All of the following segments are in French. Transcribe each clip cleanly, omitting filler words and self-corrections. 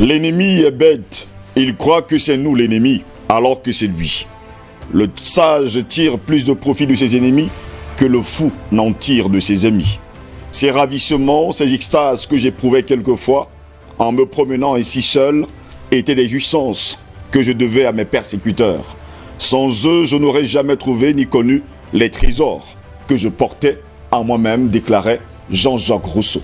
L'ennemi est bête. Il croit que c'est nous l'ennemi, alors que c'est lui. Le sage tire plus de profit de ses ennemis que le fou n'en tire de ses amis. Ces ravissements, ces extases que j'éprouvais quelquefois, en me promenant ainsi seul, étaient des jouissances que je devais à mes persécuteurs. Sans eux, je n'aurais jamais trouvé ni connu les trésors que je portais en moi-même, déclarait Jean-Jacques Rousseau.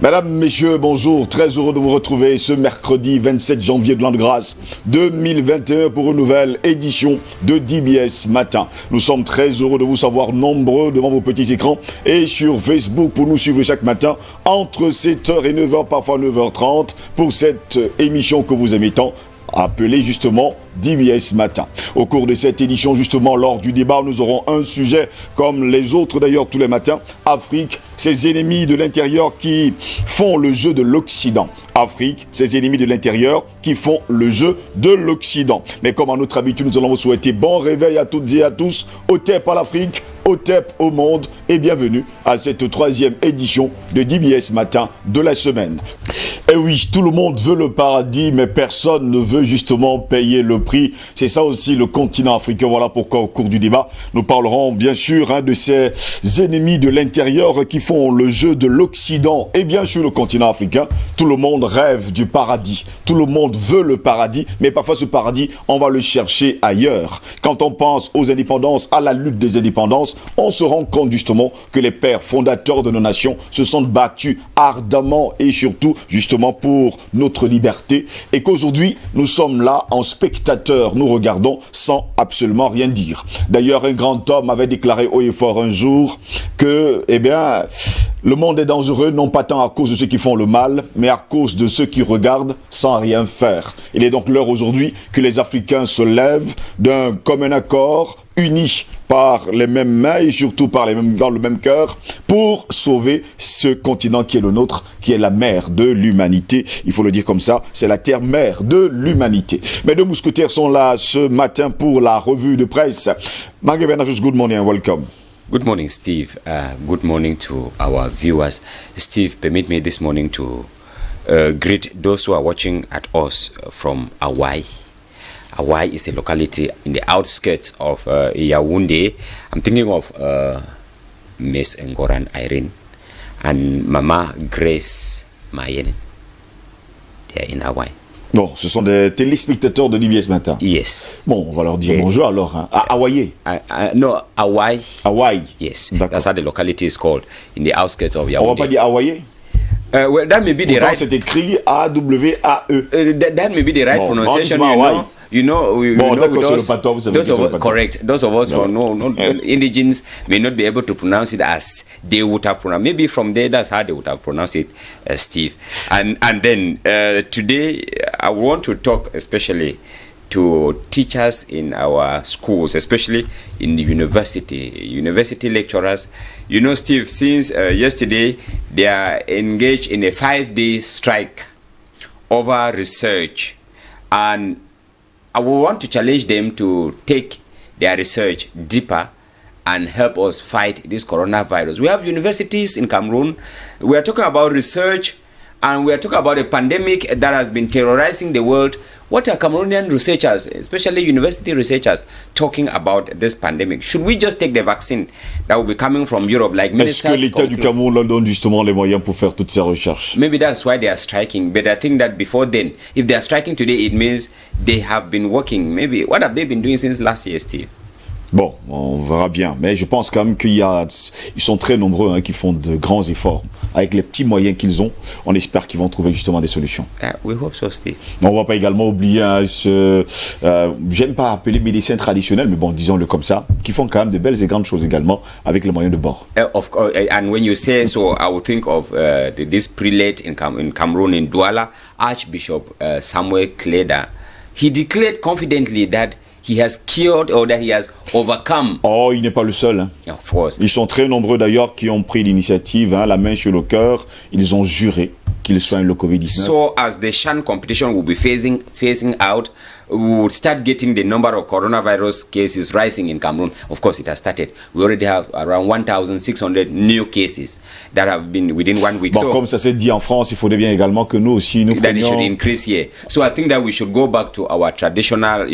Mesdames, Messieurs, bonjour, très heureux de vous retrouver ce mercredi 27 janvier de l'an de grâce 2021 pour une nouvelle édition de DBS Matin. Nous sommes très heureux de vous savoir nombreux devant vos petits écrans et sur Facebook pour nous suivre chaque matin entre 7h et 9h, parfois 9h30 pour cette émission que vous aimez tant, appelé justement DBS Matin. Au cours de cette édition, justement, lors du débat, nous aurons un sujet comme les autres d'ailleurs tous les matins. Afrique, ses ennemis de l'intérieur qui font le jeu de l'Occident. Afrique, ses ennemis de l'intérieur qui font le jeu de l'Occident. Mais comme à notre habitude, nous allons vous souhaiter bon réveil à toutes et à tous. Otep à l'Afrique, Otep au monde et bienvenue à cette troisième édition de DBS Matin de la semaine. Et oui, tout le monde veut le paradis, mais personne ne veut justement payer le prix. C'est ça aussi le continent africain. Voilà pourquoi au cours du débat, nous parlerons bien sûr de ces ennemis de l'intérieur qui font le jeu de l'Occident. Et bien sûr le continent africain, tout le monde rêve du paradis. Tout le monde veut le paradis, mais parfois ce paradis, on va le chercher ailleurs. Quand on pense aux indépendances, à la lutte des indépendances, on se rend compte justement que les pères fondateurs de nos nations se sont battus ardemment et surtout justement pour notre liberté et qu'aujourd'hui nous sommes là en spectateurs, nous regardons sans absolument rien dire. D'ailleurs, un grand homme avait déclaré haut et fort un jour que, le monde est dangereux non pas tant à cause de ceux qui font le mal, mais à cause de ceux qui regardent sans rien faire. Il est donc l'heure aujourd'hui que les Africains se lèvent d'un commun accord, unis par les mêmes mains et surtout dans le même cœur, pour sauver ce continent qui est le nôtre, qui est la mère de l'humanité. Il faut le dire comme ça, c'est la terre-mère de l'humanité. Mes deux mousquetaires sont là ce matin pour la revue de presse. Mange Benachus, good morning and welcome. Good morning, Steve. Good morning to our viewers. Steve, permit me this morning to greet those who are watching at us from Awai. Awai is a locality in the outskirts of Yaoundé. I'm thinking of Miss Ngoran Irene and Mama Grace Mayen. They are in Awai. Bon, ce sont des téléspectateurs de DBS Matin. Yes. Bon, on va leur dire bonjour alors. Hein. À Hawaii. No, Awai. Hawaii. Yes. That's how the locality is called, in the outskirts of Yaoundé. On va pas dire Hawaii? Well, that may be the right. C'est écrit A-W-A-E. That may be the right pronunciation, you know, correct. Those of us from indigenous may not be able to pronounce it as they would have pronounced. Maybe from there, that's how they would have pronounced it, Steve. And then today, I want to talk especially to teachers in our schools, especially in the university lecturers. You know, Steve, since yesterday, they are engaged in a 5-day strike over research, and I will want to challenge them to take their research deeper and help us fight this coronavirus. We have universities in Cameroon. We are talking about research, and we are talking about a pandemic that has been terrorizing the world. What are Cameroonian researchers, especially university researchers, talking about this pandemic? Should we just take the vaccine that will be coming from Europe, like ministers? Est-ce que l'État du Cameroun leur donne justement les moyens pour faire toutes ces recherches? Maybe that's why they are striking. But I think that before then, if they are striking today, it means they have been working. Maybe what have they been doing since last year, Steve? Bon, on verra bien. Mais je pense quand même ils sont très nombreux qui font de grands efforts. Avec les petits moyens qu'ils ont, on espère qu'ils vont trouver justement des solutions. We hope so, Steve. On ne va pas également oublier j'aime pas appeler médecins traditionnels, mais bon, disons-le comme ça, qui font quand même de belles et grandes choses également avec les moyens de bord. Of course, and when you say so, I would think of this prelate in Cameroon, in Douala, Archbishop Samuel Kleda. He declared confidently that he has cured or that he has overcome. Oh, il n'est pas le seul. Hein. Of course. Ils sont très nombreux d'ailleurs qui ont pris l'initiative, la main sur le cœur. Ils ont juré qu'ils soignent le Covid-19. So as the Shan competition will be phasing out, we would start getting the number of coronavirus cases rising in Cameroon. Of course, it has started. We already have around 1,600 new cases that have been within 1 week. Bon, so, comme ça s'est dit en France, il faudrait bien également que nous aussi nous that it should prenions... increase here. So I think that we should go back to our traditional,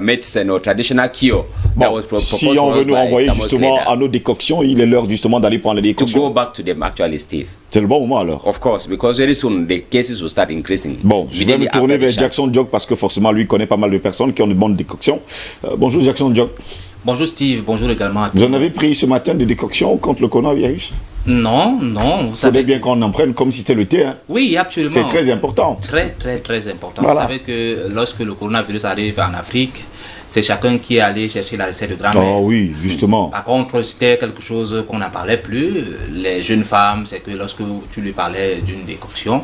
medicine or traditional cure that Bon, was proposed si on for veut us nous by renvoyer Samuel justement Slater. à nos décoctions, il est l'heure justement d'aller prendre les To décoctions. go back to them actually, Steve. C'est le bon moment alors. Of course, because very soon the cases will start increasing. Bon, je vais me Immediately tourner after vers the Jackson Jock parce que forcément lui connaît pas mal de personnes qui ont de bonnes décoctions. Bonjour Jackson Jock. Bonjour Steve, bonjour également à Vous tous. en avez pris ce matin des décoctions contre le coronavirus? Non, vous Il faudrait savez. bien qu'on en prenne comme si c'était le thé. Hein. Oui, absolument. C'est très important. Très important. Voilà. Vous savez que lorsque le coronavirus arrive en Afrique, c'est chacun qui est allé chercher la recette de grand-mère. Oh oui, justement. Par contre, c'était quelque chose qu'on n'en parlait plus. Les jeunes femmes, c'est que lorsque tu lui parlais d'une décoction,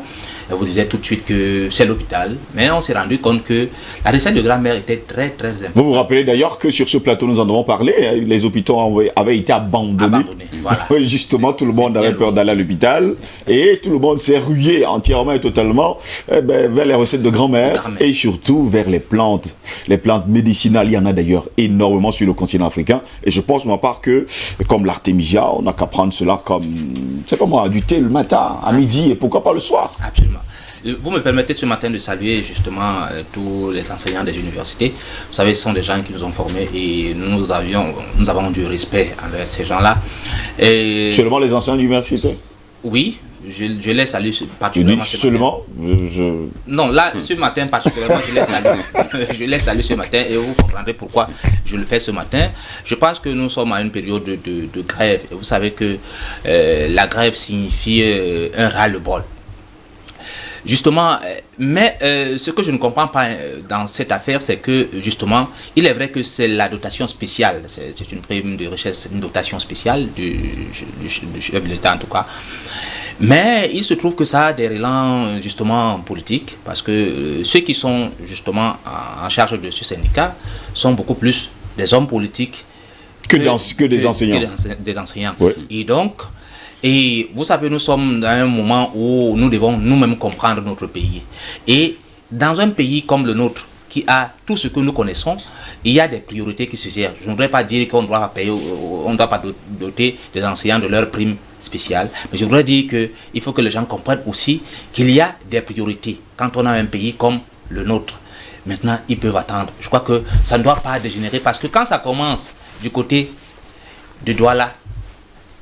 elle vous disait tout de suite que c'est l'hôpital. Mais on s'est rendu compte que la recette de grand-mère était très importante. Vous vous rappelez d'ailleurs que sur ce plateau, nous en avons parlé, les hôpitaux avaient été abandonnés. Voilà. Oui, justement, tout le monde avait peur d'aller à l'hôpital et tout le monde s'est rué entièrement et totalement vers les recettes de grand-mère et surtout vers les plantes médicinales. Il y en a d'ailleurs énormément sur le continent africain et je pense, pour ma part, que comme l'artémisia, on n'a qu'à prendre cela comme, c'est comme du thé le matin, à midi et pourquoi pas le soir. Absolument. Vous me permettez ce matin de saluer justement tous les enseignants des universités. Vous savez, ce sont des gens qui nous ont formés et nous avons du respect envers ces gens-là. Et seulement les enseignants d'université? oui, je les salue Je particulièrement. dis seulement Non, là, ce matin particulièrement, je les salue. Je les salue ce matin et vous comprendrez pourquoi je le fais ce matin. Je pense que nous sommes à une période de grève. Et vous savez que la grève signifie un ras-le-bol. Justement, mais ce que je ne comprends pas dans cette affaire, c'est que justement, il est vrai que c'est la dotation spéciale, c'est une prime de richesse, c'est une dotation spéciale du chef de l'État en tout cas. Mais il se trouve que ça a des relents justement politiques, parce que ceux qui sont justement en charge de ce syndicat sont beaucoup plus des hommes politiques que des enseignants. Des enseignants. Oui. Et vous savez, nous sommes dans un moment où nous devons nous-mêmes comprendre notre pays. Et dans un pays comme le nôtre, qui a tout ce que nous connaissons, il y a des priorités qui se gèrent. Je ne voudrais pas dire qu'on doit payer, on ne doit pas doter des enseignants de leurs primes spéciales, mais je voudrais dire qu'il faut que les gens comprennent aussi qu'il y a des priorités quand on a un pays comme le nôtre. Maintenant, ils peuvent attendre. Je crois que ça ne doit pas dégénérer parce que quand ça commence du côté de Douala,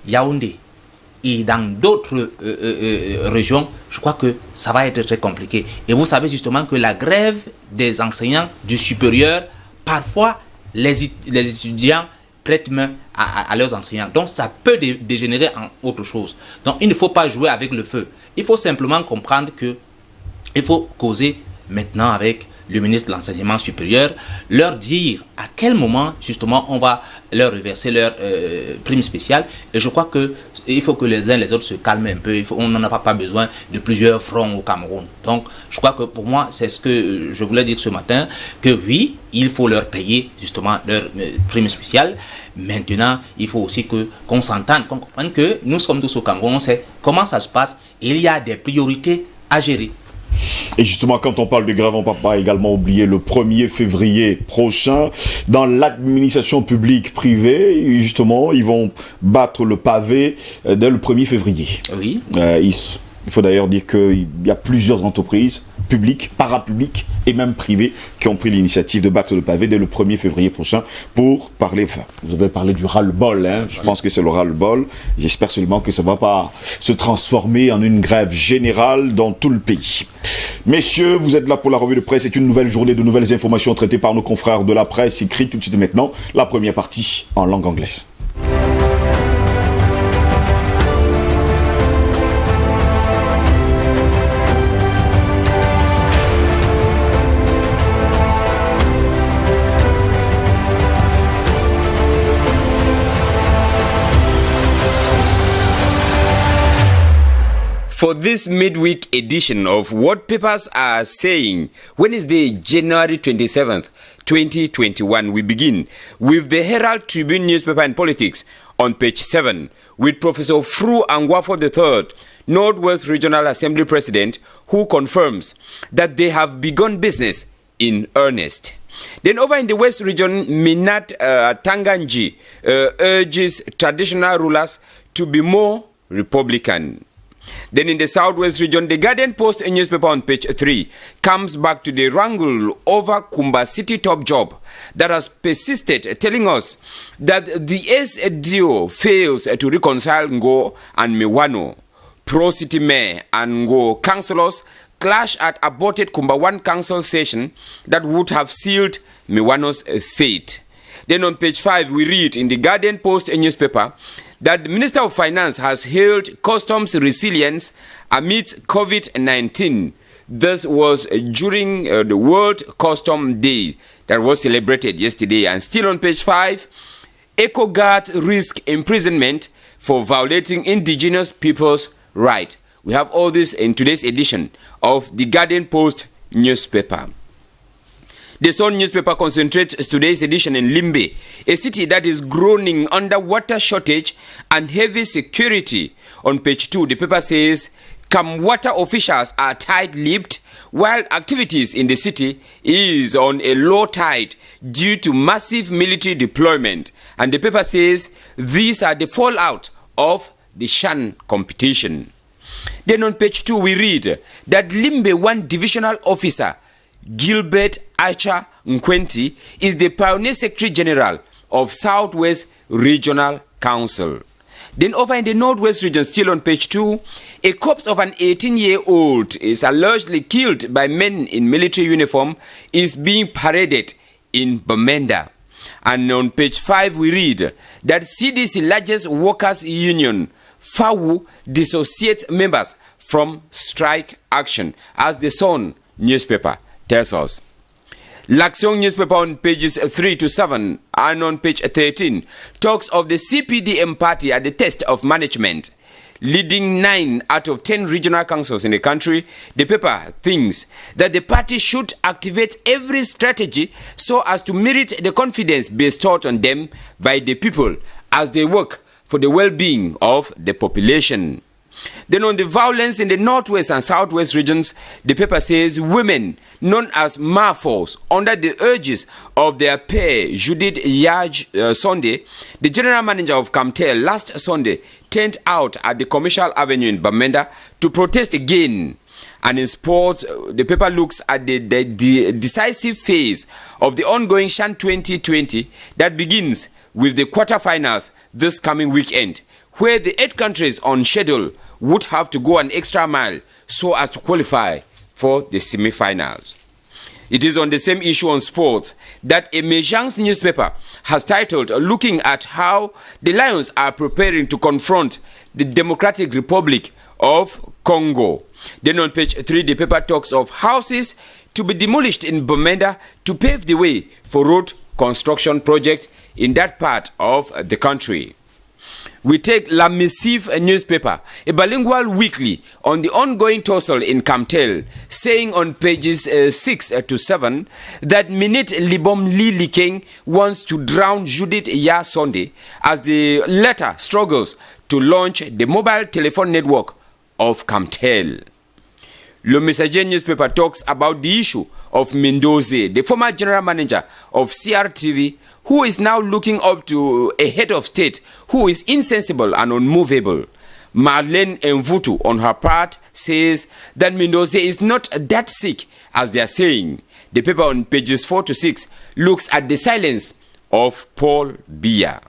Yaoundé, et dans d'autres régions, je crois que ça va être très compliqué. Et vous savez justement que la grève des enseignants du supérieur, parfois les étudiants prêtent main à leurs enseignants. Donc ça peut dégénérer en autre chose. Donc il ne faut pas jouer avec le feu. Il faut simplement comprendre que il faut causer maintenant avec le ministre de l'enseignement supérieur, leur dire à quel moment justement on va leur reverser leur prime spéciale. Et je crois qu'il faut que les uns les autres se calment un peu. On n'en a pas besoin de plusieurs fronts au Cameroun. Donc je crois que pour moi c'est ce que je voulais dire ce matin, que oui, il faut leur payer justement leur prime spéciale. Maintenant, il faut aussi qu'on s'entende, qu'on comprenne que nous sommes tous au Cameroun, on sait comment ça se passe et il y a des priorités à gérer. Et justement, quand on parle de grève, on ne peut pas également oublier le 1er février prochain. Dans l'administration publique privée, justement, ils vont battre le pavé dès le 1er février. Oui. Il faut d'ailleurs dire qu'il y a plusieurs entreprises publiques, parapubliques et même privées qui ont pris l'initiative de battre le pavé dès le 1er février prochain pour parler, enfin, vous avez parlé du ras-le-bol, hein, je pense que c'est le ras-le-bol. J'espère seulement que ça ne va pas se transformer en une grève générale dans tout le pays. Messieurs, vous êtes là pour la revue de presse. C'est une nouvelle journée de nouvelles informations traitées par nos confrères de la presse écrite. Tout de suite maintenant, la première partie en langue anglaise. For this midweek edition of What Papers Are Saying, Wednesday, January 27th, 2021, we begin with the Herald Tribune newspaper and politics on page 7 with Professor Fru Angwafo III, Northwest Regional Assembly President, who confirms that they have begun business in earnest. Then over in the West region, Minat Tanganji urges traditional rulers to be more Republican. Then in the Southwest region, the Guardian Post newspaper on page 3 comes back to the wrangle over Kumba City top job that has persisted, telling us that the SDO fails to reconcile Ngo and Miwano. Pro-city mayor and Ngo councillors clash at aborted Kumba 1 council session that would have sealed Miwano's fate. Then on page 5, we read in the Guardian Post newspaper that the Minister of Finance has hailed customs resilience amidst COVID-19. This was during the World Custom Day that was celebrated yesterday. And still on page 5, EcoGuard risk imprisonment for violating indigenous people's rights. We have all this in today's edition of the Guardian Post newspaper. The Sun newspaper concentrates today's edition in Limbe, a city that is groaning under water shortage and heavy security. On page 2, the paper says, Kamwata officials are tight-lipped while activities in the city is on a low tide due to massive military deployment. And the paper says, these are the fallout of the Shan competition. Then on page 2, we read that Limbe 1 divisional officer Gilbert Acha Nkwenti is the Pioneer Secretary General of Southwest Regional Council. Then over in the Northwest region, still on page 2, a corpse of an 18-year-old is allegedly killed by men in military uniform is being paraded in Bamenda. And on page 5, we read that CDC largest workers union, FAWU, dissociates members from strike action, as the Sun newspaper tells us. Laksong newspaper on pages 3 to 7 and on page 13 talks of the CPDM party at the test of management. Leading 9 out of 10 regional councils in the country, the paper thinks that the party should activate every strategy so as to merit the confidence bestowed on them by the people as they work for the well-being of the population. Then on the violence in the Northwest and Southwest regions, the paper says women known as Marfos, under the urges of their peer Judith Yaj Sunday, the general manager of Camtel, last Sunday turned out at the Commercial Avenue in Bamenda to protest again. And in sports, the paper looks at the decisive phase of the ongoing Shan 2020 that begins with the quarterfinals this coming weekend, where the 8 countries on schedule would have to go an extra mile so as to qualify for the semi-finals. It is on the same issue on sports that a Mejang's newspaper has titled, looking at how the Lions are preparing to confront the Democratic Republic of Congo. Then on page 3, the paper talks of houses to be demolished in Bamenda to pave the way for road construction projects in that part of the country. We take La Missive newspaper, a bilingual weekly, on the ongoing tussle in Camtel, saying on pages 6 to 7 that Minute Libom Li Likeng wants to drown Judith Ya Sunday as the latter struggles to launch the mobile telephone network of Camtel. Le Messager newspaper talks about the issue of Mendoze, the former general manager of CRTV, who is now looking up to a head of state who is insensible and unmovable. Marlene Mvutu, on her part, says that Mendoze is not that sick as they are saying. The paper on pages 4 to 6 looks at the silence of Paul Biya.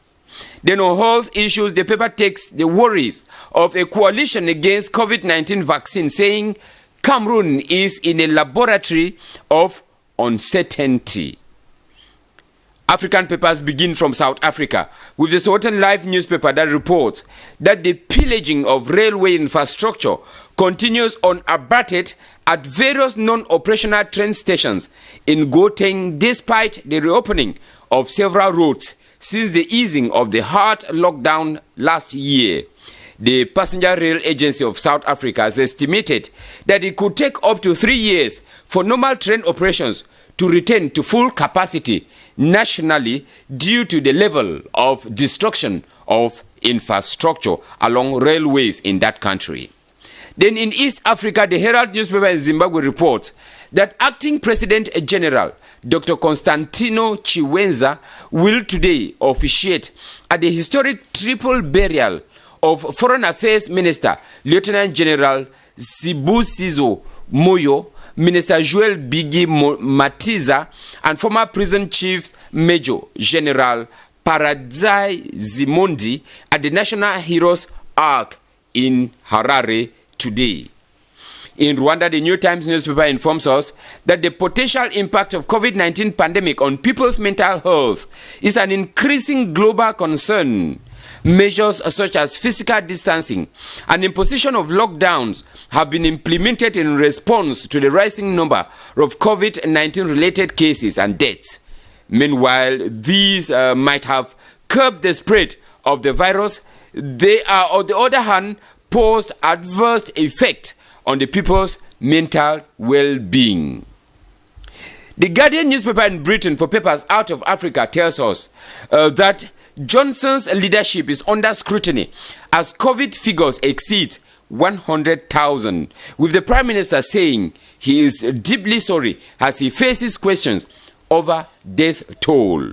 Then on health issues, the paper takes the worries of a coalition against COVID-19 vaccine, saying Cameroon is in a laboratory of uncertainty. African papers begin from South Africa with the Sowetan Live newspaper that reports that the pillaging of railway infrastructure continues unabated at various non-operational train stations in Gauteng despite the reopening of several routes since the easing of the hard lockdown last year. The Passenger Rail Agency of South Africa has estimated that it could take up to 3 years for normal train operations to return to full capacity nationally due to the level of destruction of infrastructure along railways in that country. Then in East Africa, the Herald newspaper in Zimbabwe reports that Acting President General Dr. Constantino Chiwenza will today officiate at the historic triple burial of Foreign Affairs Minister Lieutenant General Sibusiso Moyo, Minister Joel Bigi Matiza, and former prison chief Major General Paradzai Zimondi at the National Heroes Arc in Harare today. In Rwanda, the New Times newspaper informs us that the potential impact of COVID-19 pandemic on people's mental health is an increasing global concern. Measures such as physical distancing and imposition of lockdowns have been implemented in response to the rising number of COVID-19 related cases and deaths. Meanwhile, these might have curbed the spread of the virus. They are, on the other hand, posed adverse effect on the people's mental well-being. The Guardian newspaper in Britain, for papers out of Africa, tells us that Johnson's leadership is under scrutiny as COVID figures exceed 100,000, with the Prime Minister saying he is deeply sorry as he faces questions over death toll.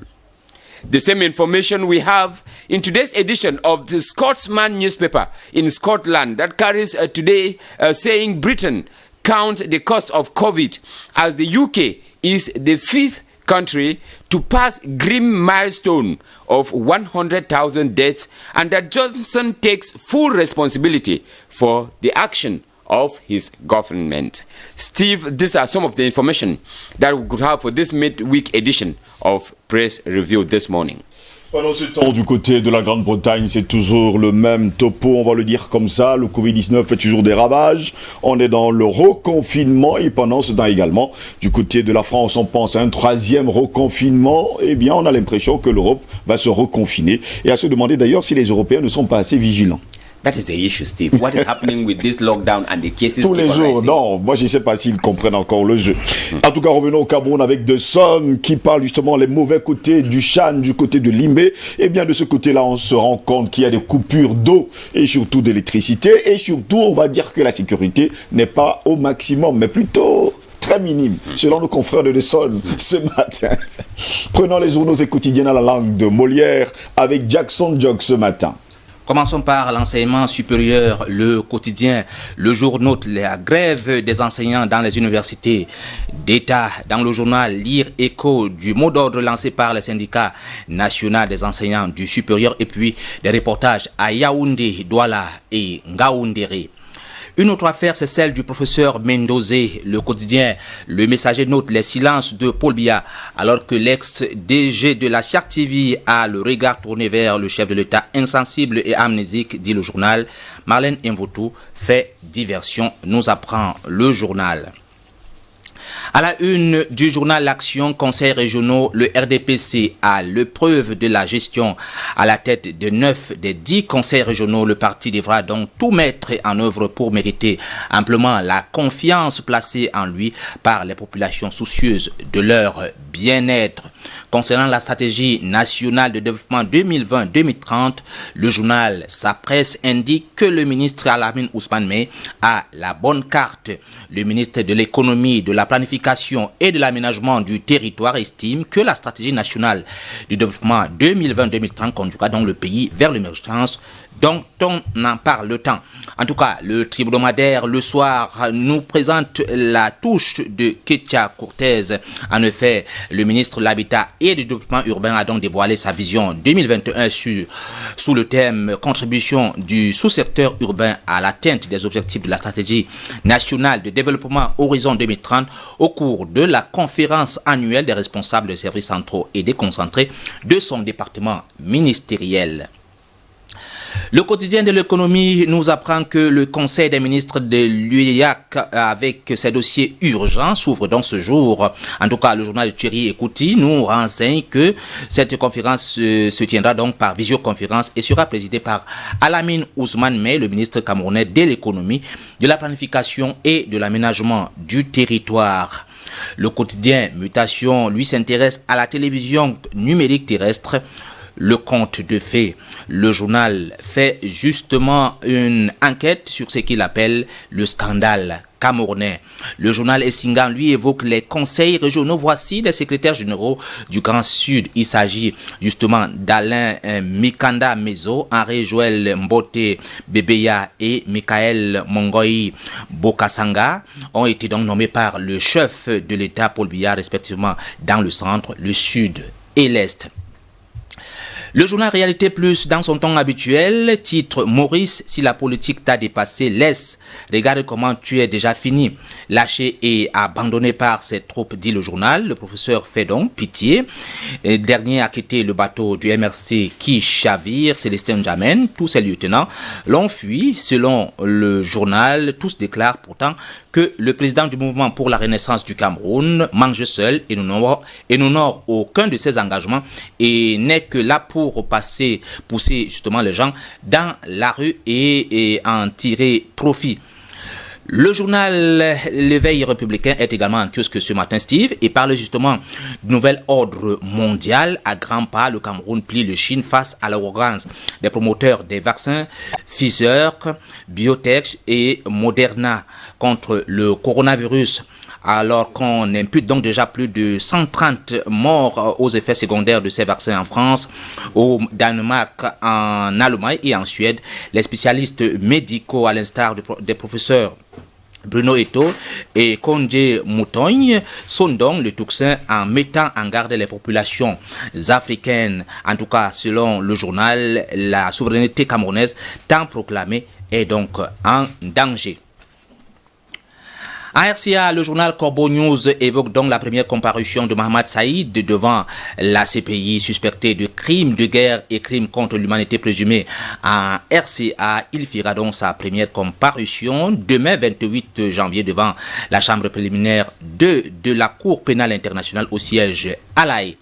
The same information we have in today's edition of the Scotsman newspaper in Scotland that carries today saying Britain counts the cost of COVID as the UK is the 5th country to pass grim milestone of 100,000 deaths, and that Johnson takes full responsibility for the action of his government. Steve, these are some of the information that we could have for this midweek edition of Press Review this morning. Pendant ce temps, du côté de la Grande-Bretagne, c'est toujours le même topo, on va le dire comme ça. Le Covid-19 fait toujours des ravages. On est dans le reconfinement et pendant ce temps également, du côté de la France, on pense à un 3e reconfinement. Eh bien, on a l'impression que l'Europe va se reconfiner et à se demander d'ailleurs si les Européens ne sont pas assez vigilants. That is the issue, Steve. What is happening with this lockdown and the cases? Tous les jours, non. Moi, je ne sais pas s'ils comprennent encore le jeu. En tout cas, revenons au Cameroun avec The Sun qui parle justement les mauvais côtés du Chan, du côté de Limbe. Et bien, de ce côté-là, on se rend compte qu'il y a des coupures d'eau et surtout d'électricité. Et surtout, on va dire que la sécurité n'est pas au maximum, mais plutôt très minime, selon nos confrères de The Sun ce matin. Prenons les journaux et quotidiens à la langue de Molière avec Jackson Jog ce matin. Commençons par l'enseignement supérieur, le quotidien. Le jour note la grève des enseignants dans les universités d'État. Dans le journal, lire écho du mot d'ordre lancé par le syndicat national des enseignants du supérieur et puis des reportages à Yaoundé, Douala et Ngaoundéré. Une autre affaire, c'est celle du professeur Mendozé. Le quotidien, le messager note les silences de Paul Biya, alors que l'ex-DG de la Shark TV a le regard tourné vers le chef de l'État insensible et amnésique, dit le journal. Marlène Mvotou fait diversion, nous apprend le journal. À la une du journal L'Action, conseils régionaux, le RDPC a l'épreuve de la gestion. À la tête de 9 des 10 conseils régionaux, le parti devra donc tout mettre en œuvre pour mériter amplement la confiance placée en lui par les populations soucieuses de leur bien-être. Concernant la stratégie nationale de développement 2020-2030, le journal Sa Presse indique que le ministre Alamine Ousmane Mey a la bonne carte. Le ministre de l'économie, de la planification et de l'aménagement du territoire estime que la stratégie nationale du développement 2020-2030 conduira donc le pays vers l'émergence dont on en parle le temps. En tout cas, le hebdomadaire Le Soir nous présente la touche de Ketia Cortez. En effet, le ministre de l'Habitat et du Développement urbain a donc dévoilé sa vision 2021 sous le thème contribution du sous-secteur urbain à l'atteinte des objectifs de la stratégie nationale de développement Horizon 2030 au cours de la conférence annuelle des responsables des services centraux et déconcentrés de son département ministériel. Le quotidien de l'économie nous apprend que le Conseil des ministres de l'UEAC avec ses dossiers urgents s'ouvre donc ce jour. En tout cas, le journal de Thierry Ekouti nous renseigne que cette conférence se tiendra donc par visioconférence et sera présidée par Alamine Ousmane Mey, le ministre camerounais de l'économie, de la planification et de l'aménagement du territoire. Le quotidien Mutation, lui, s'intéresse à la télévision numérique terrestre. Le conte de fées. Le journal fait justement une enquête sur ce qu'il appelle le scandale camerounais. Le journal Essingan, lui, évoque les conseils régionaux. Voici les secrétaires généraux du Grand Sud. Il s'agit justement d'Alain Mikanda Mezo, Henri Joël Mbote Bebeya et Michael Mongoï Bokasanga ont été donc nommés par le chef de l'État Paul Biya, respectivement dans le centre, le sud et l'est. Le journal Réalité Plus, dans son ton habituel, titre Maurice, si la politique t'a dépassé, laisse. Regarde comment tu es déjà fini. Lâché et abandonné par ses troupes, dit le journal. Le professeur fait donc pitié. Le dernier a quitté le bateau du MRC qui chavire, Célestin Jamen. Tous ses lieutenants l'ont fui. Selon le journal, tous déclarent pourtant que le président du mouvement pour la renaissance du Cameroun mange seul et n'honore aucun de ses engagements et n'est que là pour pousser justement les gens dans la rue et en tirer profit. Le journal L'Éveil républicain est également en kiosque ce matin, Steve, et parle justement du nouvel ordre mondial. À grands pas, le Cameroun plie le Chine face à l'arrogance des promoteurs des vaccins Pfizer, Biotech et Moderna contre le coronavirus. Alors qu'on impute donc déjà plus de 130 morts aux effets secondaires de ces vaccins en France, au Danemark, en Allemagne et en Suède. Les spécialistes médicaux, à l'instar des professeurs Bruno Eto et Kondje Moutogne, sont donc le tocsin en mettant en garde les populations africaines. En tout cas, selon le journal, la souveraineté camerounaise tant proclamée est donc en danger. À RCA, le journal Corbeau News évoque donc la première comparution de Mohamed Saïd devant la CPI, suspecté de crimes de guerre et crimes contre l'humanité présumés. En RCA, il fera donc sa première comparution demain 28 janvier devant la chambre préliminaire de la Cour pénale internationale au siège à La Haye.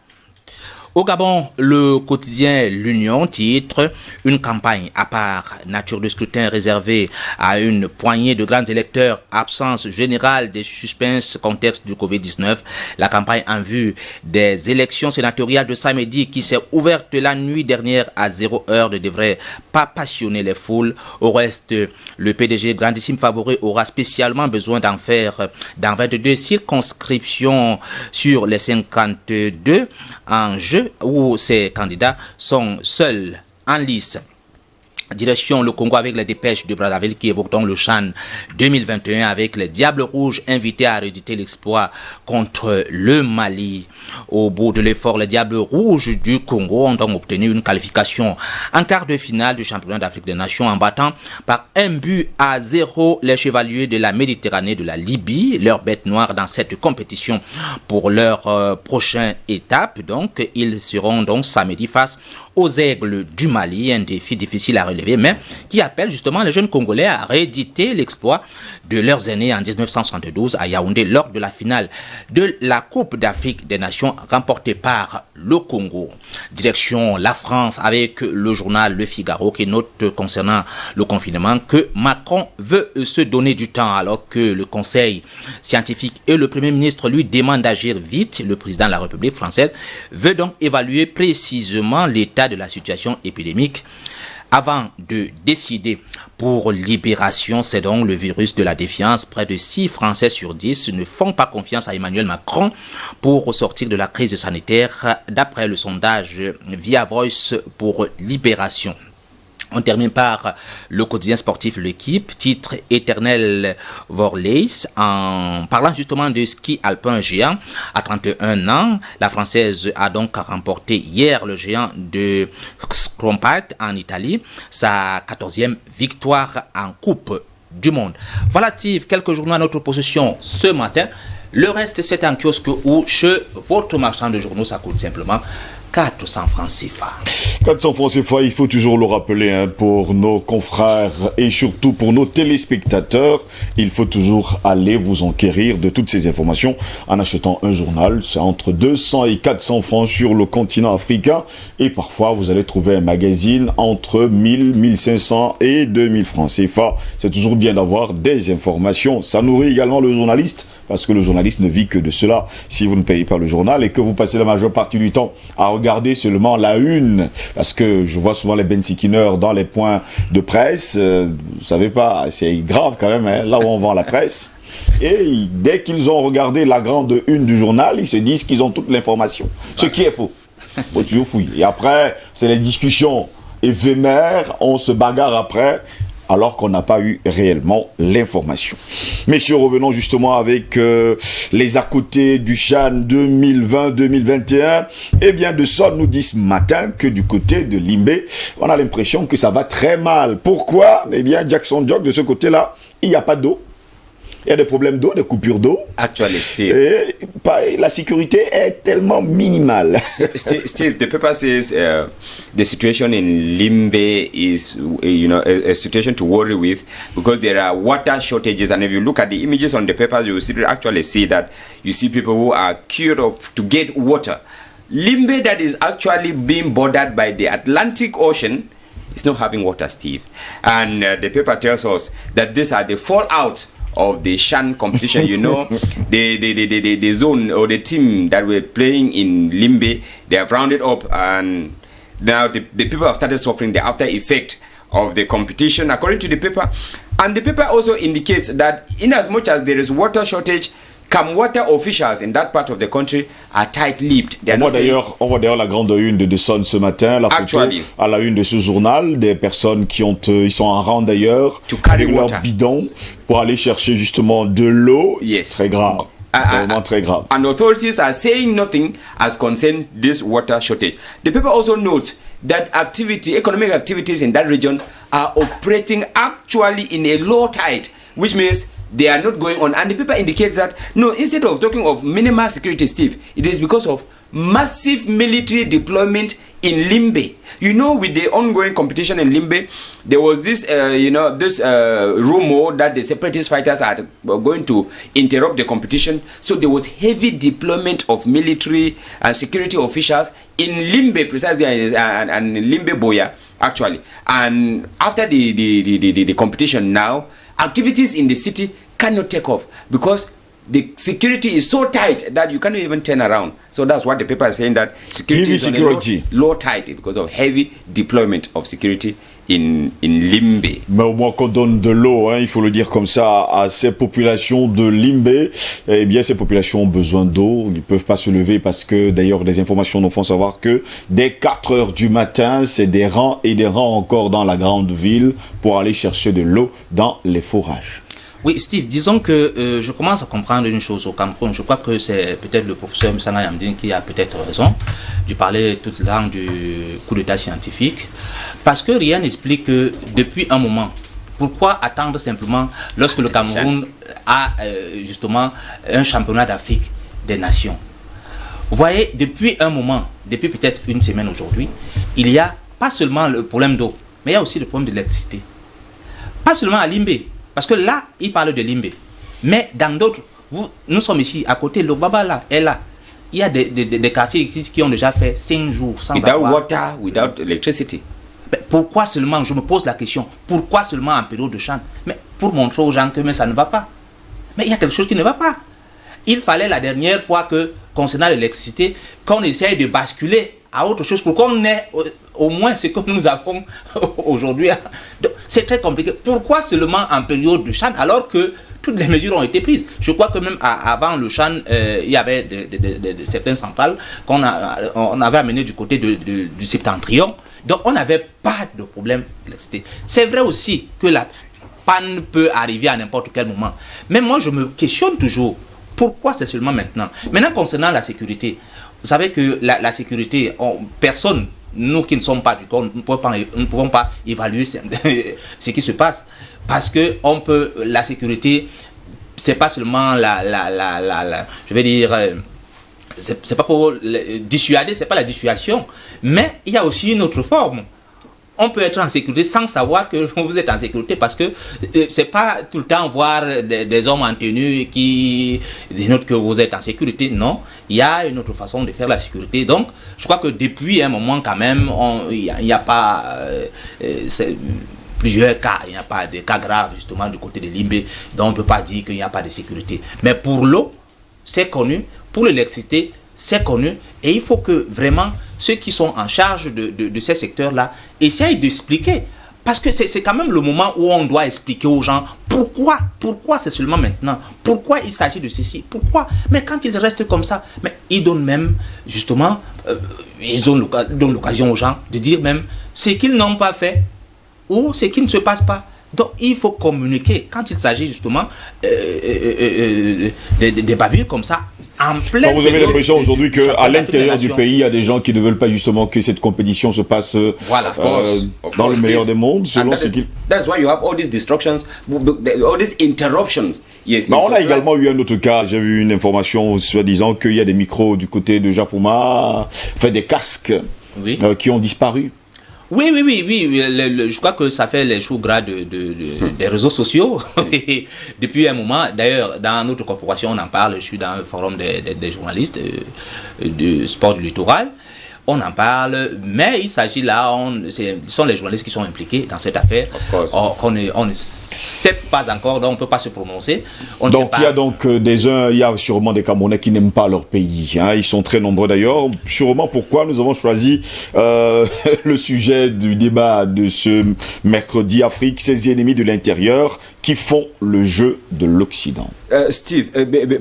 Au Gabon, le quotidien L'Union titre « Une campagne à part, nature de scrutin réservée à une poignée de grands électeurs, absence générale des suspens contexte du Covid-19 ». La campagne en vue des élections sénatoriales de samedi qui s'est ouverte la nuit dernière à 0 heure ne devrait pas passionner les foules. Au reste, le PDG grandissime favori aura spécialement besoin d'en faire dans 22 circonscriptions sur les 52 en jeu, où ces candidats sont seuls en lice. Direction le Congo avec les dépêches de Brazzaville qui évoquent donc le CHAN 2021 avec les Diables Rouges invités à rééditer l'exploit contre le Mali. Au bout de l'effort, les Diables Rouges du Congo ont donc obtenu une qualification en quart de finale du championnat d'Afrique des Nations en battant par 1-0 les chevaliers de la Méditerranée de la Libye, leur bête noire dans cette compétition pour leur prochaine étape. Donc, ils seront donc samedi face aux Aigles du Mali, un défi difficile à relever, mais qui appelle justement les jeunes Congolais à rééditer l'exploit de leurs aînés en 1972 à Yaoundé lors de la finale de la Coupe d'Afrique des Nations remportée par le Congo. Direction la France avec le journal Le Figaro qui note concernant le confinement que Macron veut se donner du temps alors que le Conseil scientifique et le Premier ministre lui demandent d'agir vite. Le président de la République française veut donc évaluer précisément l'état de la situation épidémique avant de décider. Pour Libération, c'est donc le virus de la défiance. Près de 6 Français sur 10 ne font pas confiance à Emmanuel Macron pour sortir de la crise sanitaire, d'après le sondage Via Voice pour Libération. On termine par le quotidien sportif L'Équipe, titre Éternel Vorleys, en parlant justement de ski alpin géant. À 31 ans, la Française a donc remporté hier le géant de Scrompat en Italie, sa 14e victoire en Coupe du Monde. Voilà, Steve, quelques journaux à notre possession ce matin. Le reste, c'est en kiosque ou chez votre marchand de journaux, ça coûte simplement 400 francs CFA. 400 francs CFA, il faut toujours le rappeler pour nos confrères et surtout pour nos téléspectateurs. Il faut toujours aller vous enquérir de toutes ces informations en achetant un journal. C'est entre 200 et 400 francs sur le continent africain. Et parfois, vous allez trouver un magazine entre 1000, 1500 et 2000 francs CFA. C'est toujours bien d'avoir des informations. Ça nourrit également le journaliste parce que le journaliste ne vit que de cela. Si vous ne payez pas le journal et que vous passez la majeure partie du temps à regarder seulement la une, parce que je vois souvent les bensikineurs dans les points de presse, vous savez pas, c'est grave quand même, là où on vend la presse. Et dès qu'ils ont regardé la grande une du journal, ils se disent qu'ils ont toute l'information. Ce qui est faux. Faut toujours fouiller. Et après, c'est les discussions éphémères, on se bagarre après, alors qu'on n'a pas eu réellement l'information. Messieurs, revenons justement avec les à côté du CHAN 2020-2021. Eh bien, de ça, nous dit ce matin que du côté de Limbé, on a l'impression que ça va très mal. Pourquoi? Eh bien, Jackson Jock, de ce côté-là, il n'y a pas d'eau. Il y a des problèmes d'eau, des coupures d'eau. Actually, Steve. Et la sécurité est tellement minimale. Steve, the paper says the situation in Limbe is, a situation to worry with because there are water shortages. And if you look at the images on the papers, you will actually see that you see people who are queued up to get water. Limbe, that is actually being bordered by the Atlantic Ocean, is not having water, Steve. And the paper tells us that these are the fallout of the CHAN competition. The zone or the team that were playing in Limbe, they have rounded up, and now the people have started suffering the after effect of the competition, according to the paper. And the paper also indicates that in as much as there is water shortage, Cam water officials in that part of the country are tight-lipped. On voit d'ailleurs la grande une de The Sun ce matin, la photo à la une de ce journal, des personnes qui ils sont en rang d'ailleurs, avec leur bidon pour aller chercher justement de l'eau. Yes. C'est très grave. C'est vraiment très grave. And authorities are saying nothing as concerns this water shortage. The paper also notes that economic activities in that region are operating actually in a low tide, which means they are not going on. And the paper indicates that, no, instead of talking of minimal security, Steve, it is because of massive military deployment in Limbe. With the ongoing competition in Limbe, there was this, rumor that the separatist fighters are going to interrupt the competition. So there was heavy deployment of military and security officials in Limbe, precisely, and Limbe Boya, actually. And after the competition now, activities in the city cannot take off because the security is so tight that you cannot even turn around. So that's what the paper is saying, that security is on a low tide because of heavy deployment of security in Limbe. Mais au moins qu'on donne de l'eau, il faut le dire comme ça, à ces populations de Limbe. Eh bien, ces populations ont besoin d'eau. Ils ne peuvent pas se lever parce que, d'ailleurs, des informations nous font savoir que dès 4 heures du matin, c'est des rangs et des rangs encore dans la grande ville pour aller chercher de l'eau dans les forages. Oui, Steve, disons que je commence à comprendre une chose au Cameroun. Je crois que c'est peut-être le professeur Msanga Yamdine qui a peut-être raison de parler tout le temps du coup d'état scientifique. Parce que rien n'explique que depuis un moment, pourquoi attendre simplement lorsque le Cameroun a justement un championnat d'Afrique des nations. Vous voyez, depuis un moment, depuis peut-être une semaine aujourd'hui, il y a pas seulement le problème d'eau, mais il y a aussi le problème de l'électricité. Pas seulement à Limbe. Parce que là, il parle de Limbe. Mais dans d'autres, nous sommes ici, à côté, le Baba là, est là. Il y a des quartiers qui ont déjà fait 5 jours sans without water, without electricity. Mais pourquoi seulement, je me pose la question, pourquoi seulement en période de CHAN? Mais pour montrer aux gens que mais ça ne va pas. Mais il y a quelque chose qui ne va pas. Il fallait la dernière fois que, concernant l'électricité, qu'on essaye de basculer à autre chose pour qu'on ait au moins ce que nous avons aujourd'hui. Donc, c'est très compliqué. Pourquoi seulement en période de CHAN alors que toutes les mesures ont été prises? Je crois que même avant le CHAN, il y avait certaines centrales on avait amenées du côté du septentrion. Donc on n'avait pas de problème d'électricité. C'est vrai aussi que la panne peut arriver à n'importe quel moment. Mais moi je me questionne toujours, pourquoi c'est seulement maintenant? Maintenant concernant la sécurité, vous savez que la sécurité, personne, nous qui ne sommes pas du corps, nous ne pouvons pas évaluer ce qui se passe. Parce que la sécurité, c'est pas seulement je vais dire, c'est pas pour dissuader, c'est pas la dissuasion, mais il y a aussi une autre forme. On peut être en sécurité sans savoir que vous êtes en sécurité parce que c'est pas tout le temps voir des hommes en tenue qui dénotent que vous êtes en sécurité. Non, il y a une autre façon de faire la sécurité. Donc, je crois que depuis un moment quand même, il n'y a pas plusieurs cas. Il n'y a pas de cas graves justement du côté de Limbe. Donc, on ne peut pas dire qu'il n'y a pas de sécurité. Mais pour l'eau, c'est connu. Pour l'électricité, c'est connu. Et il faut que vraiment ceux qui sont en charge de ces secteurs-là essayent d'expliquer. Parce que c'est quand même le moment où on doit expliquer aux gens pourquoi c'est seulement maintenant, pourquoi il s'agit de ceci, pourquoi. Mais quand ils restent comme ça, mais ils donnent même, justement, donnent l'occasion aux gens de dire même ce qu'ils n'ont pas fait ou ce qui ne se passe pas. Donc il faut communiquer quand il s'agit justement des bavures comme ça en pleine. Vous avez l'impression aujourd'hui qu'à l'intérieur du pays, il y a des gens qui ne veulent pas justement que cette compétition se passe dans le meilleur des mondes, selon ce qu'ils... That's why you have all these destructions, all these interruptions. Yes. Mais on a également eu un autre cas. J'ai vu une information soi-disant qu'il y a des micros du côté de Japoma, des casques qui ont disparu. Oui, je crois que ça fait les choux gras des réseaux sociaux depuis un moment. D'ailleurs, dans notre corporation, on en parle. Je suis dans un forum des journalistes du sport du littoral. On en parle, mais il s'agit là, ce sont les journalistes qui sont impliqués dans cette affaire. On ne sait pas encore, donc on ne peut pas se prononcer. Donc il y a donc il y a sûrement des Camerounais qui n'aiment pas leur pays. Hein. Ils sont très nombreux d'ailleurs. Sûrement pourquoi nous avons choisi le sujet du débat de ce mercredi, Afrique, ses ennemis de l'intérieur qui font le jeu de l'Occident. Steve,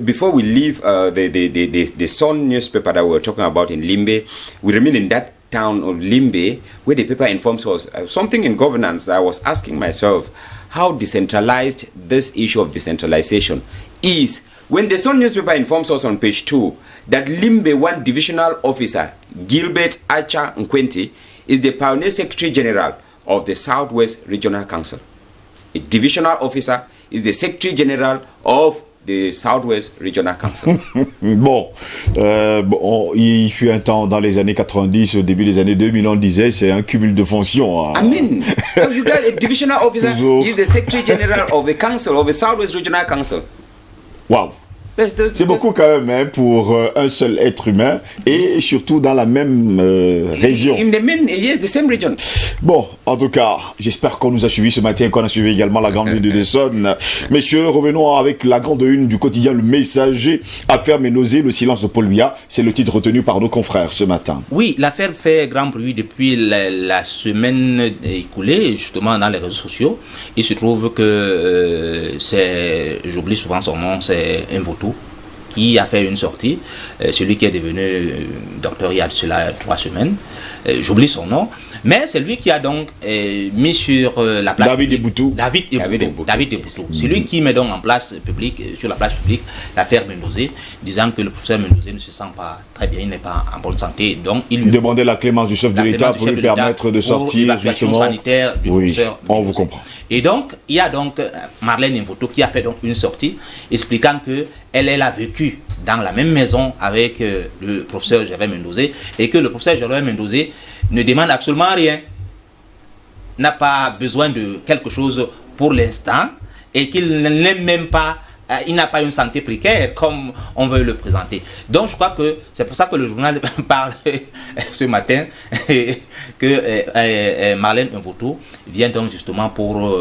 before we leave the Sun newspaper that we were talking about in Limbe, we remain in that town of Limbe where the paper informs us something in governance that I was asking myself how decentralized this issue of decentralization is. When the Sun newspaper informs us on page 2 that Limbe 1 divisional officer Gilbert Acha Nkwenti is the pioneer secretary general of the Southwest Regional Council. A divisional officer is the Secretary General of the Southwest Regional Council. Il fut un temps dans les années 90, au début des années 2000, on disait c'est un cumul de fonctions. Hein. I mean, you got a divisional officer, he's the Secretary General of the Council, of the Southwest Regional Council. Wow. C'est beaucoup quand même hein, pour un seul être humain et surtout dans la même région. Yes, the same region. Bon, en tout cas, j'espère qu'on nous a suivis ce matin, qu'on a suivi également la grande une de Sun. Messieurs, revenons avec la grande une du quotidien Le Messager. Affaire Ménosé, le silence de Paul Biya, c'est le titre retenu par nos confrères ce matin. Oui, l'affaire fait grand bruit depuis la semaine écoulée, justement dans les réseaux sociaux. Il se trouve que j'oublie souvent son nom, c'est Mvoto, qui a fait une sortie, celui qui est devenu docteur il y a cela 3 semaines, j'oublie son nom, mais c'est lui qui a donc mis sur la place David Eboutou. David Eboutou. C'est lui qui met donc en place publique, sur la place publique l'affaire Ménosé, disant que le professeur Ménosé ne se sent pas très bien, il n'est pas en bonne santé, donc il lui demandait la clémence du chef de l'État pour lui permettre de sortir justement. Sanitaire du professeur on Ménosé. vous comprend. Et donc il y a donc Marlène Mvoto qui a fait donc une sortie expliquant que elle a vécu dans la même maison avec le professeur Gervais Ménosé et que le professeur Gervais Ménosé ne demande absolument rien, n'a pas besoin de quelque chose pour l'instant et qu'il n'aime même pas, il n'a pas une santé précaire comme on veut le présenter. Donc je crois que c'est pour ça que le journal parle ce matin que Marlène Mvoto vient donc justement pour...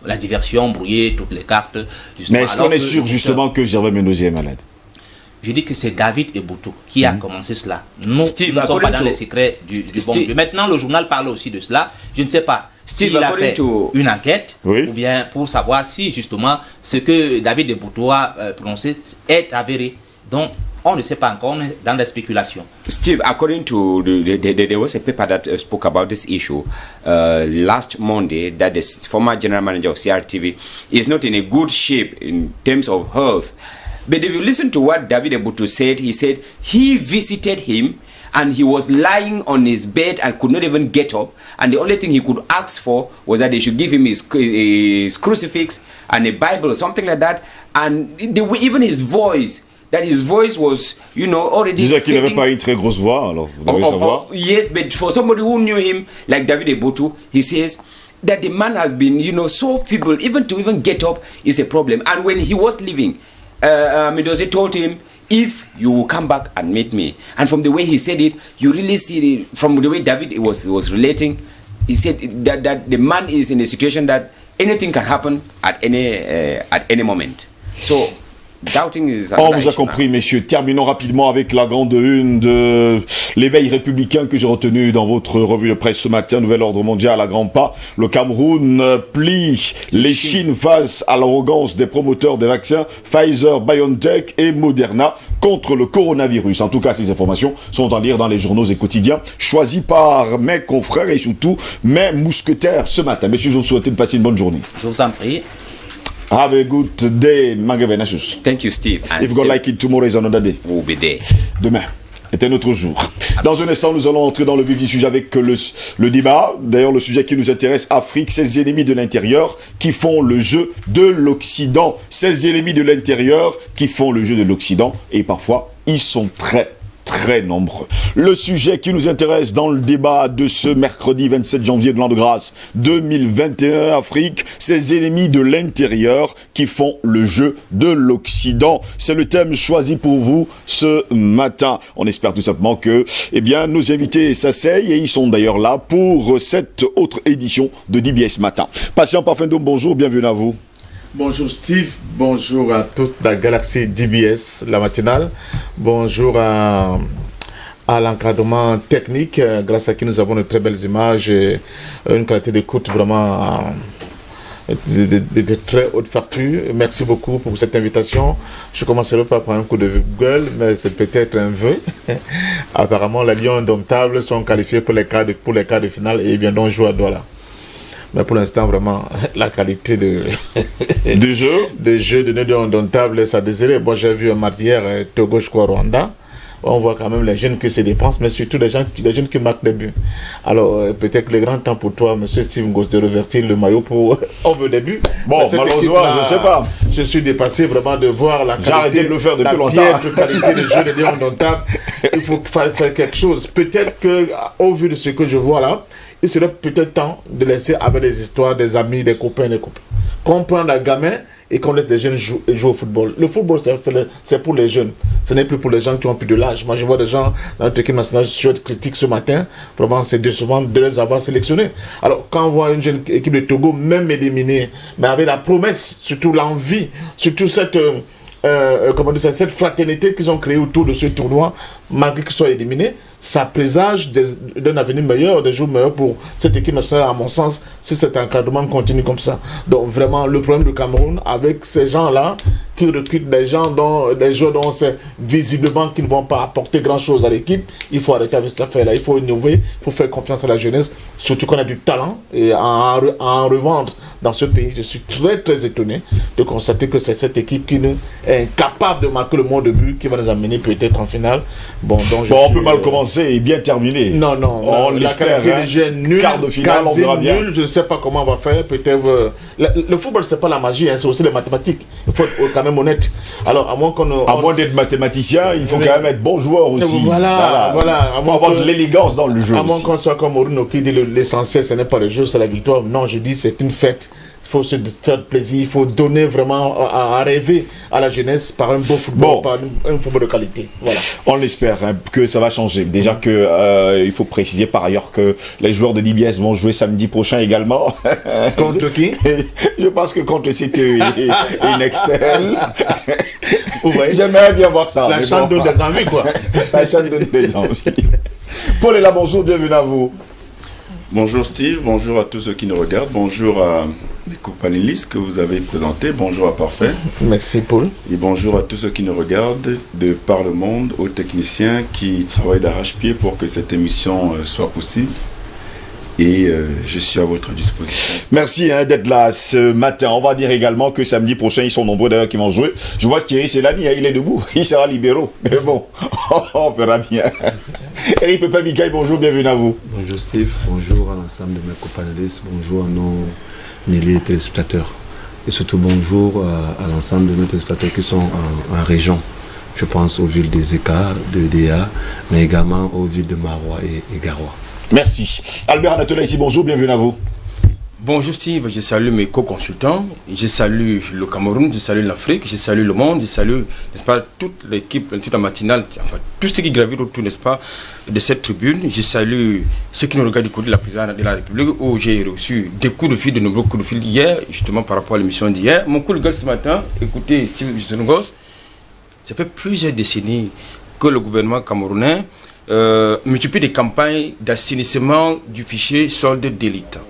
la diversion, brouiller toutes les cartes. Mais est-ce qu'on est sûr justement que Gervais Ménosé est malade? Je dis que c'est David Eboutou qui a commencé cela. Nous ne sommes pas dans les secrets du bon Dieu. Maintenant, le journal parle aussi de cela. Je ne sais pas s'il a fait une enquête ou bien pour savoir si justement ce que David Eboutou a prononcé est avéré. Donc, on ne sait pas encore, on est dans la spéculation. Steve, according to there was a paper that spoke about this issue last Monday that the former general manager of CRTV is not in a good shape in terms of health. But if you listen to what David Eboutou said, he said he visited him and he was lying on his bed and could not even get up. And the only thing he could ask for was that they should give him his crucifix and a Bible or something like that. And even his voice, that his voice was, already. Disait qu'il n'avait pas une très grosse voix, alors vous devez savoir. Yes, but for somebody who knew him, like David Eboutou, he says that the man has been, so feeble, even to get up is a problem. And when he was leaving, Ménosé told him, if you will come back and meet me. And from the way he said it, you really see it, from the way David was relating, he said that the man is in a situation that anything can happen at any moment. So Doubting is On another vous a issue compris, now. messieurs. Terminons rapidement avec la grande une de l'éveil républicain que j'ai retenu dans votre revue de presse ce matin. Nouvel ordre mondial à grands pas. Le Cameroun plie les Chines face à l'arrogance des promoteurs des vaccins Pfizer, BioNTech et Moderna contre le coronavirus. En tout cas, ces informations sont à lire dans les journaux et quotidiens choisis par mes confrères et surtout mes mousquetaires ce matin. Messieurs, je vous souhaite de passer une bonne journée. Je vous en prie. Have a good day, Magavenasius. Thank you, Steve. And If God like it, tomorrow is another day. we'll be there. Demain est un autre jour. Dans un instant, nous allons entrer dans le vif du sujet avec le débat. D'ailleurs, le sujet qui nous intéresse, Afrique, ses ennemis de l'intérieur qui font le jeu de l'Occident. Ces ennemis de l'intérieur qui font le jeu de l'Occident. Et parfois, ils sont très nombreux. Le sujet qui nous intéresse dans le débat de ce mercredi 27 janvier de l'an de grâce 2021, Afrique, ces ennemis de l'intérieur qui font le jeu de l'Occident. C'est le thème choisi pour vous ce matin. On espère tout simplement que, nos invités s'asseyent et ils sont d'ailleurs là pour cette autre édition de DBS Matin. Patient Parfendom, bonjour, bienvenue à vous. Bonjour Steve, bonjour à toute la galaxie DBS, la matinale. Bonjour à l'encadrement technique, grâce à qui nous avons de très belles images et une qualité d'écoute vraiment de très haute facture. Merci beaucoup pour cette invitation. Je commencerai pas par un coup de gueule, mais c'est peut-être un vœu. Apparemment, les Lions indomptables sont qualifiés pour les quarts de finale et viendront jouer à Douala. Mais pour l'instant, vraiment, la qualité de jeu de nos indomptables, ça désirait. Moi, j'ai vu un match hier, Togo, je crois, Rwanda. On voit quand même les jeunes qui se dépensent, mais surtout les jeunes qui marquent des buts. Alors, peut-être le grand temps pour toi, monsieur Steve Ngos, de revertir le maillot pour on veut des buts. Bon, malheureusement, je ne sais pas. Je suis dépassé vraiment de voir la qualité. J'ai arrêté de le faire depuis longtemps. La qualité de jeu des indomptables. Il faut faire quelque chose. Peut-être qu'au vu de ce que je vois là, il serait peut-être temps de laisser avec des histoires, des amis, des copains. Comprendre un gamin et qu'on laisse les jeunes jouer au football. Le football, c'est pour les jeunes. Ce n'est plus pour les gens qui ont plus de l'âge. Moi, je vois des gens dans notre équipe nationale, je suis critique ce matin. Vraiment, c'est décevant de les avoir sélectionnés. Alors, quand on voit une jeune équipe de Togo, même éliminée, mais avec la promesse, surtout l'envie, surtout cette fraternité qu'ils ont créée autour de ce tournoi, malgré qu'ils soient éliminés, ça présage d'un avenir meilleur, des jours meilleurs pour cette équipe nationale, à mon sens, si cet encadrement continue comme ça. Donc vraiment, le problème du Cameroun, avec ces gens-là, qui recrutent des joueurs dont c'est visiblement qu'ils ne vont pas apporter grand-chose à l'équipe, il faut arrêter avec cette affaire-là, il faut innover, il faut faire confiance à la jeunesse, surtout qu'on a du talent, et à en revendre dans ce pays. Je suis très étonné de constater que c'est cette équipe qui est incapable de marquer le moins de buts qui va nous amener peut-être en finale. On peut mal commencer et bien terminer. Non, on la l'espère. qualité des jeux nuls, quart de finale, on verra bien. Nul, je ne sais pas comment on va faire. Peut-être le football, c'est pas la magie, c'est aussi les mathématiques. Il faut être quand même honnête. Alors, à moins d'être mathématicien, il faut quand même être bon joueur aussi. Voilà. Il faut avoir de l'élégance dans le jeu. À moins qu'on soit comme Oruno qui dit l'essentiel, ce n'est pas le jeu, c'est la victoire. Non, je dis c'est une fête. Il faut se faire plaisir, il faut donner vraiment à rêver à la jeunesse par un beau football, par un football de qualité. Voilà. On l'espère que ça va changer. Déjà il faut préciser par ailleurs que les joueurs de DBS vont jouer samedi prochain également. Contre qui? Je pense que contre CTE et Nextel. Ouais. J'aimerais bien voir ça. La chante donne des envies, quoi. La chante donne des envies. Paul est là, bonjour, bienvenue à vous. Bonjour Steve, bonjour à tous ceux qui nous regardent, bonjour à mes co-panélistes que vous avez présentés, bonjour à Parfait. Merci Paul. Et bonjour à tous ceux qui nous regardent de par le monde, aux techniciens qui travaillent d'arrache-pied pour que cette émission soit possible. Et je suis à votre disposition. Merci d'être là ce matin. On va dire également que samedi prochain, ils sont nombreux d'ailleurs qui vont jouer. Je vois Thierry Selani, il est debout, il sera libéraux. Mais bon, on verra bien. Eric Pépin Mikaï, bonjour, bienvenue à vous. Bonjour Steve, bonjour à l'ensemble de mes copanélistes, bonjour à nos milliers de téléspectateurs. Et surtout bonjour à l'ensemble de nos téléspectateurs qui sont en région. Je pense aux villes de Zeka, de Déa, mais également aux villes de Marois et Garoua. Merci. Albert Anatola ici, bonjour, bienvenue à vous. Bonjour Steve, je salue mes co-consultants, je salue le Cameroun, je salue l'Afrique, je salue le monde, je salue, n'est-ce pas, toute l'équipe, toute la matinale, enfin, tout ce qui gravite autour, n'est-ce pas, de cette tribune. Je salue ceux qui nous regardent du côté de la présidence de la République, où j'ai reçu des coups de fil, de nombreux coups de fil hier, justement par rapport à l'émission d'hier. Mon coup de gueule ce matin, écoutez Steve Ngos, Ça fait plusieurs décennies que le gouvernement camerounais multiplie des campagnes d'assainissement du fichier solde d'élite.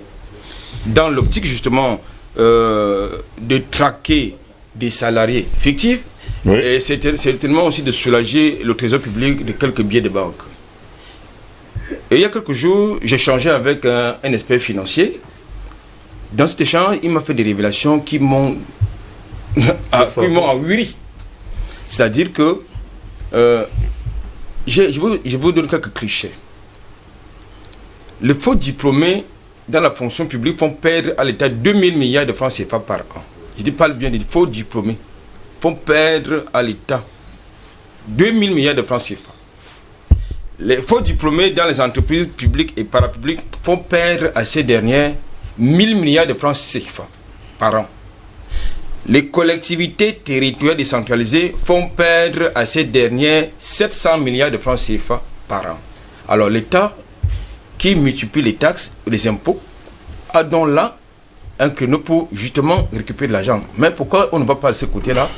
Dans l'optique justement de traquer des salariés fictifs, et c'est certainement aussi de soulager le trésor public de quelques billets de banque. Et il y a quelques jours, j'ai échangé avec un expert financier. Dans cet échange, il m'a fait des révélations qui m'ont ahuri. C'est-à-dire que je vais vous donner quelques clichés. Les faux diplômés dans la fonction publique font perdre à l'État 2000 milliards de francs CFA par an. Je dis pas bien des faux diplômés font perdre à l'État 2000 milliards de francs CFA. Les faux diplômés dans les entreprises publiques et parapubliques font perdre à ces dernières 1000 milliards de francs CFA par an. Les collectivités territoriales décentralisées font perdre à ces dernières 700 milliards de francs CFA par an. Alors l'État, qui multiplie les taxes et les impôts, a donc là un créneau pour justement récupérer de l'argent. Mais pourquoi on ne va pas de ce côté-là?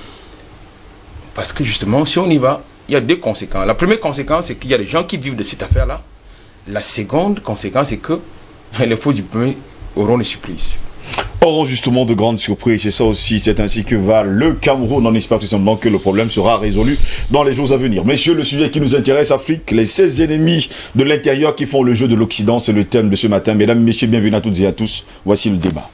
Parce que justement, si on y va, il y a deux conséquences. La première conséquence, c'est qu'il y a des gens qui vivent de cette affaire-là. La seconde conséquence, c'est que les faux diplômés auront des surprises. Auront justement de grandes surprises, c'est ça aussi, c'est ainsi que va le Cameroun. On espère tout simplement que le problème sera résolu dans les jours à venir. Messieurs, le sujet qui nous intéresse, Afrique, les 16 ennemis de l'intérieur qui font le jeu de l'Occident, c'est le thème de ce matin. Mesdames, messieurs, bienvenue à toutes et à tous. Voici le débat.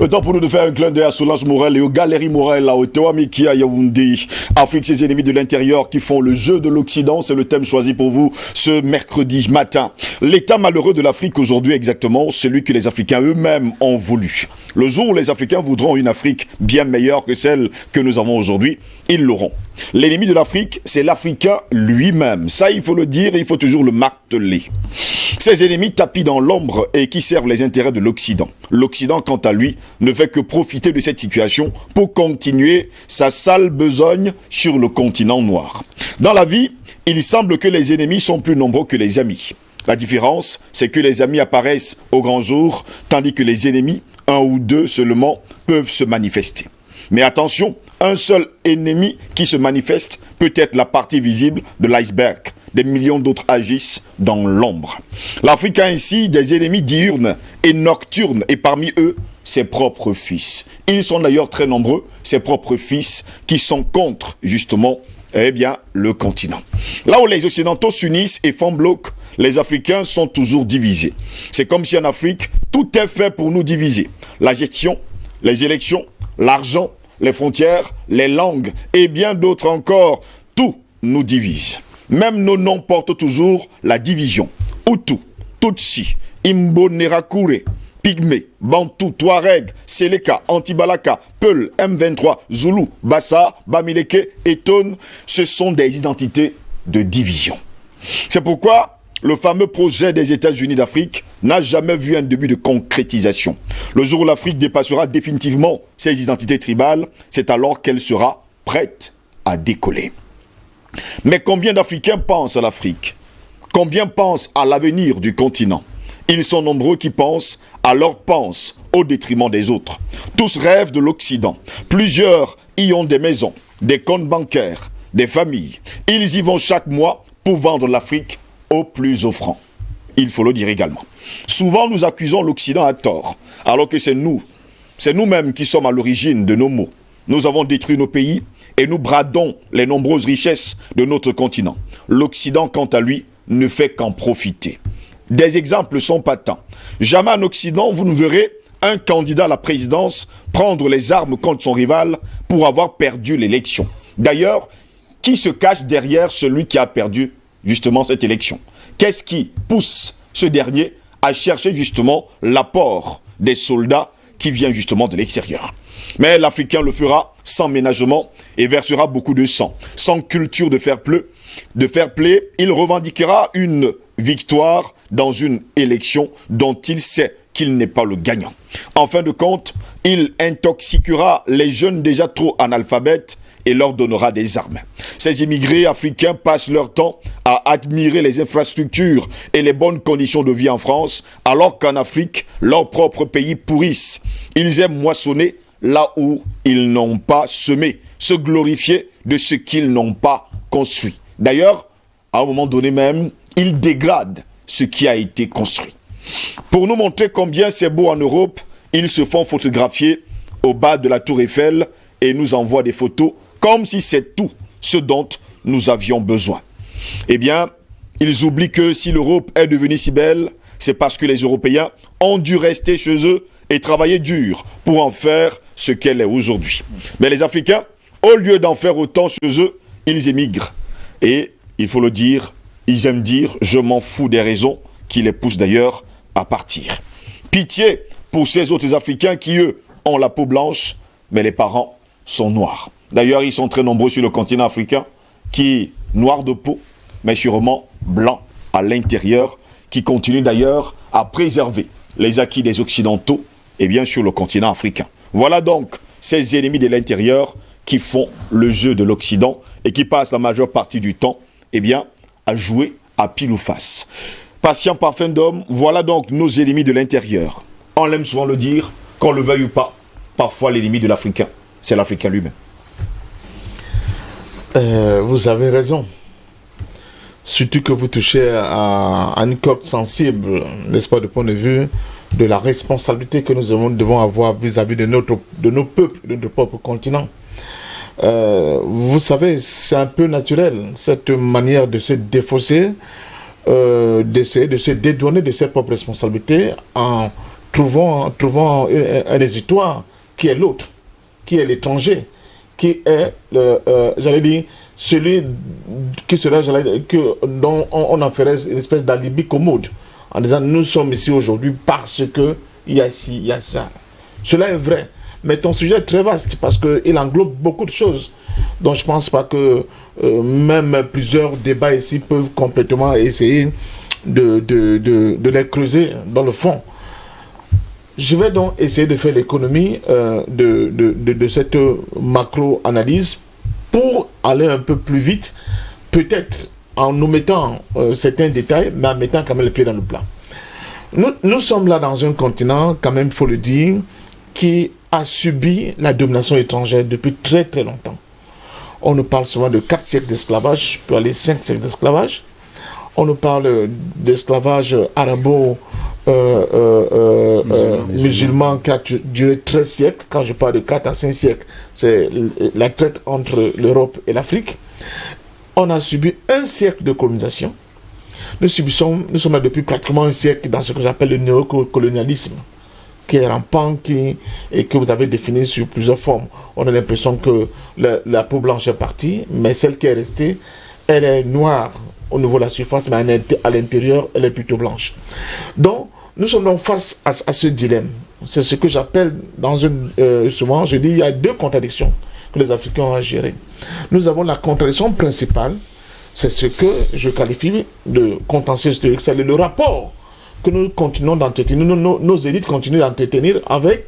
Le temps pour nous de faire un clin d'œil à Solange Morel et aux Galeries Morel à Ottawa-Miki à Yaoundé. Afrique, ses ennemis de l'intérieur qui font le jeu de l'Occident, c'est le thème choisi pour vous ce mercredi matin. L'état malheureux de l'Afrique aujourd'hui exactement, celui que les Africains eux-mêmes ont voulu. Le jour où les Africains voudront une Afrique bien meilleure que celle que nous avons aujourd'hui, ils l'auront. L'ennemi de l'Afrique, c'est l'Africain lui-même. Ça, il faut le dire et il faut toujours le marteler. Ces ennemis tapis dans l'ombre et qui servent les intérêts de l'Occident. L'Occident, quant à lui, ne fait que profiter de cette situation pour continuer sa sale besogne sur le continent noir. Dans la vie, il semble que les ennemis sont plus nombreux que les amis. La différence, c'est que les amis apparaissent au grand jour, tandis que les ennemis, un ou deux seulement, peuvent se manifester. Mais attention, un seul ennemi qui se manifeste peut être la partie visible de l'iceberg. Des millions d'autres agissent dans l'ombre. L'Afrique a ainsi des ennemis diurnes et nocturnes, et parmi eux, ses propres fils. Ils sont d'ailleurs très nombreux, ses propres fils, qui sont contre, justement, le continent. Là où les Occidentaux s'unissent et font bloc, les Africains sont toujours divisés. C'est comme si en Afrique, tout est fait pour nous diviser. La gestion, les élections, l'argent, les frontières, les langues et bien d'autres encore, tout nous divise. Même nos noms portent toujours la division. Hutu, Tutsi, Imbonerakure, Pygmée, Bantou, Touareg, Seleka, Antibalaka, Peul, M23, Zulu, Bassa, Bamileke et Tone, ce sont des identités de division. C'est pourquoi le fameux projet des États-Unis d'Afrique n'a jamais vu un début de concrétisation. Le jour où l'Afrique dépassera définitivement ses identités tribales, c'est alors qu'elle sera prête à décoller. Mais combien d'Africains pensent à l'Afrique? Combien pensent à l'avenir du continent? Ils sont nombreux qui pensent à leur pense au détriment des autres. Tous rêvent de l'Occident. Plusieurs y ont des maisons, des comptes bancaires, des familles. Ils y vont chaque mois pour vendre l'Afrique au plus offrant. Il faut le dire également. Souvent, nous accusons l'Occident à tort, alors que c'est nous-mêmes qui sommes à l'origine de nos maux. Nous avons détruit nos pays et nous bradons les nombreuses richesses de notre continent. L'Occident, quant à lui, ne fait qu'en profiter. Des exemples sont patents. Jamais en Occident, vous ne verrez un candidat à la présidence prendre les armes contre son rival pour avoir perdu l'élection. D'ailleurs, qui se cache derrière celui qui a perdu justement cette élection? Qu'est-ce qui pousse ce dernier à chercher justement l'apport des soldats qui vient justement de l'extérieur? Mais l'Africain le fera sans ménagement et versera beaucoup de sang. Sans culture de fair play, il revendiquera une victoire dans une élection dont il sait qu'il n'est pas le gagnant. En fin de compte, il intoxiquera les jeunes déjà trop analphabètes et leur donnera des armes. Ces immigrés africains passent leur temps à admirer les infrastructures et les bonnes conditions de vie en France, alors qu'en Afrique, leur propre pays pourrissent. Ils aiment moissonner là où ils n'ont pas semé, se glorifier de ce qu'ils n'ont pas construit. D'ailleurs, à un moment donné même, ils dégradent ce qui a été construit. Pour nous montrer combien c'est beau en Europe, ils se font photographier au bas de la Tour Eiffel et nous envoient des photos comme si c'est tout ce dont nous avions besoin. Eh bien, ils oublient que si l'Europe est devenue si belle, c'est parce que les Européens ont dû rester chez eux et travailler dur pour en faire ce qu'elle est aujourd'hui. Mais les Africains, au lieu d'en faire autant chez eux, ils émigrent. Et, il faut le dire, ils aiment dire « je m'en fous des raisons » qui les poussent d'ailleurs à partir. Pitié pour ces autres Africains qui, eux, ont la peau blanche, mais les parents sont noirs. D'ailleurs, ils sont très nombreux sur le continent africain, qui, noirs de peau, mais sûrement blancs à l'intérieur, qui continuent d'ailleurs à préserver les acquis des Occidentaux, et bien sur le continent africain. Voilà donc ces ennemis de l'intérieur qui font le jeu de l'Occident et qui passent la majeure partie du temps, eh bien, à jouer à pile ou face. Patient parfum d'homme, voilà donc nos ennemis de l'intérieur. On aime souvent le dire, qu'on le veuille ou pas, parfois l'ennemi de l'Africain, c'est l'Africain lui-même. Vous avez raison. Surtout que vous touchez à une corde sensible, n'est-ce pas, du point de vue de la responsabilité que nous devons avoir vis-à-vis de nos peuples, de notre propre continent. Vous savez, c'est un peu naturel, cette manière de se défausser, d'essayer de se dédouaner de ses propres responsabilités en trouvant un exutoire qui est l'autre, qui est l'étranger, qui est, j'allais dire, celui qui serait, dont on en ferait une espèce d'alibi commode, en disant nous sommes ici aujourd'hui parce que il y a ci, il y a ça. Cela est vrai, mais ton sujet est très vaste parce qu'il englobe beaucoup de choses. Donc je ne pense pas que même plusieurs débats ici peuvent complètement essayer de les creuser dans le fond. Je vais donc essayer de faire l'économie de cette macro-analyse pour aller un peu plus vite, peut-être en nous mettant certains détails, mais en mettant quand même les pieds dans le plat. Nous sommes là dans un continent, quand même, il faut le dire, qui a subi la domination étrangère depuis très très longtemps. On nous parle souvent de 4 siècles d'esclavage, peut aller 5 siècles d'esclavage. On nous parle d'esclavage arabo-musulman qui a duré 13 siècles. Quand je parle de 4 à 5 siècles, c'est la traite entre l'Europe et l'Afrique. On a subi 1 siècle de colonisation. Nous sommes là depuis pratiquement 1 siècle dans ce que j'appelle le néocolonialisme, qui est rampant et que vous avez défini sur plusieurs formes. On a l'impression que la peau blanche est partie, mais celle qui est restée, elle est noire au niveau de la surface, mais à l'intérieur, elle est plutôt blanche. Donc, nous sommes donc face à ce dilemme. C'est ce que j'appelle, souvent, je dis, il y a 2 contradictions que les Africains ont à gérer. Nous avons la contradiction principale, c'est ce que je qualifie de contentieux historique, c'est le rapport que nous continuons d'entretenir, nos élites continuent d'entretenir avec,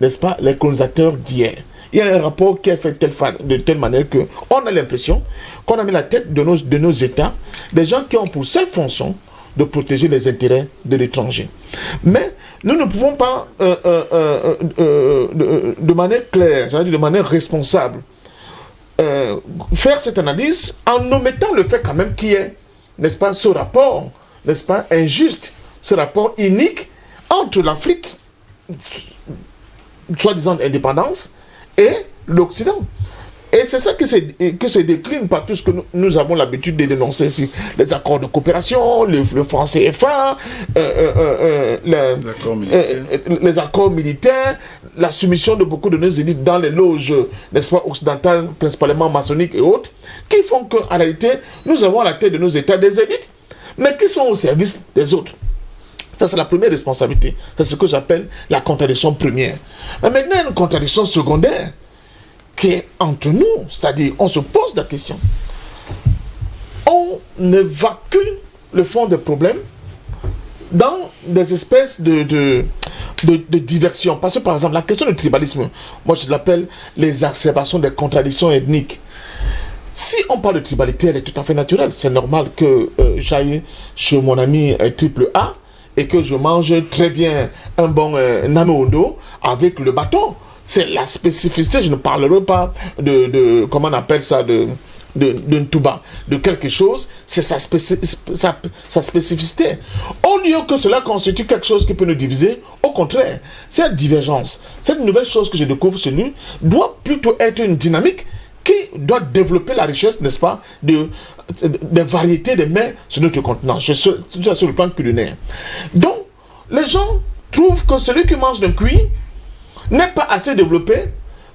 n'est-ce pas, les colonisateurs d'hier. Il y a un rapport qui est fait de telle manière qu'on a l'impression qu'on a mis la tête de nos États, des gens qui ont pour seule fonction de protéger les intérêts de l'étranger. Mais nous ne pouvons pas, de manière claire, c'est-à-dire de manière responsable, faire cette analyse en omettant le fait quand même qu'il y ait, n'est-ce pas, ce rapport, n'est-ce pas, injuste, ce rapport unique entre l'Afrique, soi-disant indépendance, et l'Occident. Et c'est ça que se décline par tout ce que nous avons l'habitude de dénoncer ici. Les accords de coopération, le franc CFA, les accords militaires, la soumission de beaucoup de nos élites dans les loges, n'est-ce pas, occidentales, principalement maçonniques et autres, qui font qu'en réalité, nous avons à la tête de nos États des élites, mais qui sont au service des autres. Ça, c'est la première responsabilité. C'est ce que j'appelle la contradiction première. Mais maintenant, il y a une contradiction secondaire qui est entre nous, c'est-à-dire, on se pose la question. On évacue le fond des problèmes dans des espèces de diversion. Parce que, par exemple, la question du tribalisme, moi, je l'appelle les exacerbations des contradictions ethniques. Si on parle de tribalité, elle est tout à fait naturelle. C'est normal que j'aille chez mon ami triple A et que je mange très bien un bon nameondo avec le bâton. C'est la spécificité. Je ne parlerai pas comment on appelle ça, de Ntouba, de quelque chose, c'est sa spécificité. Au lieu que cela constitue quelque chose qui peut nous diviser, au contraire, cette divergence, cette nouvelle chose que je découvre chez lui, doit plutôt être une dynamique qui doit développer la richesse, n'est-ce pas, des variétés de mets sur notre continent, sur le plan culinaire. Donc, les gens trouvent que celui qui mange d'un cuit n'est pas assez développé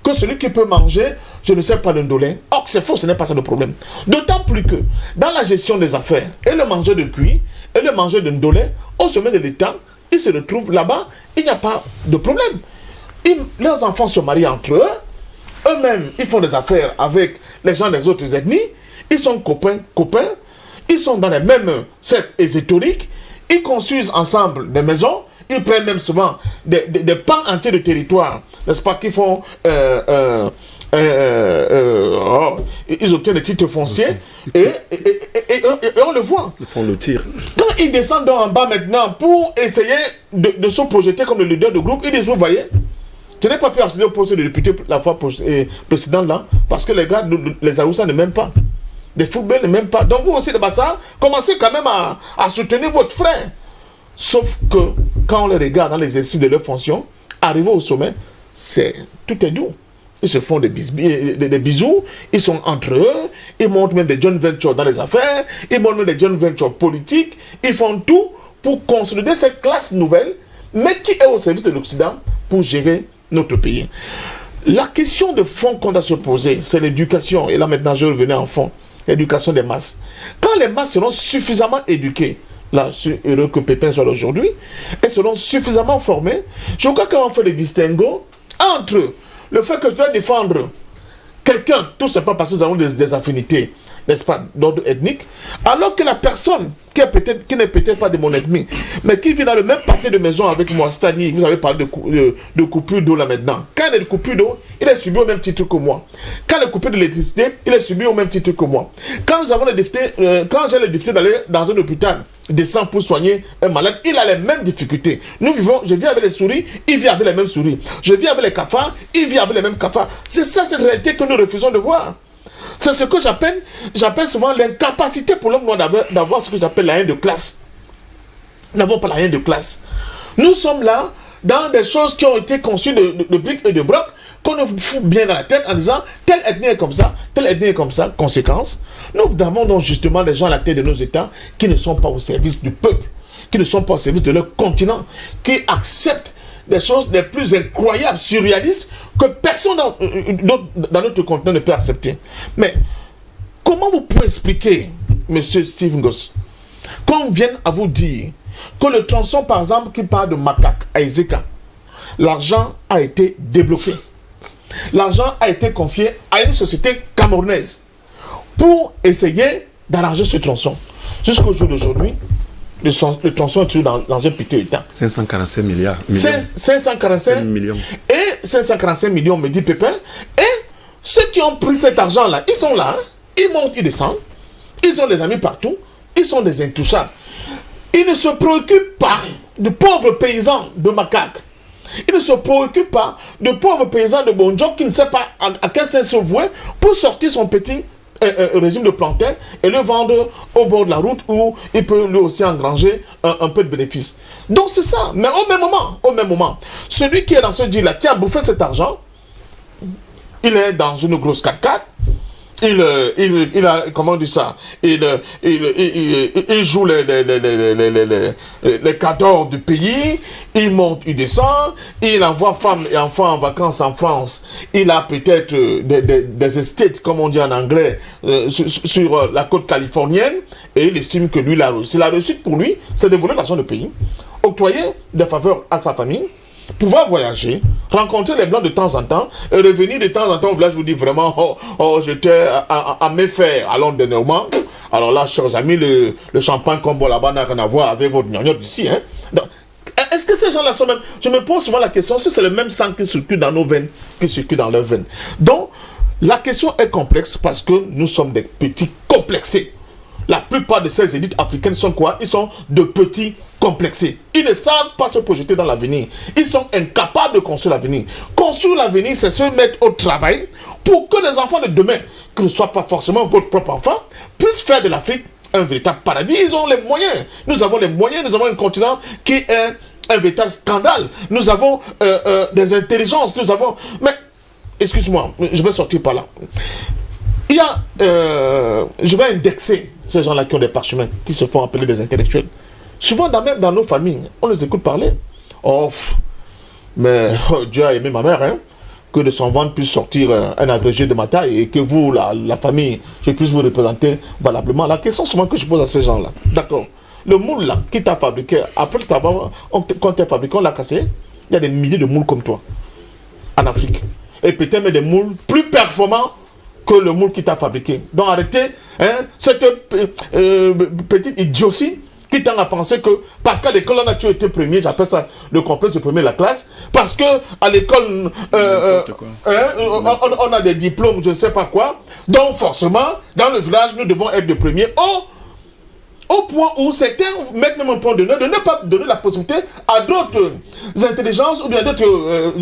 que celui qui peut manger, je ne sais pas, d'un dolé. Or, c'est faux, ce n'est pas ça le problème. D'autant plus que, dans la gestion des affaires, et le mangeur de cuit, et le mangeur d'un dolé, au sommet de l'État, ils se retrouvent là-bas, il n'y a pas de problème. Leurs enfants se marient entre eux, eux-mêmes, ils font des affaires avec les gens des autres ethnies, ils sont copains, ils sont dans les mêmes cercles ésotériques, ils construisent ensemble des maisons, ils prennent même souvent des pans entiers de territoire, n'est-ce pas, qui font... ils obtiennent des titres fonciers et on le voit. Ils font le tir. Quand ils descendent en bas maintenant pour essayer de se projeter comme le leader de groupe, ils disent, vous voyez, je n'ai pas pu accéder au poste de député la fois précédente là, parce que les gars, les Aoussa ne m'aiment pas. Les football ne m'aiment pas. Donc vous aussi, les Bassa, commencez quand même à soutenir votre frère. Sauf que quand on les regarde dans l'exercice de leurs fonctions, arriver au sommet, tout est doux. Ils se font des bisous, ils sont entre eux, ils montent même des joint ventures dans les affaires, ils montent même des joint ventures politiques, ils font tout pour consolider cette classe nouvelle, mais qui est au service de l'Occident pour gérer notre pays. La question de fond qu'on doit se poser, c'est l'éducation. Et là maintenant, je revenais en fond, l'éducation des masses. Quand les masses seront suffisamment éduquées, là, je suis heureux que Pépin soit là aujourd'hui, elles seront suffisamment formées, je crois qu'on fait des distinguos entre le fait que je dois défendre quelqu'un, tout simplement parce que nous avons des affinités, n'est-ce pas, d'ordre ethnique, alors que la personne qui n'est peut-être pas de mon ennemi, mais qui vit dans le même pâté de maison avec moi, c'est-à-dire, vous avez parlé de coupure d'eau là maintenant. Quand il y a de coupure d'eau, il est subi au même titre que moi. Quand il y a coupure d'électricité, il est subi au même titre que moi. Quand nous avons quand j'ai le difficulté d'aller dans un hôpital, descend pour soigner un malade, il a les mêmes difficultés. Nous vivons, je vis avec les souris, il vit avec les mêmes souris. Je vis avec les cafards, il vit avec les mêmes cafards. C'est ça cette réalité que nous refusons de voir. C'est ce que j'appelle souvent l'incapacité pour l'homme noir d'avoir ce que j'appelle la haine de classe. Nous n'avons pas la haine de classe. Nous sommes là dans des choses qui ont été conçues de briques et de brocs, qu'on nous fout bien dans la tête en disant telle ethnie est comme ça, telle ethnie est comme ça. Conséquence, nous avons donc justement des gens à la tête de nos États qui ne sont pas au service du peuple, qui ne sont pas au service de leur continent, qui acceptent des choses les plus incroyables, surréalistes, que personne dans notre continent ne peut accepter. Mais comment vous pouvez expliquer, monsieur Steve Ngoz, qu'on vienne à vous dire que le tronçon, par exemple, qui part de Makak à Ezeka, l'argent a été débloqué. L'argent a été confié à une société camerounaise pour essayer d'arranger ce tronçon. Jusqu'au jour d'aujourd'hui, le tronçon est toujours dans un petit état. 545 millions. 545 millions. Et 545 millions, me dit Pépin. Et ceux qui ont pris cet argent-là, ils sont là. Hein? Ils montent, ils descendent. Ils ont des amis partout. Ils sont des intouchables. Ils ne se préoccupent pas de pauvres paysans de Makak. Ils ne se préoccupent pas de pauvres paysans de Bonjok qui ne sait pas à quel sens se vouer pour sortir son petit régime de plantain et le vendre au bord de la route où il peut lui aussi engranger un peu de bénéfice. Donc c'est ça. Mais au même moment, celui qui est dans ce deal-là, qui a bouffé cet argent, il est dans une grosse 4x4. Il a, comment on dit ça, il joue les cadors du pays, il monte, il descend, il envoie femmes et enfants en vacances en France, il a peut-être des estates, comme on dit en anglais, sur la côte californienne, et il estime que lui, la réussite pour lui, c'est de voler l'argent du pays, octroyer des faveurs à sa famille, pouvoir voyager, rencontrer les blancs de temps en temps et revenir de temps en temps au village. Je vous dis vraiment, j'étais à mes fers à Londres dernièrement. Alors là, chers amis, le champagne qu'on boit là-bas n'a rien à voir avec votre gnognotte d'ici. Hein? Donc, que ces gens-là sont même... Je me pose souvent la question si c'est le même sang qui circule dans nos veines qui circule dans leurs veines. Donc, la question est complexe parce que nous sommes des petits complexés. La plupart de ces élites africaines sont quoi? Ils sont de petits complexés. Ils ne savent pas se projeter dans l'avenir. Ils sont incapables de construire l'avenir. Construire l'avenir, c'est se mettre au travail pour que les enfants de demain, que ce ne soit pas forcément votre propre enfant, puissent faire de l'Afrique un véritable paradis. Ils ont les moyens. Nous avons les moyens. Nous avons un continent qui est un véritable scandale. Nous avons des intelligences. Nous avons... Mais, excuse-moi, je vais sortir par là. Il y a... je vais indexer ces gens-là qui ont des parchemins, qui se font appeler des intellectuels. Souvent, même dans nos familles, on les écoute parler. Oh, mais Dieu a aimé ma mère, hein, que de son ventre puisse sortir un agrégé de ma taille et que vous, la famille, je puisse vous représenter valablement. La question souvent que je pose à ces gens-là, d'accord, le moule là, qui t'a fabriqué, après quand t'es fabriqué, on l'a cassé, il y a des milliers de moules comme toi, en Afrique. Et peut-être même des moules plus performants que le moule qui t'a fabriqué. Donc arrêtez cette petite idiotie qui tend à penser que parce qu'à l'école on a toujours été premier, j'appelle ça le complexe de premier de la classe, parce que à l'école on a des diplômes, je ne sais pas quoi, donc forcément dans le village nous devons être de premier. Au point où certains mettent même un point d'honneur de ne pas donner la possibilité à d'autres intelligences ou bien d'autres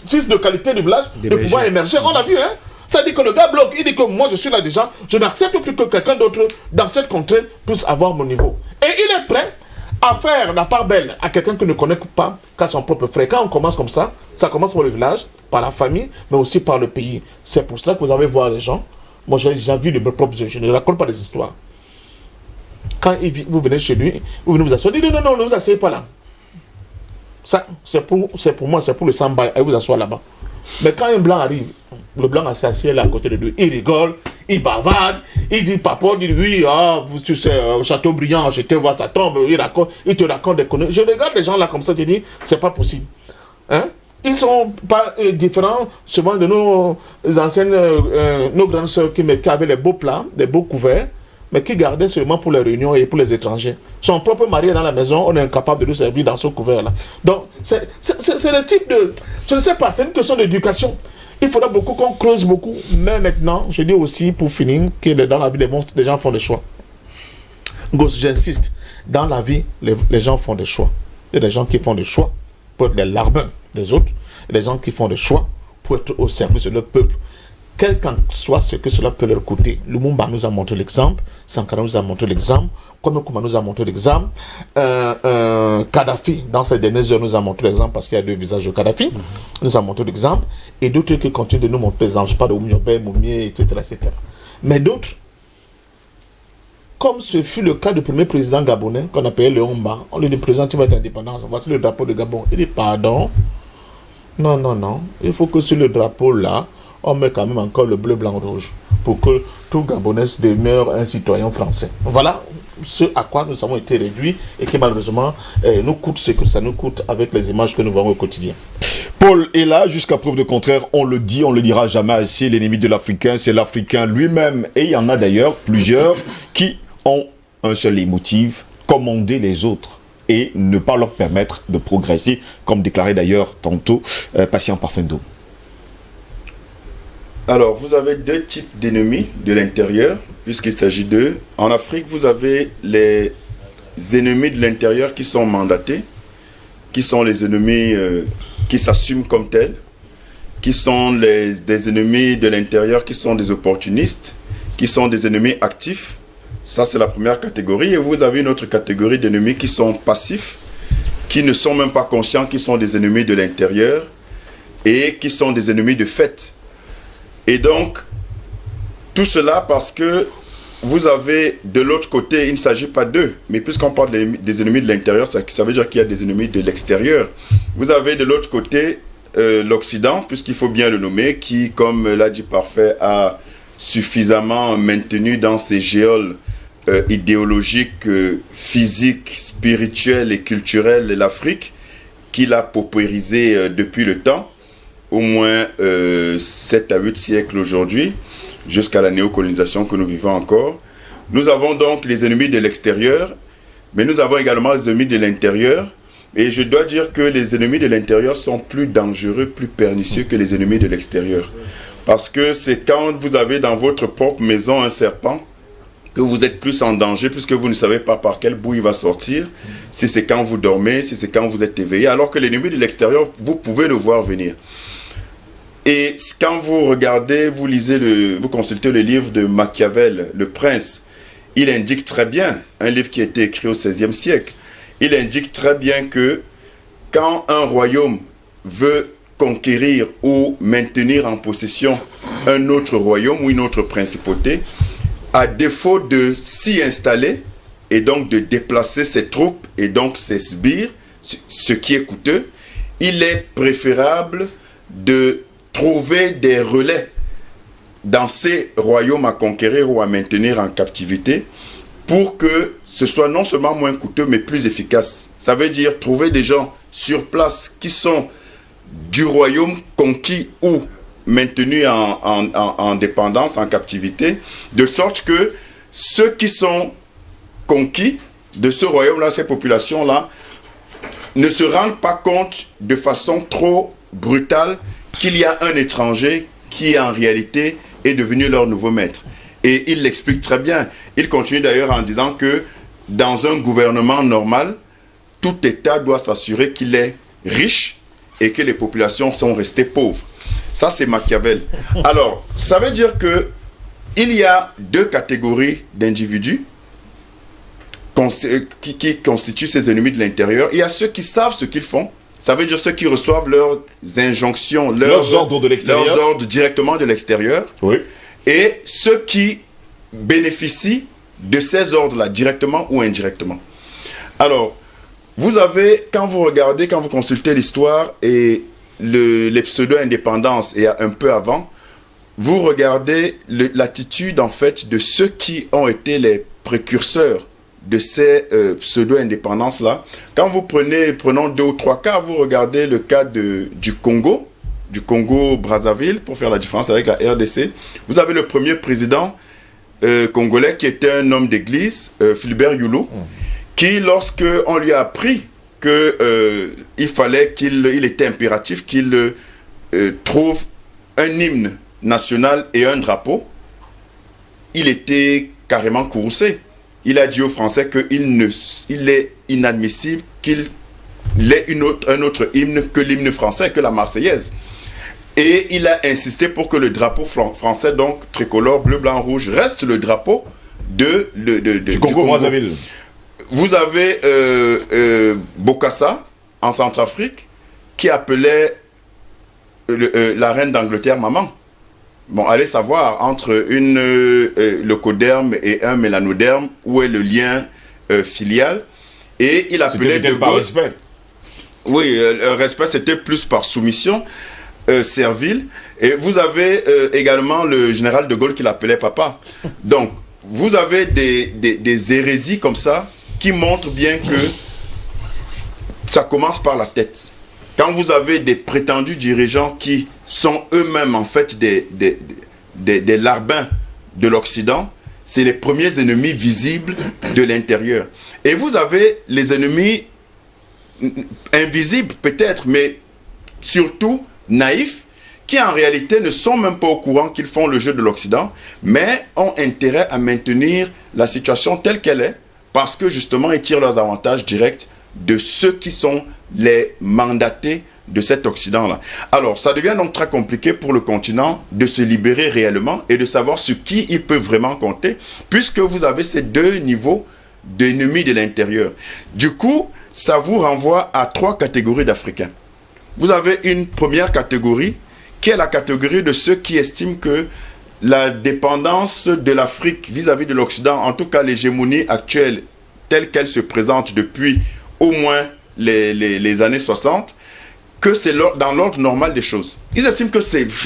fils de qualité du village de pouvoir émerger. On l'a vu, hein. Ça dit que le gars bloque, il dit que moi je suis là déjà, je n'accepte plus que quelqu'un d'autre dans cette contrée puisse avoir mon niveau. Et il est prêt à faire la part belle à quelqu'un qui ne connaît pas qu'à son propre frère. Quand on commence comme ça commence par le village, par la famille, mais aussi par le pays. C'est pour cela que vous avez voir les gens. Moi j'ai déjà vu de mes propres yeux, je ne raconte pas des histoires. Quand vous venez chez lui, vous venez vous asseoir, il dit non, ne vous asseyez pas là. Ça, c'est pour moi, c'est pour le samba, allez vous asseoir là-bas. Mais quand un blanc arrive, le blanc s'assied là à côté de lui, il rigole, il bavarde, il dit papa, il dit oui, tu sais, au Châteaubriand, je te vois sa tombe, il te raconte des conneries. Je regarde les gens là comme ça, je dis, c'est pas possible. Hein? Ils sont pas différents souvent de nos anciennes, nos grandes sœurs qui avaient les beaux plats, les beaux couverts, mais qui gardaient seulement pour les réunions et pour les étrangers. Son propre mari est dans la maison, on est incapable de lui servir dans ce couvert-là. Donc, c'est le type de... Je ne sais pas, c'est une question d'éducation. Il faudra beaucoup qu'on creuse beaucoup. Mais maintenant, je dis aussi, pour finir, que dans la vie, les gens font des choix. J'insiste, dans la vie, les gens font des choix. Il y a des gens qui font des choix pour être les larbins des autres. Il y a des gens qui font des choix pour être au service de leur peuple. Quel qu'en soit ce que cela peut leur coûter. Lumumba nous a montré l'exemple, Sankara nous a montré l'exemple, Kwame Nkrumah nous a montré l'exemple, Kadhafi, dans ces dernières heures, nous a montré l'exemple parce qu'il y a deux visages de Kadhafi, nous a montré l'exemple, et d'autres qui continuent de nous montrer l'exemple, je parle de Oumiobe, Moumié, etc., etc. Mais d'autres, comme ce fut le cas du premier président gabonais, qu'on appelait Léon Mba, on lui dit, président, tu vas être indépendant, voici le drapeau de Gabon. Il dit, pardon, non, il faut que sur le drapeau-là, on met quand même encore le bleu, blanc, rouge pour que tout Gabonais demeure un citoyen français. Voilà ce à quoi nous avons été réduits et qui malheureusement nous coûte ce que ça nous coûte avec les images que nous voyons au quotidien. Paul est là, jusqu'à preuve de contraire, on le dit, on le dira jamais assez, l'ennemi de l'Africain, c'est l'Africain lui-même. Et il y en a d'ailleurs plusieurs qui ont un seul motif, commander les autres et ne pas leur permettre de progresser, comme déclarait d'ailleurs tantôt Patient Parfendo. Alors, vous avez deux types d'ennemis de l'intérieur, puisqu'il s'agit d'eux. En Afrique, vous avez les ennemis de l'intérieur qui sont mandatés, qui sont les ennemis qui s'assument comme tels, qui sont des ennemis de l'intérieur qui sont des opportunistes, qui sont des ennemis actifs. Ça, c'est la première catégorie. Et vous avez une autre catégorie d'ennemis qui sont passifs, qui ne sont même pas conscients qu'ils sont des ennemis de l'intérieur et qui sont des ennemis de fait. Et donc, tout cela parce que vous avez de l'autre côté, il ne s'agit pas d'eux, mais puisqu'on parle des ennemis de l'intérieur, ça veut dire qu'il y a des ennemis de l'extérieur. Vous avez de l'autre côté l'Occident, puisqu'il faut bien le nommer, qui, comme l'a dit Parfait, a suffisamment maintenu dans ses géoles idéologiques, physiques, spirituelles et culturelles l'Afrique, qu'il a paupérisé depuis le temps. Au moins 7 à 8 siècles aujourd'hui, jusqu'à la néocolonisation que nous vivons encore. Nous avons donc les ennemis de l'extérieur, mais nous avons également les ennemis de l'intérieur. Et je dois dire que les ennemis de l'intérieur sont plus dangereux, plus pernicieux que les ennemis de l'extérieur. Parce que c'est quand vous avez dans votre propre maison un serpent que vous êtes plus en danger, puisque vous ne savez pas par quel bout il va sortir, si c'est quand vous dormez, si c'est quand vous êtes éveillé, alors que l'ennemi de l'extérieur, vous pouvez le voir venir. Et quand vous regardez, vous lisez, vous consultez le livre de Machiavel, Le Prince, il indique très bien, un livre qui a été écrit au XVIe siècle, il indique très bien que quand un royaume veut conquérir ou maintenir en possession un autre royaume ou une autre principauté, à défaut de s'y installer et donc de déplacer ses troupes et donc ses sbires, ce qui est coûteux, il est préférable de trouver des relais dans ces royaumes à conquérir ou à maintenir en captivité pour que ce soit non seulement moins coûteux mais plus efficace. Ça veut dire trouver des gens sur place qui sont du royaume conquis ou maintenu en dépendance, en captivité, de sorte que ceux qui sont conquis de ce royaume-là, ces populations-là, ne se rendent pas compte de façon trop brutale qu'il y a un étranger qui en réalité est devenu leur nouveau maître. Et il l'explique très bien. Il continue d'ailleurs en disant que dans un gouvernement normal, tout État doit s'assurer qu'il est riche et que les populations sont restées pauvres. Ça, c'est Machiavel. Alors, ça veut dire que il y a deux catégories d'individus qui constituent ces ennemis de l'intérieur. Il y a ceux qui savent ce qu'ils font. Ça veut dire ceux qui reçoivent leurs injonctions, leurs ordres de l'extérieur. Leurs ordres directement de l'extérieur. Oui. Et ceux qui bénéficient de ces ordres-là, directement ou indirectement. Alors, vous avez, quand vous regardez, quand vous consultez l'histoire et les pseudo-indépendances et un peu avant, vous regardez l'attitude en fait de ceux qui ont été les précurseurs de ces pseudo-indépendances-là. Quand vous prenons 2 ou 3 cas, vous regardez le cas du Congo-Brazzaville, pour faire la différence avec la RDC. Vous avez le premier président congolais qui était un homme d'église, Philibert Youlou, qui, lorsque on lui a appris qu'il fallait il était impératif qu'il trouve un hymne national et un drapeau, il était carrément courroucé. Il a dit aux Français qu'il est inadmissible qu'il ait un autre hymne que l'hymne français, que la Marseillaise. Et il a insisté pour que le drapeau français, donc tricolore, bleu, blanc, rouge, reste le drapeau du Congo-Brazzaville. Vous avez Bokassa, en Centrafrique, qui appelait la reine d'Angleterre maman. Bon, allez savoir, entre leucoderme et un mélanoderme, où est le lien filial. Et il appelait de Gaulle... Par respect. Oui, le respect, c'était plus par soumission servile. Et vous avez également le général de Gaulle qui l'appelait papa. Donc, vous avez des hérésies comme ça qui montrent bien que ça commence par la tête. Quand vous avez des prétendus dirigeants qui sont eux-mêmes en fait des larbins de l'Occident, c'est les premiers ennemis visibles de l'intérieur. Et vous avez les ennemis invisibles peut-être, mais surtout naïfs, qui en réalité ne sont même pas au courant qu'ils font le jeu de l'Occident, mais ont intérêt à maintenir la situation telle qu'elle est, parce que justement ils tirent leurs avantages directs de ceux qui sont les mandatés de cet Occident-là. Alors, ça devient donc très compliqué pour le continent de se libérer réellement et de savoir sur qui il peut vraiment compter, puisque vous avez ces deux niveaux d'ennemis de l'intérieur. Du coup, ça vous renvoie à 3 catégories d'Africains. Vous avez une première catégorie, qui est la catégorie de ceux qui estiment que la dépendance de l'Afrique vis-à-vis de l'Occident, en tout cas l'hégémonie actuelle, telle qu'elle se présente depuis au moins les années 60, que c'est dans l'ordre normal des choses. Ils estiment que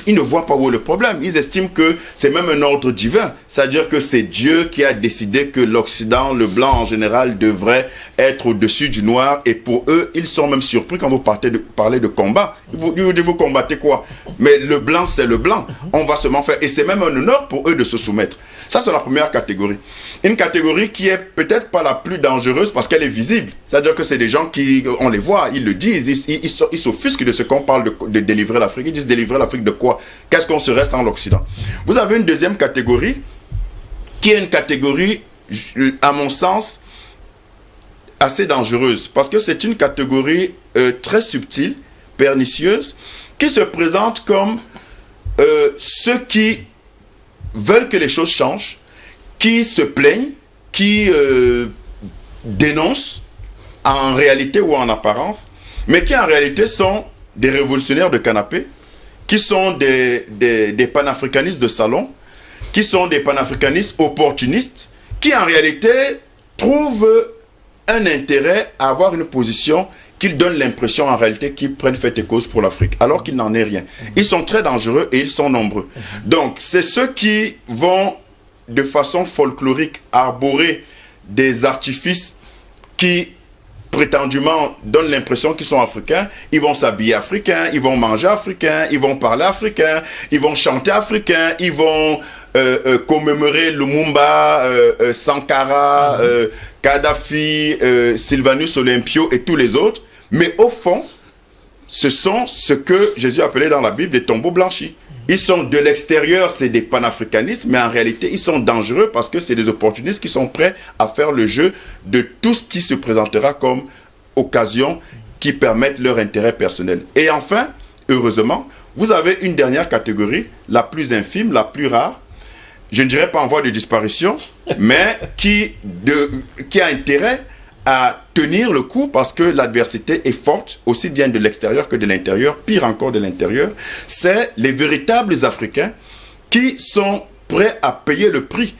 ils ne voient pas où est le problème. Ils estiment que c'est même un ordre divin. C'est-à-dire que c'est Dieu qui a décidé que l'Occident, le blanc en général, devrait être au-dessus du noir. Et pour eux, ils sont même surpris quand vous parlez de combat. Vous combattez quoi? Mais le blanc, c'est le blanc. On va seulement faire. Et c'est même un honneur pour eux de se soumettre. Ça, c'est la première catégorie. Une catégorie qui est peut-être pas la plus dangereuse parce qu'elle est visible. C'est-à-dire que c'est des gens qui, on les voit, ils le disent, ils s'offusquent de ce qu'on parle de délivrer l'Afrique. Ils disent délivrer l'Afrique de quoi? Qu'est-ce qu'on serait sans l'Occident? Vous avez une deuxième catégorie qui est une catégorie, à mon sens, assez dangereuse parce que c'est une catégorie très subtile, pernicieuse, qui se présente comme ceux qui veulent que les choses changent, qui se plaignent, qui dénoncent en réalité ou en apparence, mais qui en réalité sont des révolutionnaires de canapé, qui sont des panafricanistes de salon, qui sont des panafricanistes opportunistes, qui en réalité trouvent un intérêt à avoir une position qu'ils donnent l'impression en réalité qu'ils prennent fait et cause pour l'Afrique, alors qu'il n'en est rien. Ils sont très dangereux et ils sont nombreux. Donc, c'est ceux qui vont, de façon folklorique, arborer des artifices qui, prétendument, donnent l'impression qu'ils sont africains. Ils vont s'habiller africains, ils vont manger africain, ils vont parler africain, ils vont chanter africain, ils vont commémorer Lumumba, Sankara, Kadhafi, Sylvanus Olympio et tous les autres. Mais au fond, ce sont ce que Jésus appelait dans la Bible des tombeaux blanchis. Ils sont de l'extérieur, c'est des panafricanistes, mais en réalité, ils sont dangereux parce que c'est des opportunistes qui sont prêts à faire le jeu de tout ce qui se présentera comme occasion qui permettent leur intérêt personnel. Et enfin, heureusement, vous avez une dernière catégorie, la plus infime, la plus rare, je ne dirais pas en voie de disparition, mais qui a intérêt à tenir le coup parce que l'adversité est forte, aussi bien de l'extérieur que de l'intérieur, pire encore de l'intérieur. C'est les véritables Africains qui sont prêts à payer le prix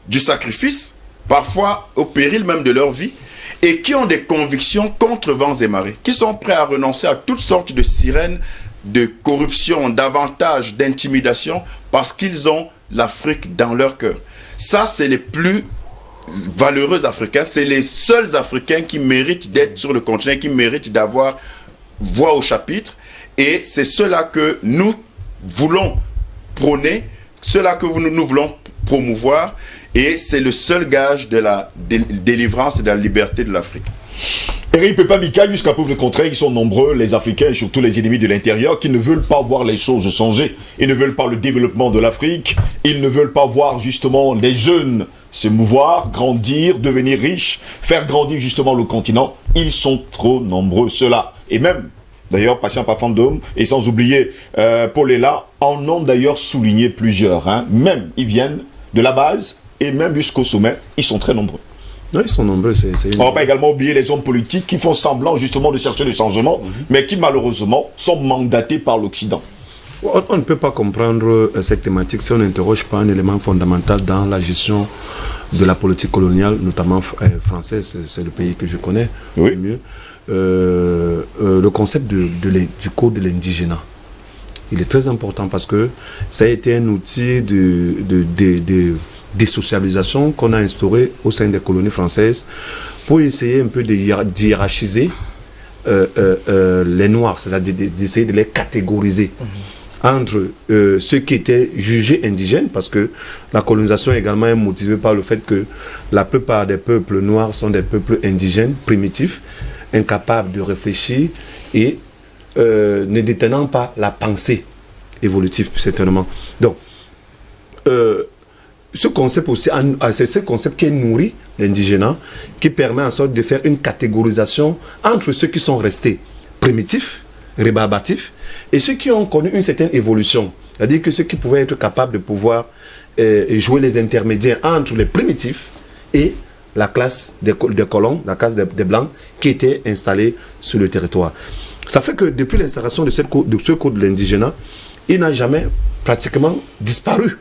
du sacrifice, parfois au péril même de leur vie, et qui ont des convictions contre vents et marées, qui sont prêts à renoncer à toutes sortes de sirènes, de corruption, d'avantages, d'intimidation, parce qu'ils ont l'Afrique dans leur cœur. Ça, c'est les plus valeureux Africains, c'est les seuls Africains qui méritent d'être sur le continent, qui méritent d'avoir voix au chapitre, et c'est ceux-là que nous voulons prôner, ceux-là que nous voulons promouvoir, et c'est le seul gage de la délivrance et de la liberté de l'Afrique. Eric, il ne peut pas Mika, jusqu'à preuve de contraire, ils sont nombreux, les Africains et surtout les ennemis de l'intérieur, qui ne veulent pas voir les choses changer. Ils ne veulent pas le développement de l'Afrique, ils ne veulent pas voir justement les jeunes se mouvoir, grandir, devenir riches, faire grandir justement le continent. Ils sont trop nombreux, ceux-là. Et même, d'ailleurs, Patient par fantôme, et sans oublier Paul Ella, en ont d'ailleurs souligné plusieurs. Hein. Même, ils viennent de la base, et même jusqu'au sommet, ils sont très nombreux. Non, ils sont nombreux. On ne va pas également oublier les hommes politiques qui font semblant justement de chercher le changement, mais qui malheureusement sont mandatés par l'Occident. On ne peut pas comprendre cette thématique si on n'interroge pas un élément fondamental dans la gestion de la politique coloniale, notamment française, c'est le pays que je connais le mieux. Le concept du code de l'indigénat. Il est très important parce que ça a été un outil de désocialisation qu'on a instauré au sein des colonies françaises pour essayer un peu de hiérarchiser les Noirs, c'est-à-dire d'essayer de les catégoriser entre ceux qui étaient jugés indigènes, parce que la colonisation également est motivée par le fait que la plupart des peuples noirs sont des peuples indigènes, primitifs, incapables de réfléchir et ne détenant pas la pensée évolutive, certainement. Donc, ce concept aussi, c'est ce concept qui nourrit l'indigénat, qui permet en sorte de faire une catégorisation entre ceux qui sont restés primitifs, rébarbatifs, et ceux qui ont connu une certaine évolution. C'est-à-dire que ceux qui pouvaient être capables de pouvoir jouer les intermédiaires entre les primitifs et la classe des colons, la classe des blancs, qui étaient installés sur le territoire. Ça fait que depuis l'installation de ce code de l'indigénat, il n'a jamais pratiquement disparu.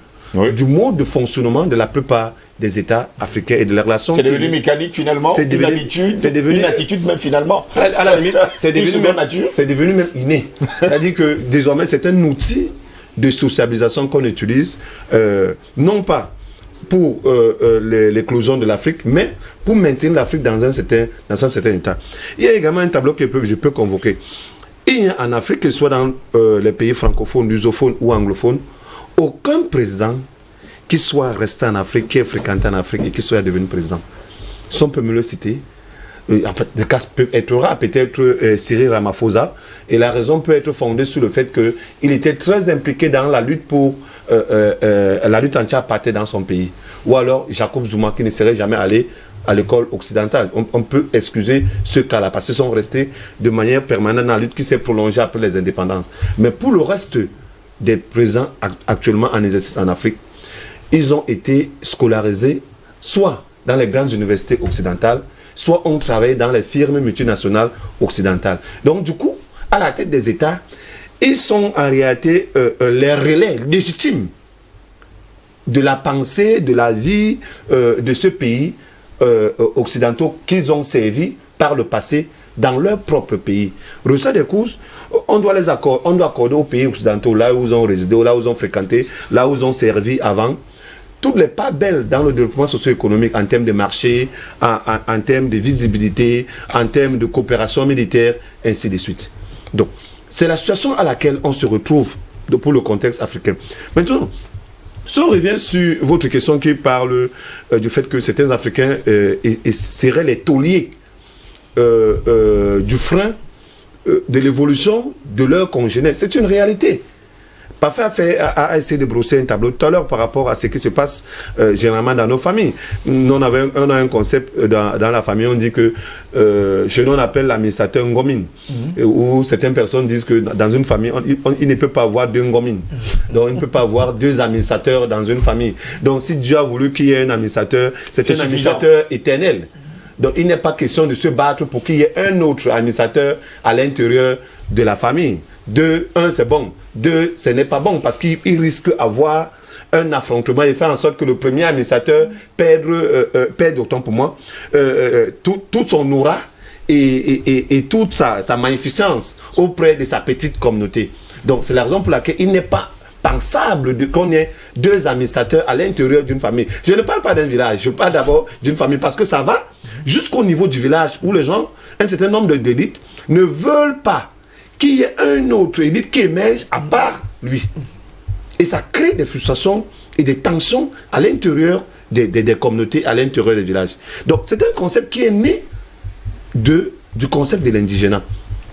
du mode de fonctionnement de la plupart des États africains et de leurs relations. C'est devenu mécanique finalement, c'est devenu, une attitude même finalement. À la limite, c'est devenu même inné. C'est-à-dire que désormais, c'est un outil de socialisation qu'on utilise, non pas pour l'éclosion de l'Afrique, mais pour maintenir l'Afrique dans un certain état. Il y a également un tableau que je peux convoquer. Il y a en Afrique, que ce soit dans les pays francophones, lusophones ou anglophones, aucun président qui soit resté en Afrique, qui est fréquenté en Afrique et qui soit devenu président. Si on peut me le citer, en fait, des cas peuvent être rares, peut-être Cyril Ramaphosa, et la raison peut être fondée sur le fait qu'il était très impliqué dans la lutte pour la lutte anti-apartheid dans son pays. Ou alors Jacob Zuma, qui ne serait jamais allé à l'école occidentale. On peut excuser ce cas-là, parce qu'ils sont restés de manière permanente dans la lutte qui s'est prolongée après les indépendances. Mais pour le reste des présidents actuellement en exercice en Afrique, ils ont été scolarisés soit dans les grandes universités occidentales, soit ont travaillé dans les firmes multinationales occidentales. Donc du coup, à la tête des États, ils sont en réalité les relais légitimes de la pensée, de la vie de ce pays occidentaux qu'ils ont servi par le passé dans leur propre pays. Résultat des courses, on doit accorder aux pays occidentaux, là où ils ont résidé, là où ils ont fréquenté, là où ils ont servi avant, toutes les pas belles dans le développement socio-économique en termes de marché, en termes de visibilité, en termes de coopération militaire, ainsi de suite. Donc, c'est la situation à laquelle on se retrouve pour le contexte africain. Maintenant, si on revient sur votre question qui parle du fait que certains Africains seraient les tauliers du frein de l'évolution de leurs congénères, c'est une réalité. Parfait a essayé de brosser un tableau tout à l'heure par rapport à ce qui se passe généralement dans nos familles. On a un concept dans la famille, on dit que chez nous on appelle l'administrateur Ngomine, où certaines personnes disent que dans une famille, il ne peut pas avoir deux Ngomine. Donc il ne peut pas avoir deux administrateurs dans une famille. Donc si Dieu a voulu qu'il y ait un administrateur, c'est un administrateur éternel. Donc il n'est pas question de se battre pour qu'il y ait un autre administrateur à l'intérieur de la famille. Un, c'est bon. Deux, ce n'est pas bon parce qu'il risque d'avoir un affrontement et faire en sorte que le premier administrateur perde autant pour moi, tout son aura et toute sa magnificence auprès de sa petite communauté. Donc c'est la raison pour laquelle il n'est pas pensable qu'on ait deux administrateurs à l'intérieur d'une famille. Je ne parle pas d'un village, je parle d'abord d'une famille parce que ça va jusqu'au niveau du village où les gens, un certain nombre d'élites, ne veulent pas qu'il y ait un autre élite qui émerge à part lui. Et ça crée des frustrations et des tensions à l'intérieur des communautés, à l'intérieur des villages. Donc c'est un concept qui est né du concept de l'indigénat,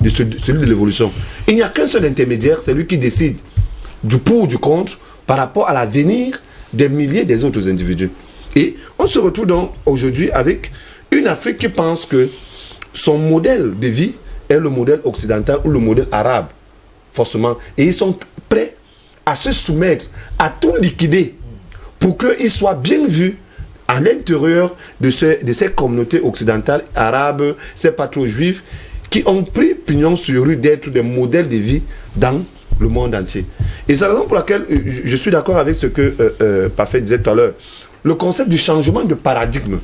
de celui de l'évolution. Il n'y a qu'un seul intermédiaire, c'est lui qui décide du pour ou du contre par rapport à l'avenir des milliers des autres individus. Et on se retrouve donc aujourd'hui avec une Afrique qui pense que son modèle de vie est le modèle occidental ou le modèle arabe, forcément. Et ils sont prêts à se soumettre, à tout liquider pour qu'ils soient bien vus à l'intérieur de ces communautés occidentales, arabes, ces patrons juifs, qui ont pris pignon sur rue d'être des modèles de vie dans le monde entier. Et c'est la raison pour laquelle je suis d'accord avec ce que Parfait disait tout à l'heure. Le concept du changement de paradigme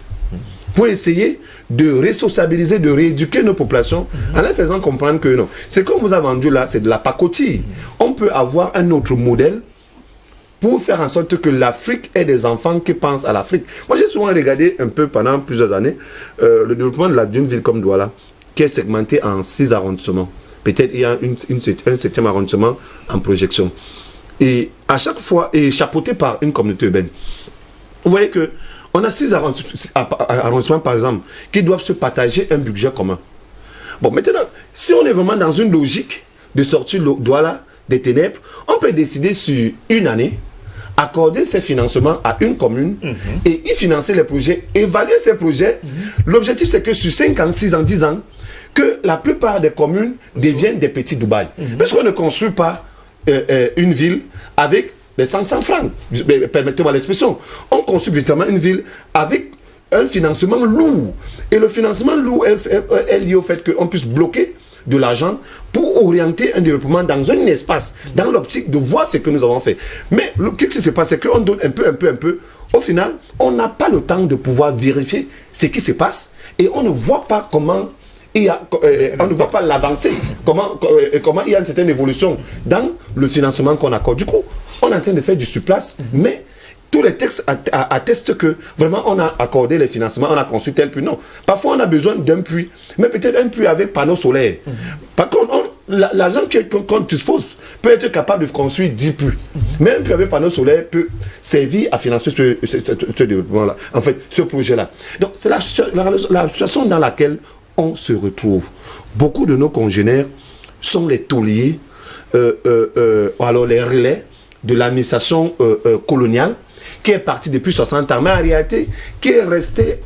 pour essayer de resociabiliser, de rééduquer nos populations en leur faisant comprendre que non. Ce qu'on vous a vendu là, c'est de la pacotille. On peut avoir un autre modèle pour faire en sorte que l'Afrique ait des enfants qui pensent à l'Afrique. Moi, j'ai souvent regardé un peu pendant plusieurs années le développement d'une ville comme Douala, qui est segmentée en 6 arrondissements. Peut-être il y a un 7e arrondissement en projection. Et à chaque fois, et chapeauté par une communauté urbaine. Vous voyez que on a 6 arrondissements, par exemple, qui doivent se partager un budget commun. Bon, maintenant, si on est vraiment dans une logique de sortir Douala des ténèbres, on peut décider sur une année, accorder ces financements à une commune et y financer les projets, évaluer ces projets. L'objectif, c'est que sur 5 ans, 6 ans, 10 ans, que la plupart des communes deviennent des petits Dubaï. Parce qu'on ne construit pas une ville avec les 500 francs, permettez-moi l'expression. On construit véritablement une ville avec un financement lourd. Et le financement lourd est lié au fait qu'on puisse bloquer de l'argent pour orienter un développement dans un espace, dans l'optique de voir ce que nous avons fait. Mais qu'est-ce qui se passe? C'est qu'on donne un peu. Au final, on n'a pas le temps de pouvoir vérifier ce qui se passe et on ne voit pas comment on ne voit pas l'avancée, comment il y a une certaine évolution dans le financement qu'on accorde. Du coup, on est en train de faire du surplace, mais tous les textes attestent que vraiment on a accordé les financements, on a construit tel puits. Non, parfois on a besoin d'un puits, mais peut-être un puits avec panneaux solaires. Par contre, l'argent qu'on dispose peut être capable de construire 10 puits. Mais un puits avec panneaux solaires peut servir à financer ce développement-là, en fait, ce projet-là. Donc c'est la situation dans laquelle on se retrouve. Beaucoup de nos congénères sont les tauliers, alors les relais de l'administration coloniale, qui est parti depuis 60 ans, mais en réalité, qui est resté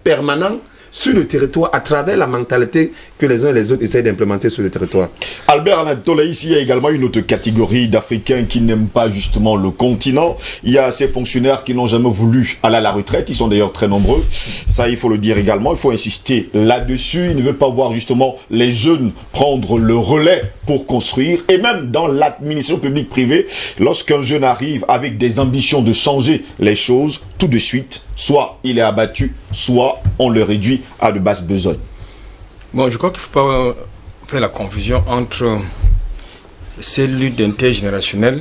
permanent sur le territoire à travers la mentalité que les uns et les autres essayent d'implémenter sur le territoire. Albert Anatole, ici, il y a également une autre catégorie d'Africains qui n'aiment pas justement le continent. Il y a ces fonctionnaires qui n'ont jamais voulu aller à la retraite. Ils sont d'ailleurs très nombreux. Ça, il faut le dire également. Il faut insister là-dessus. Ils ne veulent pas voir justement les jeunes prendre le relais pour construire. Et même dans l'administration publique privée, lorsqu'un jeune arrive avec des ambitions de changer les choses, tout de suite, soit il est abattu, soit on le réduit à de basses besognes. Bon, je crois qu'il ne faut pas faire la confusion entre ces luttes intergénérationnelles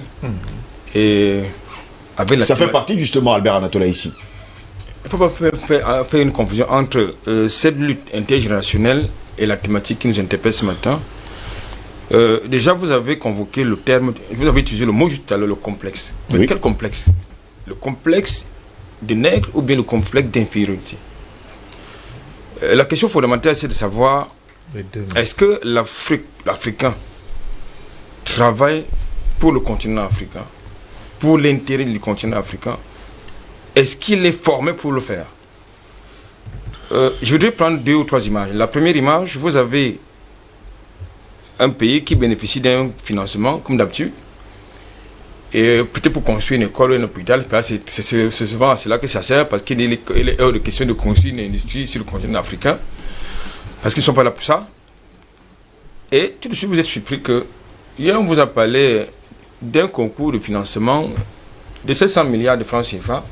et avec la... Ça fait partie justement, Albert Anatole, ici. Il ne faut pas faire une confusion entre cette lutte intergénérationnelle et la thématique qui nous interpelle ce matin. Déjà, vous avez convoqué le terme, vous avez utilisé le mot juste à l'heure, le complexe. Mais oui. Quel complexe? Le complexe de nègre ou bien le complexe d'infériorité? La question fondamentale, c'est de savoir est-ce que l'Africain travaille pour le continent africain, pour l'intérêt du continent africain? Est-ce qu'il est formé pour le faire? Je voudrais prendre 2 ou 3 images. La première image, vous avez un pays qui bénéficie d'un financement, comme d'habitude, et peut-être pour construire une école ou un hôpital, c'est souvent à cela que ça sert, parce qu'il est hors de question de construire une industrie sur le continent africain, parce qu'ils ne sont pas là pour ça. Et tout de suite, vous êtes surpris que, hier, on vous a parlé d'un concours de financement de 700 milliards de francs CFA,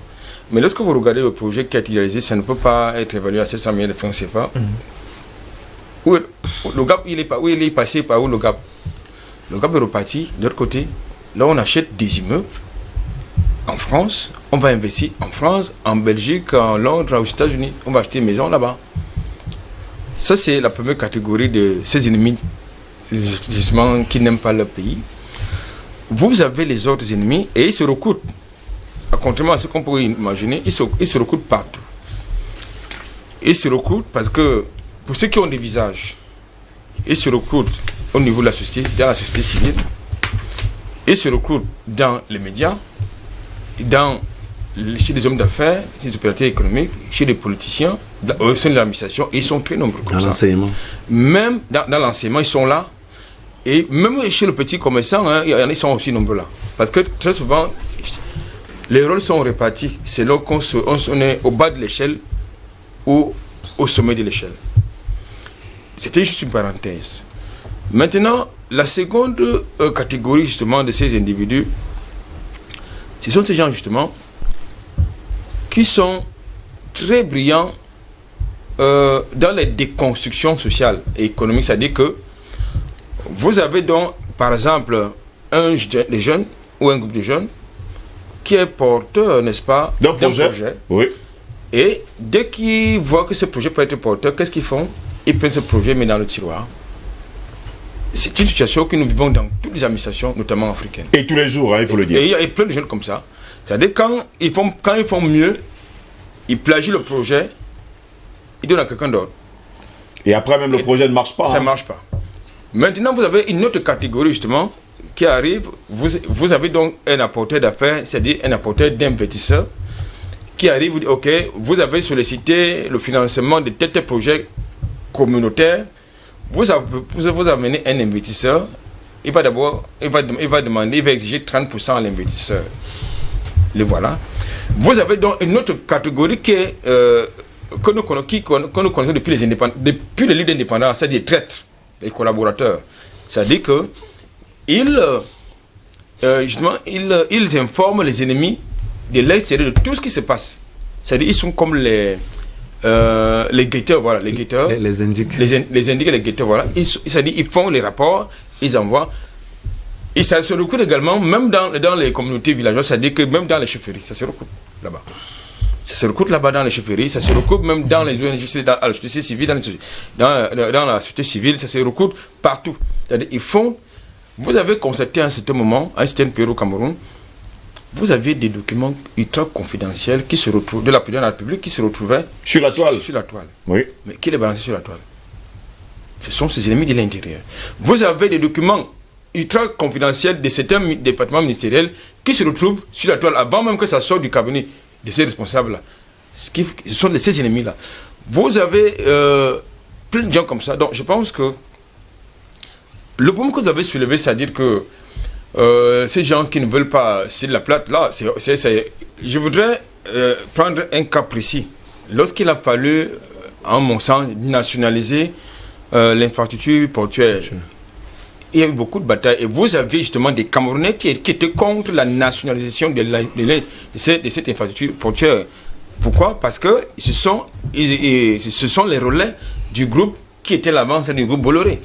mais lorsque vous regardez le projet qui a été réalisé, ça ne peut pas être évalué à 700 milliards de francs CFA. Où le gap, où il est passé, par où le gap? Le gap est reparti de l'autre côté. Là, on achète des immeubles en France, on va investir en France, en Belgique, en Londres, aux États-Unis. On va acheter une maison là-bas. Ça, c'est la première catégorie de ces ennemis, justement, qui n'aiment pas leur pays. Vous avez les autres ennemis et ils se recrutent. Contrairement à ce qu'on pourrait imaginer, ils se recrutent partout. Ils se recrutent parce que, pour ceux qui ont des visages, ils se recrutent au niveau de la société, dans la société civile. Ils se recrutent dans les médias, chez des hommes d'affaires, chez des opérateurs économiques, chez des politiciens, au sein de l'administration, et ils sont très nombreux comme ça. Dans l'enseignement. Même dans l'enseignement, ils sont là. Et même chez le petit commerçant, ils sont aussi nombreux là. Parce que très souvent, les rôles sont répartis selon qu'on est au bas de l'échelle ou au sommet de l'échelle. C'était juste une parenthèse. Maintenant, la seconde catégorie justement de ces individus, ce sont ces gens justement qui sont très brillants dans les déconstructions sociales et économiques. C'est-à-dire que vous avez donc, par exemple, des jeunes ou un groupe de jeunes qui est porteur, n'est-ce pas, d'un projet. Oui. Et dès qu'ils voient que ce projet peut être porteur, qu'est-ce qu'ils font? Ils prennent ce projet et mettent dans le tiroir. C'est une situation que nous vivons dans toutes les administrations, notamment africaines. Et tous les jours, il faut le dire. Et il y a plein de jeunes comme ça. C'est-à-dire quand ils font mieux, ils plagient le projet, ils donnent à quelqu'un d'autre. Et après même le projet ne marche pas. Ça ne marche pas. Maintenant, vous avez une autre catégorie justement qui arrive. Vous avez donc un apporteur d'affaires, c'est-à-dire un apporteur d'investisseurs qui arrive, vous dit, ok, vous avez sollicité le financement de tel projet communautaire. Vous amenez un investisseur, il va demander, il va exiger 30% à l'investisseur. Le voilà. Vous avez donc une autre catégorie qui est, que nous connaissons depuis les luttes d'indépendance, c'est-à-dire traîtres. les collaborateurs. C'est-à-dire que ils informent les ennemis de l'extérieur de tout ce qui se passe. C'est-à-dire ils sont comme les guetteurs, voilà, les guetteurs. Les indiques. Les indiques et les guetteurs, voilà. C'est-à-dire ils font les rapports, ils envoient. Et ça se recrute également, même dans les communautés villageoises, c'est-à-dire que même dans les chefferies, ça se recrute là-bas. Ça se recrute là-bas dans les chefferies, ça se recrute même dans les ONG, dans la société civile, dans la société civile, ça se recrute partout. C'est-à-dire ils font. Vous avez constaté à un certain moment, à un certain période au Cameroun, vous aviez des documents ultra confidentiels qui se retrouvent de la présidence de la République qui se retrouvaient sur la toile. Sur la toile. Oui. Mais qui les balançait sur la toile? Ce sont ces ennemis de l'intérieur. Vous avez des documents ultra confidentiels de certains départements ministériels qui se retrouvent sur la toile avant même que ça sorte du cabinet de ces responsables-là. Ce sont ces ennemis-là. Vous avez plein de gens comme ça. Donc je pense que le problème que vous avez soulevé, c'est-à-dire que ces gens qui ne veulent pas céder la plate, là, je voudrais prendre un cas précis. Lorsqu'il a fallu, en mon sens, nationaliser l'infrastructure portuaire, il y a eu beaucoup de batailles. Et vous avez justement des Camerounais qui étaient contre la nationalisation de cette infrastructure portuaire. Pourquoi? Parce que ce sont les relais du groupe qui était l'avance du groupe Bolloré.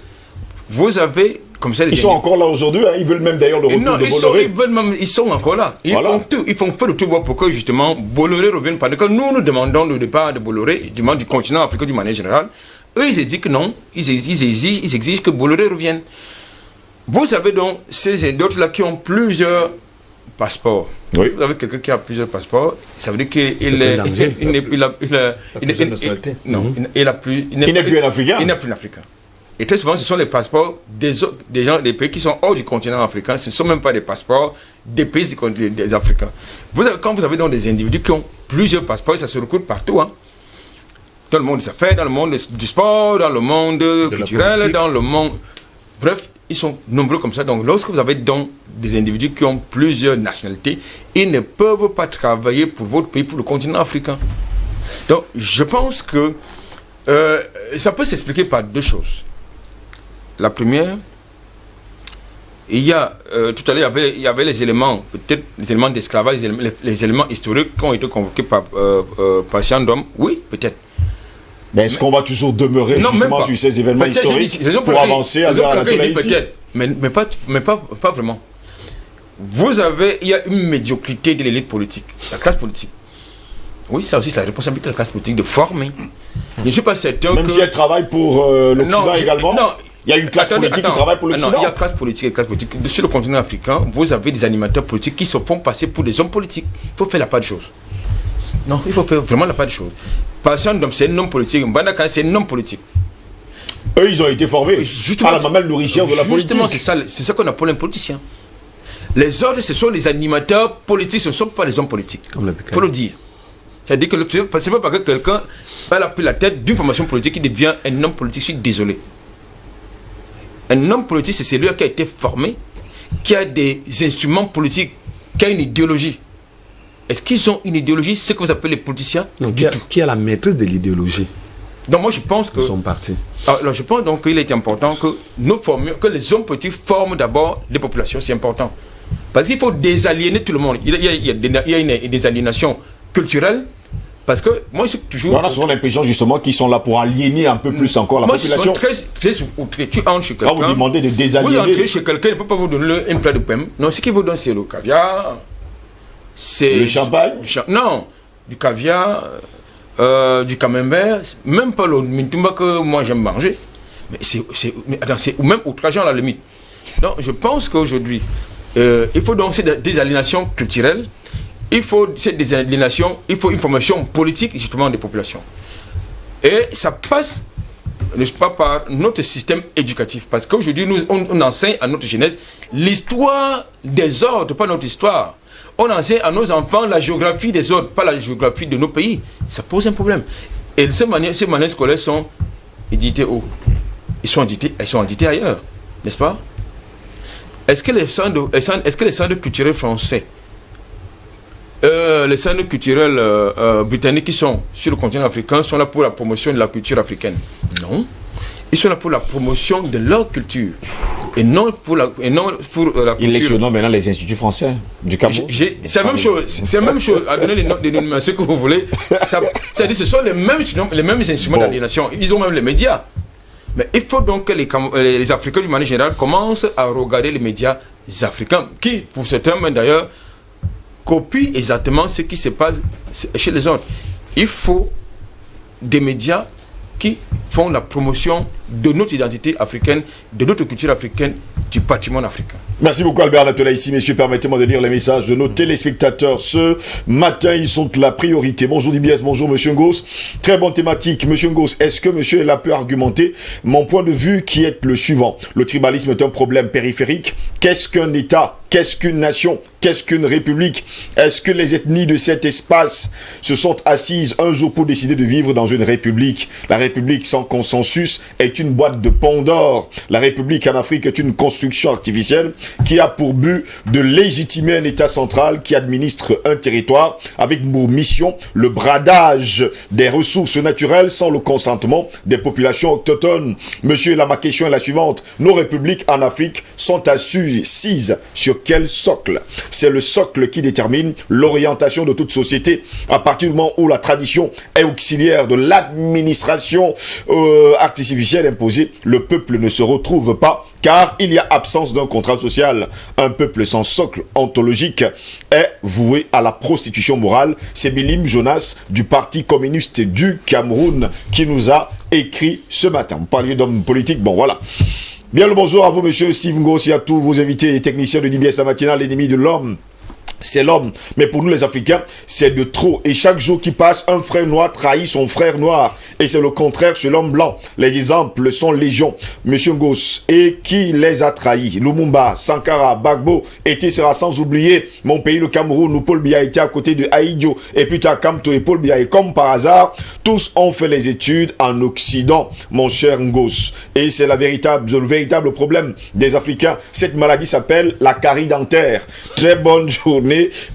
Vous avez comme ça. Ils sont encore là aujourd'hui, hein. Ils veulent même d'ailleurs le retour de Bolloré. Ils sont encore là. Ils font tout. Ils font faire le tout pour que justement Bolloré revienne. Parce que nous demandons le départ de Bolloré, du continent africain du manière générale. Eux, ils disent que non. Ils exigent que Bolloré revienne. Vous avez donc ces d'autres-là qui ont plusieurs passeports. Oui. Vous avez quelqu'un qui a plusieurs passeports, ça veut dire qu'il n'est plus un Africain. Il n'est plus un Africain. Et très souvent, ce sont les passeports des pays qui sont hors du continent africain. Ce ne sont même pas des passeports des pays des Africains. Quand vous avez donc des individus qui ont plusieurs passeports, ça se recrute partout. Hein. Dans le monde des affaires, dans le monde du sport, dans le monde culturel, dans le monde... Bref, ils sont nombreux comme ça. Donc, lorsque vous avez donc des individus qui ont plusieurs nationalités, ils ne peuvent pas travailler pour votre pays, pour le continent africain. Donc, je pense que ça peut s'expliquer par deux choses. La première, il y a, tout à l'heure, il y avait les éléments, peut-être les éléments d'esclavage, les éléments historiques qui ont été convoqués par Siandom. Oui, peut-être. Mais est-ce qu'on va toujours demeurer justement sur ces événements historiques pour avancer à la peut-être, mais pas vraiment. Il y a une médiocrité de l'élite politique, la classe politique. Oui, ça aussi, c'est la responsabilité de la classe politique de former. Je ne suis pas certain même si elle travaille pour l'Occident également. Non, il y a une classe politique qui travaille pour l'Occident. Non, il y a classe politique et classe politique. Sur le continent africain, vous avez des animateurs politiques qui se font passer pour des hommes politiques. Il faut faire la part de choses. Non, il faut faire vraiment la part de choses. Patient, c'est un homme politique. Mbandaka, c'est un homme politique. Eux, ils ont été formés par la mamelle nourricière de la politique. Justement, c'est ça qu'on appelle un politicien. Les autres, ce sont les animateurs politiques, ce ne sont pas les hommes politiques. Il faut le dire. C'est-à-dire que c'est pas parce que quelqu'un a pris la tête d'une formation politique qui devient un homme politique. Je suis désolé. Un homme politique, c'est celui qui a été formé, qui a des instruments politiques, qui a une idéologie. Est-ce qu'ils ont une idéologie, ce que vous appelez les politiciens? Non, qui a la maîtrise de l'idéologie? Donc moi je pense que... Ils sont partis. Alors je pense donc qu'il est important que les hommes politiques forment d'abord les populations, c'est important. Parce qu'il faut désaliéner tout le monde. Il y a une désaliénation culturelle. Parce que moi je suis toujours... On a souvent l'impression justement qu'ils sont là pour aliéner un peu plus encore la population. Moi je suis très outré. Tu entres chez quelqu'un... Quand vous demandez de désaliéner... Vous entrez chez quelqu'un, il ne peut pas vous donner un plat de pain. Non, ce qu'il vous donne c'est le caviar... C'est le champagne? Non, du caviar, du camembert, même pas le mintumba que moi j'aime manger. Mais c'est même outrageant à la limite. Donc je pense qu'aujourd'hui, il faut donc des aliénations culturelles, il faut une formation politique justement des populations. Et ça passe, n'est-ce pas, par notre système éducatif. Parce qu'aujourd'hui, on enseigne à notre jeunesse l'histoire des ordres, pas notre histoire. On enseigne à nos enfants la géographie des autres, pas la géographie de nos pays. Ça pose un problème. Et ces manuels scolaires sont édités où? Elles sont édités ailleurs, n'est-ce pas? Est-ce que les centres culturels français, les centres culturels britanniques qui sont sur le continent africain sont là pour la promotion de la culture africaine? Non. Ils sont là pour la promotion de leur culture. Et non pour la culture. Ils les surnomment maintenant les instituts français du Cameroun. C'est la même chose. C'est la même chose. À donner les noms des dénominations que vous voulez. C'est-à-dire ce sont les mêmes instruments d'aliénation. Ils ont même les médias. Mais il faut donc que les Africains, d'une manière générale, commencent à regarder les médias africains, qui, pour certains, d'ailleurs, copient exactement ce qui se passe chez les autres. Il faut des médias qui font la promotion de notre identité africaine, de notre culture africaine, du patrimoine africain. Merci beaucoup Albert Natola. Ici, messieurs, permettez-moi de lire les messages de nos téléspectateurs. Ce matin, ils sont la priorité. Bonjour DBS, bonjour Monsieur Ngos. Très bonne thématique. Monsieur Ngos, est-ce que Monsieur Ella peut argumenter mon point de vue qui est le suivant? Le tribalisme est un problème périphérique. Qu'est-ce qu'un État? Qu'est-ce qu'une nation? Qu'est-ce qu'une république? Est-ce que les ethnies de cet espace se sont assises un jour pour décider de vivre dans une république? La république sans consensus est une boîte de Pandore. La république en Afrique est une construction artificielle qui a pour but de légitimer un État central qui administre un territoire avec pour mission le bradage des ressources naturelles sans le consentement des populations autochtones. Monsieur, ma question est la suivante. Nos républiques en Afrique sont assises sur quel socle? C'est le socle qui détermine l'orientation de toute société. À partir du moment où la tradition est auxiliaire de l'administration artificielle imposée, le peuple ne se retrouve pas car il y a absence d'un contrat social. Un peuple sans socle ontologique est voué à la prostitution morale. C'est Bilim Jonas du Parti communiste du Cameroun qui nous a écrit ce matin. Vous parliez d'hommes politiques, bon voilà. Bien le bonjour à vous, monsieur Steve Ngos, et à tous vos invités et techniciens de DBS la matinale, l'ennemi de l'homme. C'est l'homme, mais pour nous les Africains, c'est de trop. Et chaque jour qui passe, un frère noir trahit son frère noir. Et c'est le contraire chez l'homme blanc. Les exemples sont légion. Monsieur Ngos, et qui les a trahis? Lumumba, Sankara, Gbagbo, et sera sans oublier mon pays, le Cameroun, où Paul Biya était à côté de Aïdjo, et puis Kamto et Paul Biya. Et comme par hasard, tous ont fait les études en Occident, mon cher Ngos. Et c'est le véritable problème des Africains. Cette maladie s'appelle la carie dentaire. Très bonne journée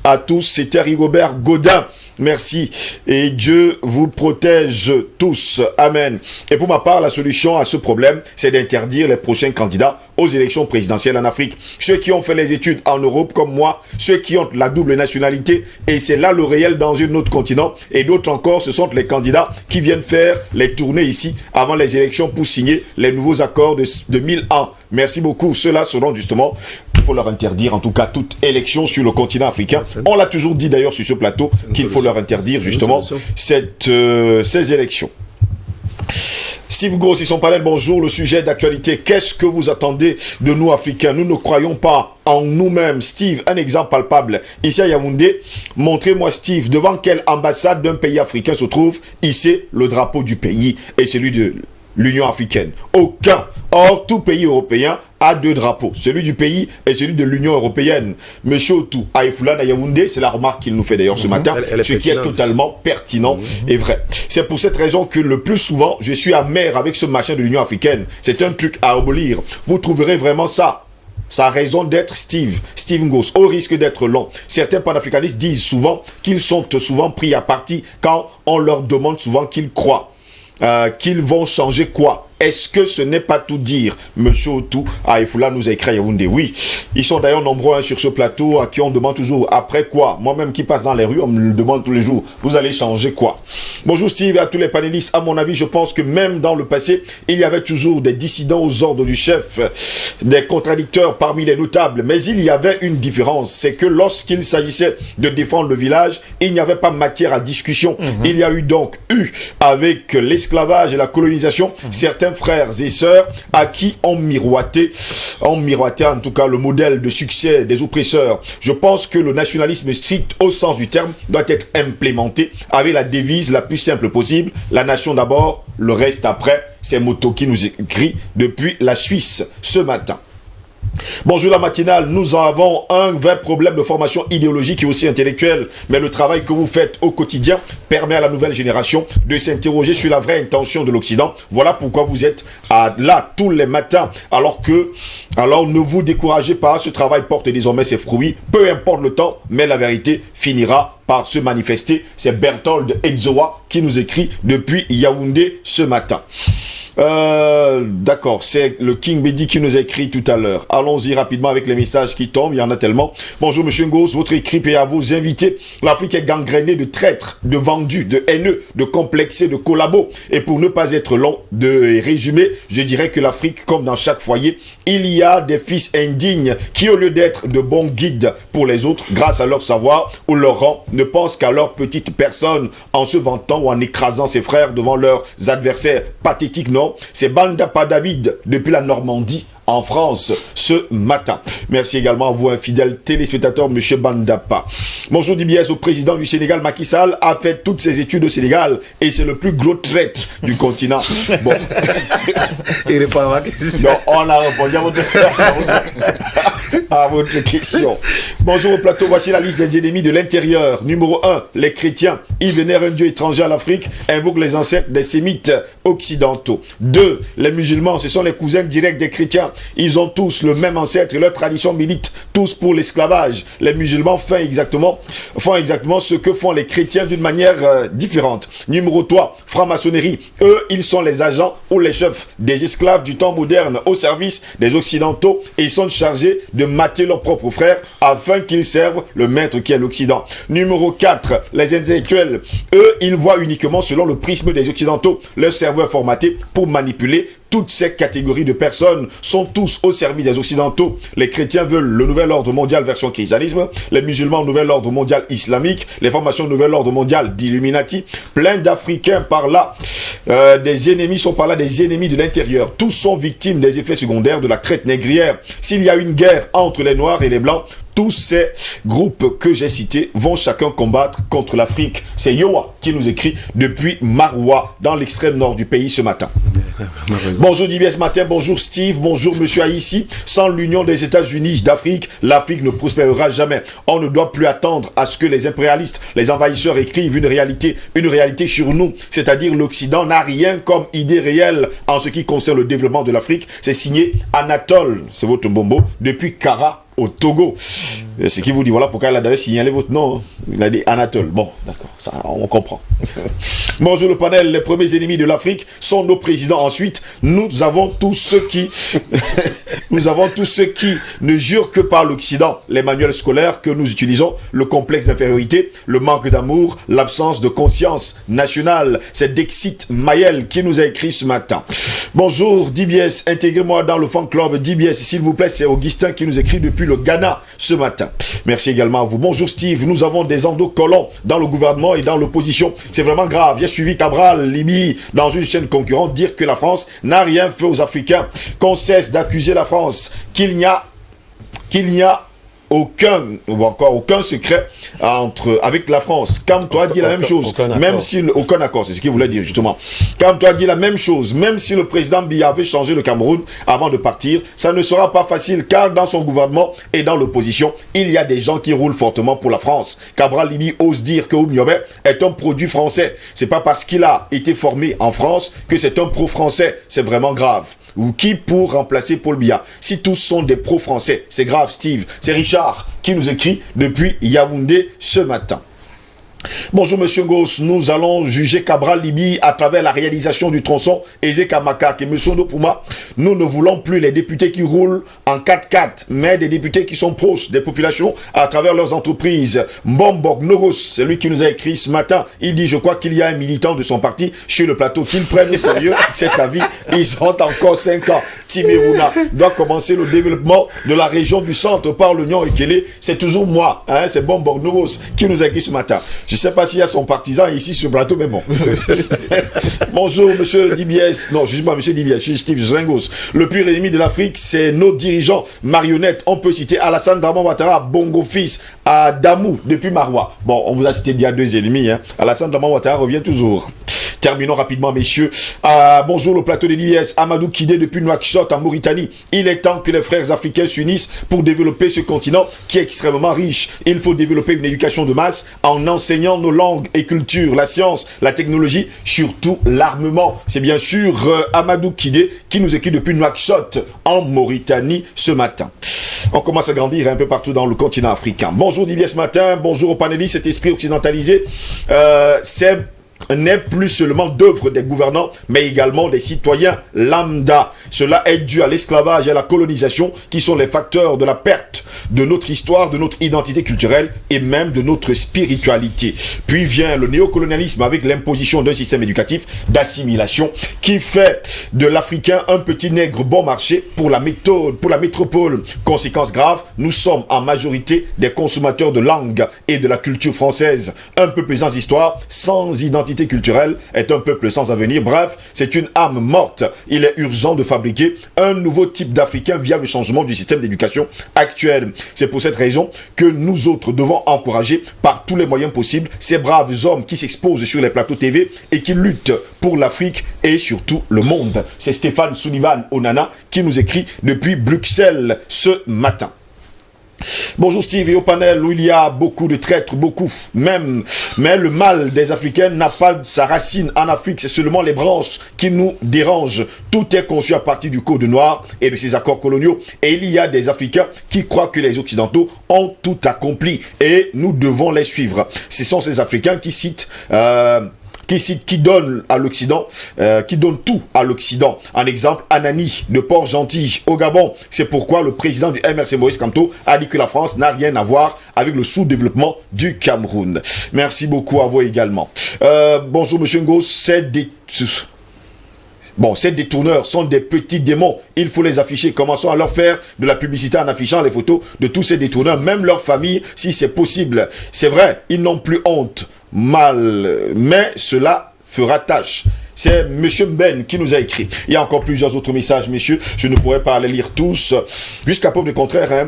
à tous, c'était Rigobert Godin. Merci et Dieu vous protège tous. Amen. Et pour ma part, la solution à ce problème, c'est d'interdire les prochains candidats aux élections présidentielles en Afrique. Ceux qui ont fait les études en Europe comme moi, ceux qui ont la double nationalité, et c'est là le réel dans un autre continent, et d'autres encore, ce sont les candidats qui viennent faire les tournées ici avant les élections pour signer les nouveaux accords de 1000 ans. Merci beaucoup. Ceux-là seront justement, il faut leur interdire en tout cas toute élection sur le continent africain. On l'a toujours dit d'ailleurs sur ce plateau qu'il faut leur interdire justement ces élections. Steve Ngos et son panel, bonjour. Le sujet d'actualité, qu'est-ce que vous attendez de nous Africains? Nous ne croyons pas en nous-mêmes. Steve, un exemple palpable. Ici à Yaoundé, montrez-moi Steve, devant quelle ambassade d'un pays africain se trouve ici le drapeau du pays et celui de l'Union africaine? Aucun. Or, tout pays européen a deux drapeaux, celui du pays et celui de l'Union européenne. Monsieur Otou, à Ifoula, à Yaoundé, c'est la remarque qu'il nous fait d'ailleurs ce matin, ce qui est totalement pertinent et vrai. C'est pour cette raison que le plus souvent, je suis amer avec ce machin de l'Union africaine. C'est un truc à abolir. Vous trouverez vraiment ça. Ça a raison d'être Steve Ngos, au risque d'être long. Certains panafricanistes disent souvent qu'ils sont souvent pris à partie quand on leur demande souvent qu'ils croient. Qu'ils vont changer quoi? Est-ce que ce n'est pas tout dire? Monsieur Otou à Ifoula nous a écrit à Yaoundé. Oui, ils sont d'ailleurs nombreux sur ce plateau à qui on demande toujours après quoi. Moi-même qui passe dans les rues, on me le demande tous les jours. Vous allez changer quoi? Bonjour Steve et à tous les panélistes. À mon avis, je pense que même dans le passé, il y avait toujours des dissidents aux ordres du chef, des contradicteurs parmi les notables. Mais il y avait une différence, c'est que lorsqu'il s'agissait de défendre le village, il n'y avait pas matière à discussion. Il y a donc eu, avec l'esclavage et la colonisation, certains frères et sœurs à qui on miroitait en tout cas le modèle de succès des oppresseurs. Je pense que le nationalisme strict au sens du terme doit être implémenté avec la devise la plus simple possible, la nation d'abord, le reste après. C'est Moto qui nous écrit depuis la Suisse ce matin. Bonjour la matinale, nous avons un vrai problème de formation idéologique et aussi intellectuelle, mais le travail que vous faites au quotidien permet à la nouvelle génération de s'interroger sur la vraie intention de l'Occident. Voilà pourquoi vous êtes là tous les matins, alors ne vous découragez pas, ce travail porte désormais ses fruits, peu importe le temps, mais la vérité finira par se manifester. C'est Berthold Edzoa qui nous écrit depuis Yaoundé ce matin. D'accord, c'est le King Bedi qui nous a écrit tout à l'heure. Allons-y rapidement avec les messages qui tombent, il y en a tellement. Bonjour Monsieur Ngos, votre écrit et à vos invités. L'Afrique est gangrénée de traîtres, de vendus, de haineux, de complexés, de collabos. Et pour ne pas être long de résumer, je dirais que l'Afrique, comme dans chaque foyer, il y a des fils indignes qui, au lieu d'être de bons guides pour les autres, grâce à leur savoir ou leur rang, ne pensent qu'à leur petite personne en se vantant ou en écrasant ses frères devant leurs adversaires pathétiques. Non, c'est Bandapa David depuis la Normandie en France ce matin. Merci également à vous, un fidèle téléspectateur, Monsieur Bandapa. Bonjour DBS, au président du Sénégal, Macky Sall a fait toutes ses études au Sénégal et c'est le plus gros traître du continent. Bon. Il répond à ma question. Non, on a répondu à votre question. Bonjour au plateau, voici la liste des ennemis de l'intérieur. Numéro 1, les chrétiens. Ils vénèrent un dieu étranger à l'Afrique, invoquent les ancêtres des sémites occidentaux. 2, les musulmans, ce sont les cousins directs des chrétiens. Ils ont tous le même ancêtre et leur tradition milite tous pour l'esclavage. Les musulmans font exactement ce que font les chrétiens d'une manière différente. Numéro 3, franc-maçonnerie. Eux, ils sont les agents ou les chefs des esclaves du temps moderne au service des occidentaux et ils sont chargés de mater leurs propres frères afin qu'ils servent le maître qui est l'Occident. Numéro 4, les intellectuels. Eux, ils voient uniquement selon le prisme des occidentaux. Leur cerveau est formaté pour manipuler. Toutes ces catégories de personnes sont tous au service des occidentaux. Les chrétiens veulent le nouvel ordre mondial version christianisme, les musulmans nouvel ordre mondial islamique, les formations nouvel ordre mondial d'Illuminati. Plein d'Africains par là, des ennemis sont par là des ennemis de l'intérieur. Tous sont victimes des effets secondaires de la traite négrière. S'il y a une guerre entre les Noirs et les Blancs, tous ces groupes que j'ai cités vont chacun combattre contre l'Afrique. C'est Yoa qui nous écrit depuis Maroua, dans l'extrême nord du pays ce matin. Bonjour DBS Matin, bonjour Steve, bonjour Monsieur Haïssi. Sans l'union des États-Unis d'Afrique, l'Afrique ne prospérera jamais. On ne doit plus attendre à ce que les impérialistes, les envahisseurs écrivent une réalité sur nous. C'est-à-dire l'Occident n'a rien comme idée réelle en ce qui concerne le développement de l'Afrique. C'est signé Anatole, c'est votre bombo, depuis Kara au Togo. Ce qui vous dit, voilà pourquoi il a d'ailleurs signalé votre nom. Il a dit Anatole. Bon, d'accord, ça, on comprend. Bonjour le panel, les premiers ennemis de l'Afrique sont nos présidents. Ensuite, nous avons tous ceux qui ne jurent que par l'Occident. Les manuels scolaires que nous utilisons, le complexe d'infériorité, le manque d'amour, l'absence de conscience nationale. C'est Dexit Mayel qui nous a écrit ce matin. Bonjour DBS, intégrez-moi dans le fan club DBS, s'il vous plaît. C'est Augustin qui nous écrit depuis le Ghana ce matin. Merci également à vous. Bonjour Steve, nous avons des endocollants dans le gouvernement et dans l'opposition. C'est vraiment grave. J'ai suivi Cabral Libi dans une chaîne concurrente dire que la France n'a rien fait aux Africains, qu'on cesse d'accuser la France, qu'il n'y a aucun secret avec la France. Calme-toi dit la même chose, même si aucun accord, c'est ce qu'il voulait dire justement. Calme-toi dit la même chose, même si le président Biya avait changé le Cameroun avant de partir, ça ne sera pas facile car dans son gouvernement et dans l'opposition, il y a des gens qui roulent fortement pour la France. Cabral Libi ose dire que Oumyobé est un produit français. C'est pas parce qu'il a été formé en France que c'est un pro-français. C'est vraiment grave. Ou qui pour remplacer Paul Biya? Si tous sont des pro-français, c'est grave Steve. C'est Richard qui nous écrit depuis Yaoundé ce matin. Bonjour Monsieur Goss, nous allons juger Cabral Libi à travers la réalisation du tronçon Ezeka-Makak. Et Monsieur Ndopouma, nous ne voulons plus les députés qui roulent en 4x4, mais des députés qui sont proches des populations à travers leurs entreprises. Mbombok Nogos, c'est lui qui nous a écrit ce matin. Il dit, je crois qu'il y a un militant de son parti sur le plateau qu'il prenne au sérieux cet avis. Ils sont encore 5 ans. Timérouna doit commencer le développement de la région du centre par l'Union Ekele. C'est toujours moi, hein, c'est Mbombok Nogos qui nous a écrit ce matin. Je ne sais pas s'il y a son partisan ici sur le plateau, mais bon. Bonjour, monsieur DBS. Non, je ne suis pas monsieur DBS, je suis Steve Zengos. Le pire ennemi de l'Afrique, c'est nos dirigeants marionnettes. On peut citer Alassane Draman Ouattara, Bongo Fils, à Damou, depuis Maroua. Bon, on vous a cité il y a 2 ennemis. Hein. Alassane Draman Ouattara revient toujours. Terminons rapidement, messieurs. Bonjour le plateau de l'IS. Amadou Kidé depuis Nouakchott en Mauritanie. Il est temps que les frères africains s'unissent pour développer ce continent qui est extrêmement riche. Il faut développer une éducation de masse en enseignant nos langues et cultures, la science, la technologie, surtout l'armement. C'est bien sûr Amadou Kidé qui nous écrit depuis Nouakchott en Mauritanie ce matin. On commence à grandir un peu partout dans le continent africain. Bonjour Didier ce matin, bonjour aux panélistes, cet esprit occidentalisé. C'est n'est plus seulement d'œuvre des gouvernants, mais également des citoyens lambda. Cela est dû à l'esclavage et à la colonisation, qui sont les facteurs de la perte de notre histoire, de notre identité culturelle et même de notre spiritualité. Puis vient le néocolonialisme avec l'imposition d'un système éducatif d'assimilation qui fait de l'Africain un petit nègre bon marché pour la métropole. Conséquence grave, nous sommes en majorité des consommateurs de langue et de la culture française. Un peuple sans histoire, sans identité culturelle, est un peuple sans avenir. Bref, c'est une âme morte. Il est urgent de fabriquer un nouveau type d'Africain via le changement du système d'éducation actuel. C'est pour cette raison que nous autres devons encourager par tous les moyens possibles ces braves hommes qui s'exposent sur les plateaux TV et qui luttent pour l'Afrique et surtout le monde. C'est Stéphane Sullivan Onana qui nous écrit depuis Bruxelles ce matin. Bonjour Steve, et au panel où il y a beaucoup de traîtres, beaucoup même, mais le mal des Africains n'a pas sa racine en Afrique, c'est seulement les branches qui nous dérangent. Tout est conçu à partir du Code noir et de ses accords coloniaux, et il y a des Africains qui croient que les Occidentaux ont tout accompli et nous devons les suivre. Ce sont ces Africains qui donnent à l'Occident, qui donnent tout à l'Occident. Un exemple, Anani de Port-Gentil au Gabon. C'est pourquoi le président du MRC Maurice Kamto a dit que la France n'a rien à voir avec le sous-développement du Cameroun. Merci beaucoup à vous également. Bonjour Monsieur Ngo, ces détourneurs sont des petits démons. Il faut les afficher. Commençons à leur faire de la publicité en affichant les photos de tous ces détourneurs, même leur famille, si c'est possible. C'est vrai, ils n'ont plus honte. Mal, mais cela fera tâche. C'est M. Ben qui nous a écrit. Il y a encore plusieurs autres messages, messieurs. Je ne pourrais pas les lire tous. Jusqu'à preuve du contraire,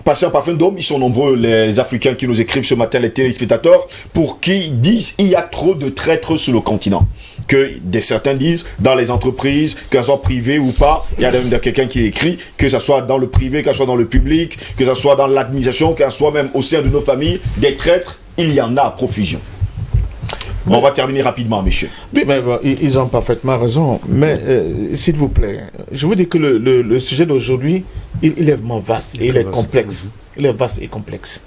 Patient Parfum d'Homme, ils sont nombreux les Africains qui nous écrivent ce matin, les téléspectateurs, pour qui disent il y a trop de traîtres sur le continent. Que certains disent dans les entreprises, qu'elles soient privées ou pas. Il y a même quelqu'un qui écrit que ce soit dans le privé, que ce soit dans le public, que ce soit dans l'administration, que ce soit même au sein de nos familles, des traîtres. Il y en a à profusion. On va terminer rapidement, messieurs. Oui, mais bon, ils ont parfaitement raison. Mais s'il vous plaît, je vous dis que le sujet d'aujourd'hui, il est vraiment vaste et il est complexe. Il est vaste et complexe.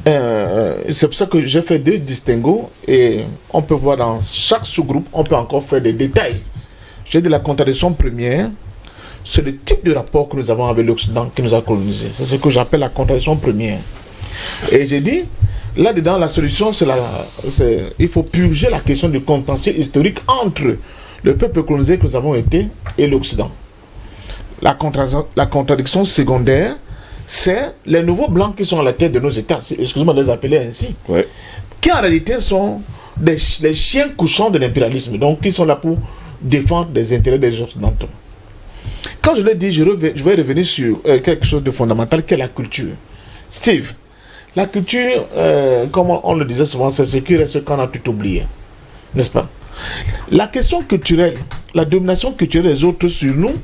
C'est pour ça que j'ai fait deux distinguos et on peut voir dans chaque sous-groupe, on peut encore faire des détails. J'ai de la contradiction première, c'est le type de rapport que nous avons avec l'Occident qui nous a colonisés. C'est ce que j'appelle la contradiction première. Et j'ai dit, là-dedans, la solution, il faut purger la question du contentieux historique entre le peuple colonisé que nous avons été et l'Occident. La contradiction secondaire, c'est les nouveaux blancs qui sont à la tête de nos États, excusez-moi de les appeler ainsi, qui en réalité sont les chiens couchants de l'impérialisme, donc qui sont là pour défendre les intérêts des Occidentaux. Quand je l'ai dit, je vais revenir sur quelque chose de fondamental qui est la culture. Steve, la culture, comme on le disait souvent, c'est ce qui reste quand on a tout oublié. N'est-ce pas? La question culturelle, la domination culturelle des autres sur nous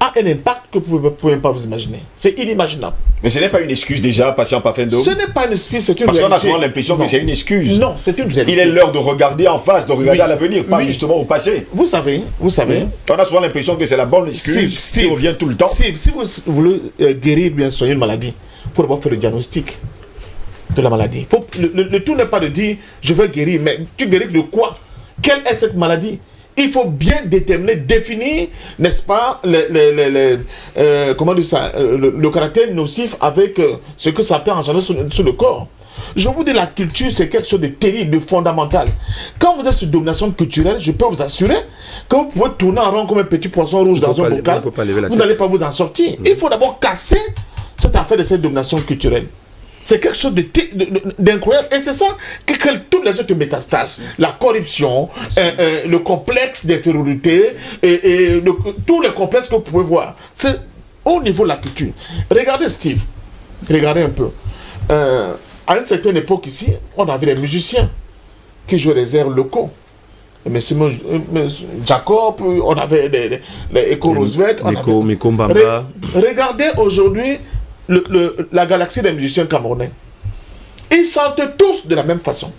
a un impact que vous ne pouvez pas vous imaginer. C'est inimaginable. Mais ce n'est pas une excuse déjà, Patient Parfum d'Homme. Ce n'est pas une excuse, c'est une réalité. Parce qu'on a souvent l'impression que c'est une excuse. Non, c'est une réalité. Il est l'heure de regarder en face, de regarder à l'avenir, pas justement au passé. Vous savez. On a souvent l'impression que c'est la bonne excuse qui revient tout le temps. Si vous voulez guérir, bien soigner une maladie, il faut d'abord faire le diagnostic de la maladie. Le tout n'est pas de dire je veux guérir, mais tu guéris de quoi? Quelle est cette maladie? Il faut bien déterminer, définir, n'est-ce pas, comment dire ça, le caractère nocif avec ce que ça peut engendrer sur le corps. Je vous dis, la culture, c'est quelque chose de terrible, de fondamental. Quand vous êtes sur domination culturelle, je peux vous assurer que vous pouvez tourner en rond comme un petit poisson rouge dans un bocal. Vous n'allez pas vous en sortir. Il faut d'abord casser cette affaire de cette domination culturelle. C'est quelque chose d'incroyable. Et c'est ça qui crée toutes les autres métastases. La corruption, le complexe d'infériorité et tous les complexes que vous pouvez voir. C'est au niveau de la culture. Regardez Steve. Regardez un peu. À une certaine époque ici, on avait des musiciens qui jouaient les airs locaux. Monsieur Jacob, on avait les Echo Roosevelt. Miko Mbamba. Regardez aujourd'hui la galaxie des musiciens camerounais. Ils chantent tous de la même façon.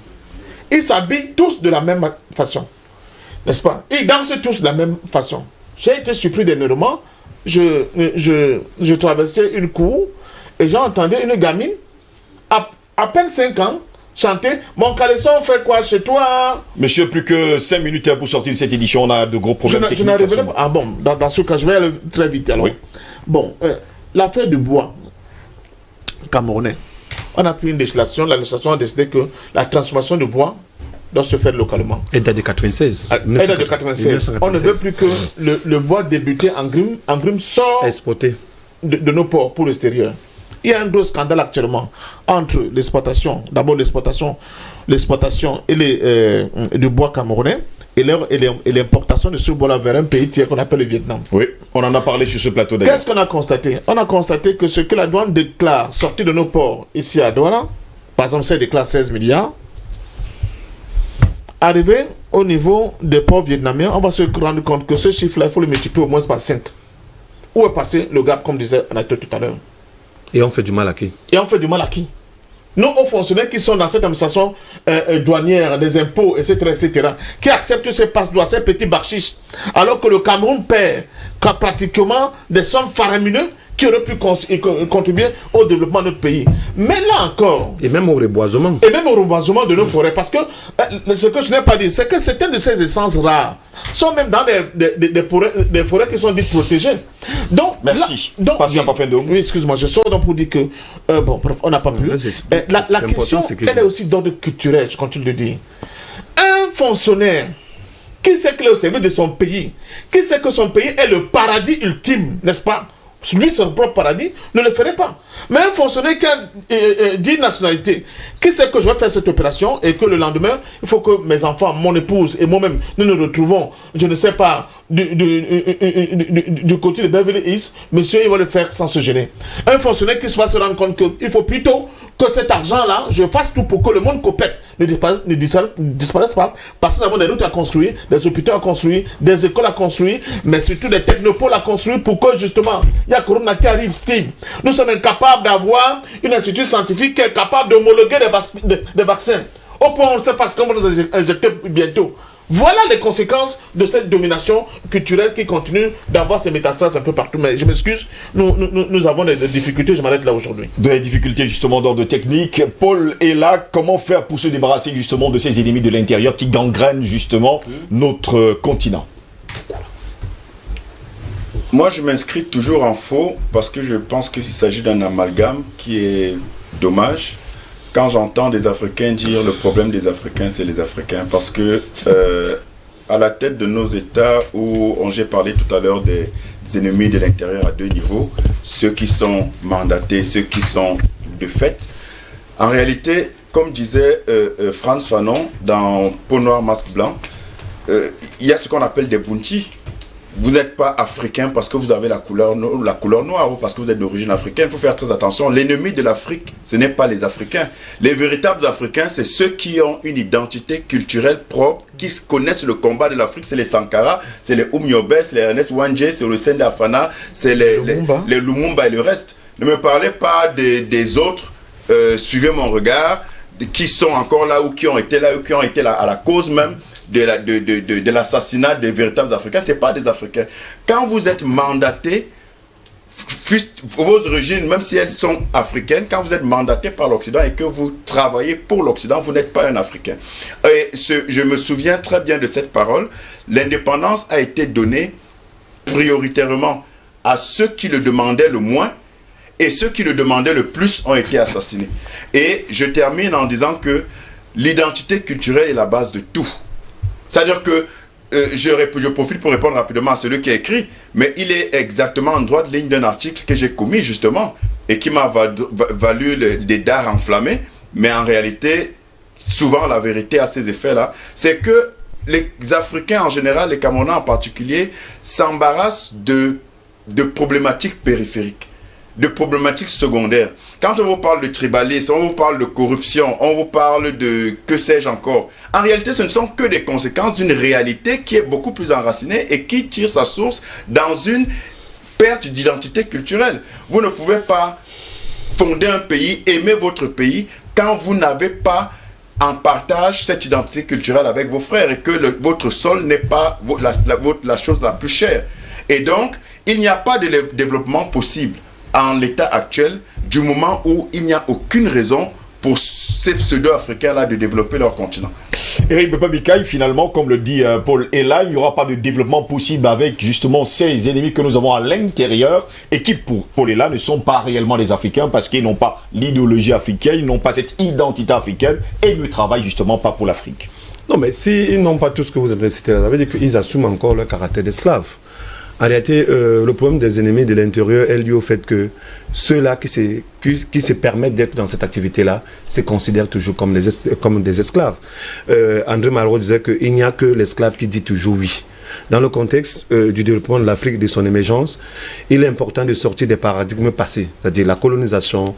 Ils s'habillent tous de la même façon. N'est-ce pas? Ils dansent tous de la même façon. J'ai été surpris dernièrement. Je traversais une cour et j'ai entendu une gamine, à peine 5 ans, chanter. Mon caleçon fait quoi chez toi? Monsieur, plus que 5 minutes pour sortir de cette édition. On a de gros problèmes techniques. n'arriverai pas. Ah bon, dans ce cas, je vais aller très vite alors. Oui. Bon, l'affaire du bois camerounais. On a pris une législation. La législation a décidé que la transformation du bois doit se faire localement. Et date de 96. Elle date de 96. On ne veut plus que le bois débuté en Grime sort exporté de nos ports pour l'extérieur. Il y a un gros scandale actuellement entre l'exportation, d'abord l'exportation et du bois camerounais et l'importation de ce bois-là vers un pays tiers qu'on appelle le Vietnam. Oui, on en a parlé sur ce plateau d'ailleurs. Qu'est-ce qu'on a constaté? On a constaté que ce que la douane déclare sorti de nos ports ici à Douala, par exemple, ça déclare 16 milliards, arrivé au niveau des ports vietnamiens, on va se rendre compte que ce chiffre-là, il faut le multiplier au moins par 5. Où est passé le gap, comme disait un acteur tout à l'heure? Et on fait du mal à qui? Nos hauts fonctionnaires qui sont dans cette administration douanière, des impôts, etc., qui acceptent ces passe-droits, ces petits bachiches, alors que le Cameroun perd pratiquement des sommes faramineuses qui auraient pu contribuer au développement de notre pays. Mais là encore... Et même au reboisement. De nos forêts. Parce que ce que je n'ai pas dit, c'est que certaines de ces essences rares sont même dans des forêts qui sont dites protégées. Donc, merci. Oui, excuse-moi, je sors donc pour dire que... bon, on n'a pas pu. La question, elle est aussi d'ordre culturel, je continue de dire. Un fonctionnaire qui sait qu'il est au service de son pays, qui sait que son pays est le paradis ultime, n'est-ce pas? Lui, son propre paradis, ne le ferait pas. Mais un fonctionnaire qui a 10 nationalités, qui sait que je vais faire cette opération et que le lendemain, il faut que mes enfants, mon épouse et moi-même, nous retrouvons, je ne sais pas, du côté de Beverly Hills, monsieur, il va le faire sans se gêner. Un fonctionnaire qui va se rendre compte qu'il faut plutôt que cet argent-là, je fasse tout pour que le monde copette ne disparaisse pas, parce que nous avons des routes à construire, des hôpitaux à construire, des écoles à construire, mais surtout des technopoles à construire pour que justement, il y a Corona qui arrive, Steve. Nous sommes incapables d'avoir une institut scientifique qui est capable d'homologuer des vaccins. Au point où on ne sait pas ce qu'on va nous injecter bientôt. Voilà les conséquences de cette domination culturelle qui continue d'avoir ses métastases un peu partout. Mais je m'excuse, nous avons des difficultés, je m'arrête là aujourd'hui. Des difficultés justement d'ordre technique. Paul est là, comment faire pour se débarrasser justement de ces ennemis de l'intérieur qui gangrènent justement notre continent? Moi, je m'inscris toujours en faux parce que je pense qu'il s'agit d'un amalgame qui est dommage. Quand j'entends des Africains dire le problème des Africains, c'est les Africains, parce que à la tête de nos États, où j'ai parlé tout à l'heure des ennemis de l'intérieur à deux niveaux, ceux qui sont mandatés, ceux qui sont de fait, en réalité, comme disait Frantz Fanon dans Peau noire, masque blanc, il y a ce qu'on appelle des bounties. Vous n'êtes pas africain parce que vous avez la couleur noire ou parce que vous êtes d'origine africaine. Il faut faire très attention. L'ennemi de l'Afrique, ce n'est pas les Africains. Les véritables Africains, c'est ceux qui ont une identité culturelle propre, qui connaissent le combat de l'Afrique. C'est les Sankara, c'est les Oumyobé, c'est les Ernest Wangé, c'est le Sende Afana, c'est les Lumumba et le reste. Ne me parlez pas des autres, suivez mon regard, qui sont encore là ou qui ont été là ou qui ont été là à la cause même de l'assassinat des véritables Africains. Ce n'est pas des Africains. Quand vous êtes mandaté, vos origines, même si elles sont africaines, quand vous êtes mandaté par l'Occident et que vous travaillez pour l'Occident, vous n'êtes pas un Africain. Et je me souviens très bien de cette parole. L'indépendance a été donnée prioritairement à ceux qui le demandaient le moins, et ceux qui le demandaient le plus ont été assassinés. Et je termine en disant que l'identité culturelle est la base de tout. C'est-à-dire que je profite pour répondre rapidement à celui qui a écrit, mais il est exactement en droite ligne d'un article que j'ai commis justement et qui m'a valu des dards enflammés. Mais en réalité, souvent la vérité a ces effets-là. C'est que les Africains en général, les Camerounais en particulier, s'embarrassent de problématiques périphériques, de problématiques secondaires. Quand on vous parle de tribalisme, on vous parle de corruption, on vous parle de que sais-je encore. En réalité, ce ne sont que des conséquences d'une réalité qui est beaucoup plus enracinée et qui tire sa source dans une perte d'identité culturelle. Vous ne pouvez pas fonder un pays, aimer votre pays, quand vous n'avez pas en partage cette identité culturelle avec vos frères et que votre sol n'est pas la chose la plus chère. Et donc, il n'y a pas de développement possible en l'état actuel, du moment où il n'y a aucune raison pour ces pseudo-africains-là de développer leur continent. Eric Pepin-Bikaï, finalement, comme le dit Paul Ella, il n'y aura pas de développement possible avec justement ces ennemis que nous avons à l'intérieur et qui, pour Paul Ella, ne sont pas réellement des Africains parce qu'ils n'ont pas l'idéologie africaine, ils n'ont pas cette identité africaine et ne travaillent justement pas pour l'Afrique. Non, mais s'ils n'ont pas tout ce que vous avez cité là, ça veut dire qu'ils assument encore leur caractère d'esclaves. En réalité, le problème des ennemis de l'intérieur est lié au fait que ceux-là qui se permettent d'être dans cette activité-là se considèrent toujours comme des esclaves. André Malraux disait qu'il n'y a que l'esclave qui dit toujours oui. Dans le contexte du développement de l'Afrique, de son émergence, il est important de sortir des paradigmes passés, c'est-à-dire la colonisation,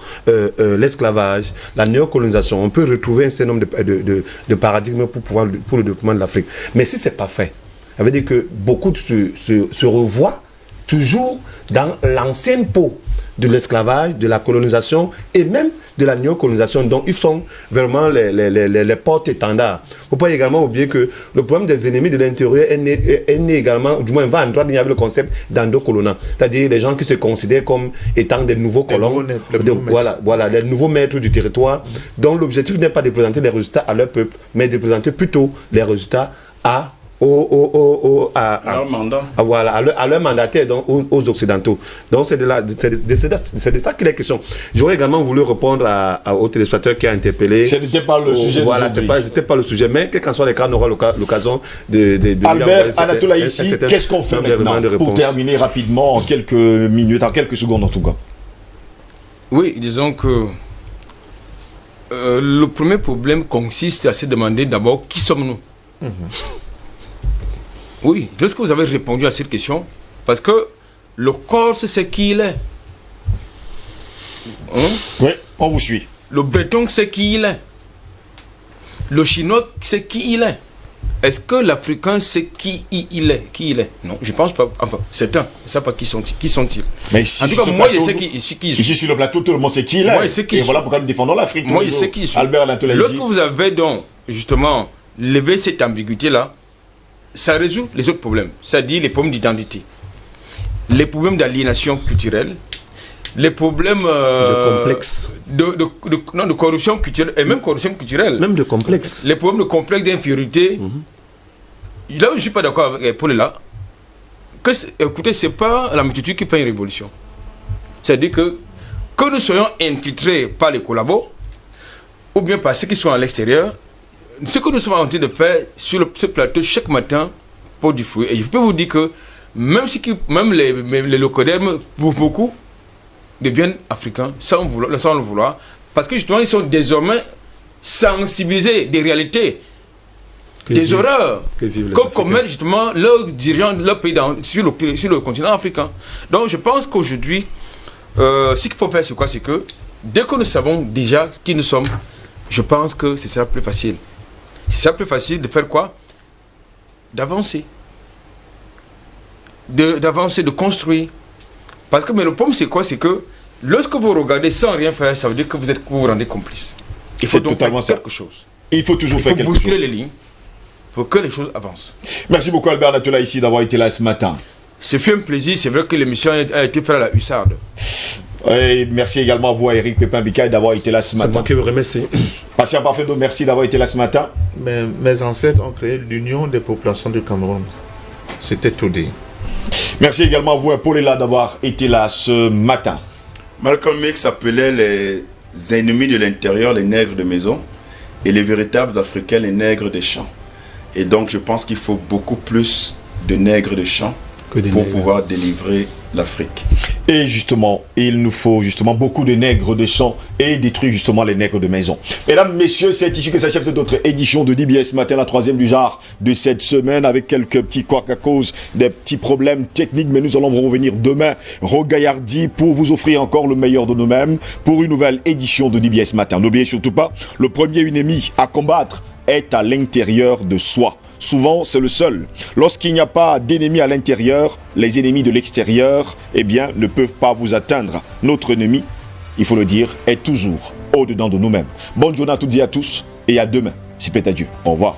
l'esclavage, la néocolonisation. On peut retrouver un certain nombre de paradigmes pour le développement de l'Afrique. Mais si ce n'est pas fait, ça veut dire que beaucoup se revoient toujours dans l'ancienne peau de l'esclavage, de la colonisation et même de la néocolonisation. Donc, ils sont vraiment les porte-étendards. Il ne faut pas également oublier que le problème des ennemis de l'intérieur est né également, du moins, va en droit ligne avec le concept d'endocolonat. C'est-à-dire les gens qui se considèrent comme étant des nouveaux colons, voilà, les nouveaux maîtres du territoire, dont l'objectif n'est pas de présenter des résultats à leur peuple, mais de présenter plutôt les résultats à leur mandataire, donc aux Occidentaux. Donc c'est de ça qu'il est question. J'aurais également voulu répondre au téléspectateur qui a interpellé. Ce n'était pas le sujet. Voilà, c'était pas le sujet, mais quel qu'en soit les cas, on aura l'occasion de Albert Anatola ici, qu'est-ce qu'on fait maintenant pour terminer rapidement en quelques minutes, en quelques secondes en tout cas? Oui, disons que le premier problème consiste à se demander d'abord qui sommes-nous. Oui, lorsque vous avez répondu à cette question, parce que le Corse, c'est qui il est. Oui, on vous suit. Le Breton, c'est qui il est. Le Chinois, c'est qui il est. Est-ce que l'Africain, c'est qui il est? Non, je ne pense pas. Enfin, c'est un. Je ne sais pas qui sont-ils. Mais si en tout cas, moi, je sais qui je suis. Sur le plateau, tout le monde sait qui il est. Moi, je sais qui. Et voilà pourquoi nous défendons l'Afrique. Moi, je sais qui je suis. Albert Anatola. Lorsque vous avez donc, justement, levé cette ambiguïté-là, ça résout les autres problèmes, c'est-à-dire les problèmes d'identité, les problèmes d'aliénation culturelle, les problèmes de complexe, de corruption culturelle et même corruption culturelle, même de complexe, les problèmes de complexe d'infériorité. Là où je ne suis pas d'accord avec Paul là, écoutez, c'est pas la multitude qui fait une révolution. C'est-à-dire que nous soyons infiltrés par les collabos ou bien par ceux qui sont à l'extérieur. Ce que nous sommes en train de faire sur ce plateau chaque matin pour du fruit. Et je peux vous dire que même les locodèrmes, pour beaucoup, deviennent africains sans le vouloir. Parce que justement, ils sont désormais sensibilisés des réalités, des horreurs que commettent justement leurs dirigeants, leur pays sur le continent africain. Donc je pense qu'aujourd'hui, ce qu'il faut faire, c'est quoi? C'est que dès que nous savons déjà qui nous sommes, je pense que ce sera plus facile. C'est plus facile de faire quoi? D'avancer. D'avancer, de construire. Parce que mais le problème c'est quoi? C'est que lorsque vous regardez sans rien faire, ça veut dire que vous vous rendez complice. Il faut donc faire quelque chose. Il faut toujours faire quelque chose. Il faut bousculer les lignes pour que les choses avancent. Merci beaucoup Albert Anatola ici d'avoir été là ce matin. C'est fait un plaisir. C'est vrai que l'émission a été faite à la hussarde. Et merci également à vous, Eric Pepin-Bikaï, d'avoir été là ce matin. C'est moi qui vous remercie. Patient Parfaido, merci d'avoir été là ce matin. Mais mes ancêtres ont créé l'Union des populations du Cameroun. C'était tout dit. Merci également à vous, Paul Ella, d'avoir été là ce matin. Malcolm X appelait les ennemis de l'intérieur les nègres de maison et les véritables Africains les nègres des champs. Et donc je pense qu'il faut beaucoup plus de nègres de champs pour pouvoir délivrer l'Afrique. Et justement, il nous faut justement beaucoup de nègres de champs et détruire justement les nègres de maison. Mesdames, messieurs, c'est ici que s'achève cette autre édition de DBS Matin, la 3e du genre de cette semaine, avec quelques petits couacs à cause des petits problèmes techniques. Mais nous allons vous revenir demain, regaillardi, pour vous offrir encore le meilleur de nous-mêmes pour une nouvelle édition de DBS Matin. N'oubliez surtout pas, le premier ennemi à combattre est à l'intérieur de soi. Souvent, c'est le seul. Lorsqu'il n'y a pas d'ennemis à l'intérieur, les ennemis de l'extérieur, eh bien, ne peuvent pas vous atteindre. Notre ennemi, il faut le dire, est toujours au-dedans de nous-mêmes. Bonne journée à toutes et à tous, et à demain, si plaît à Dieu. Au revoir.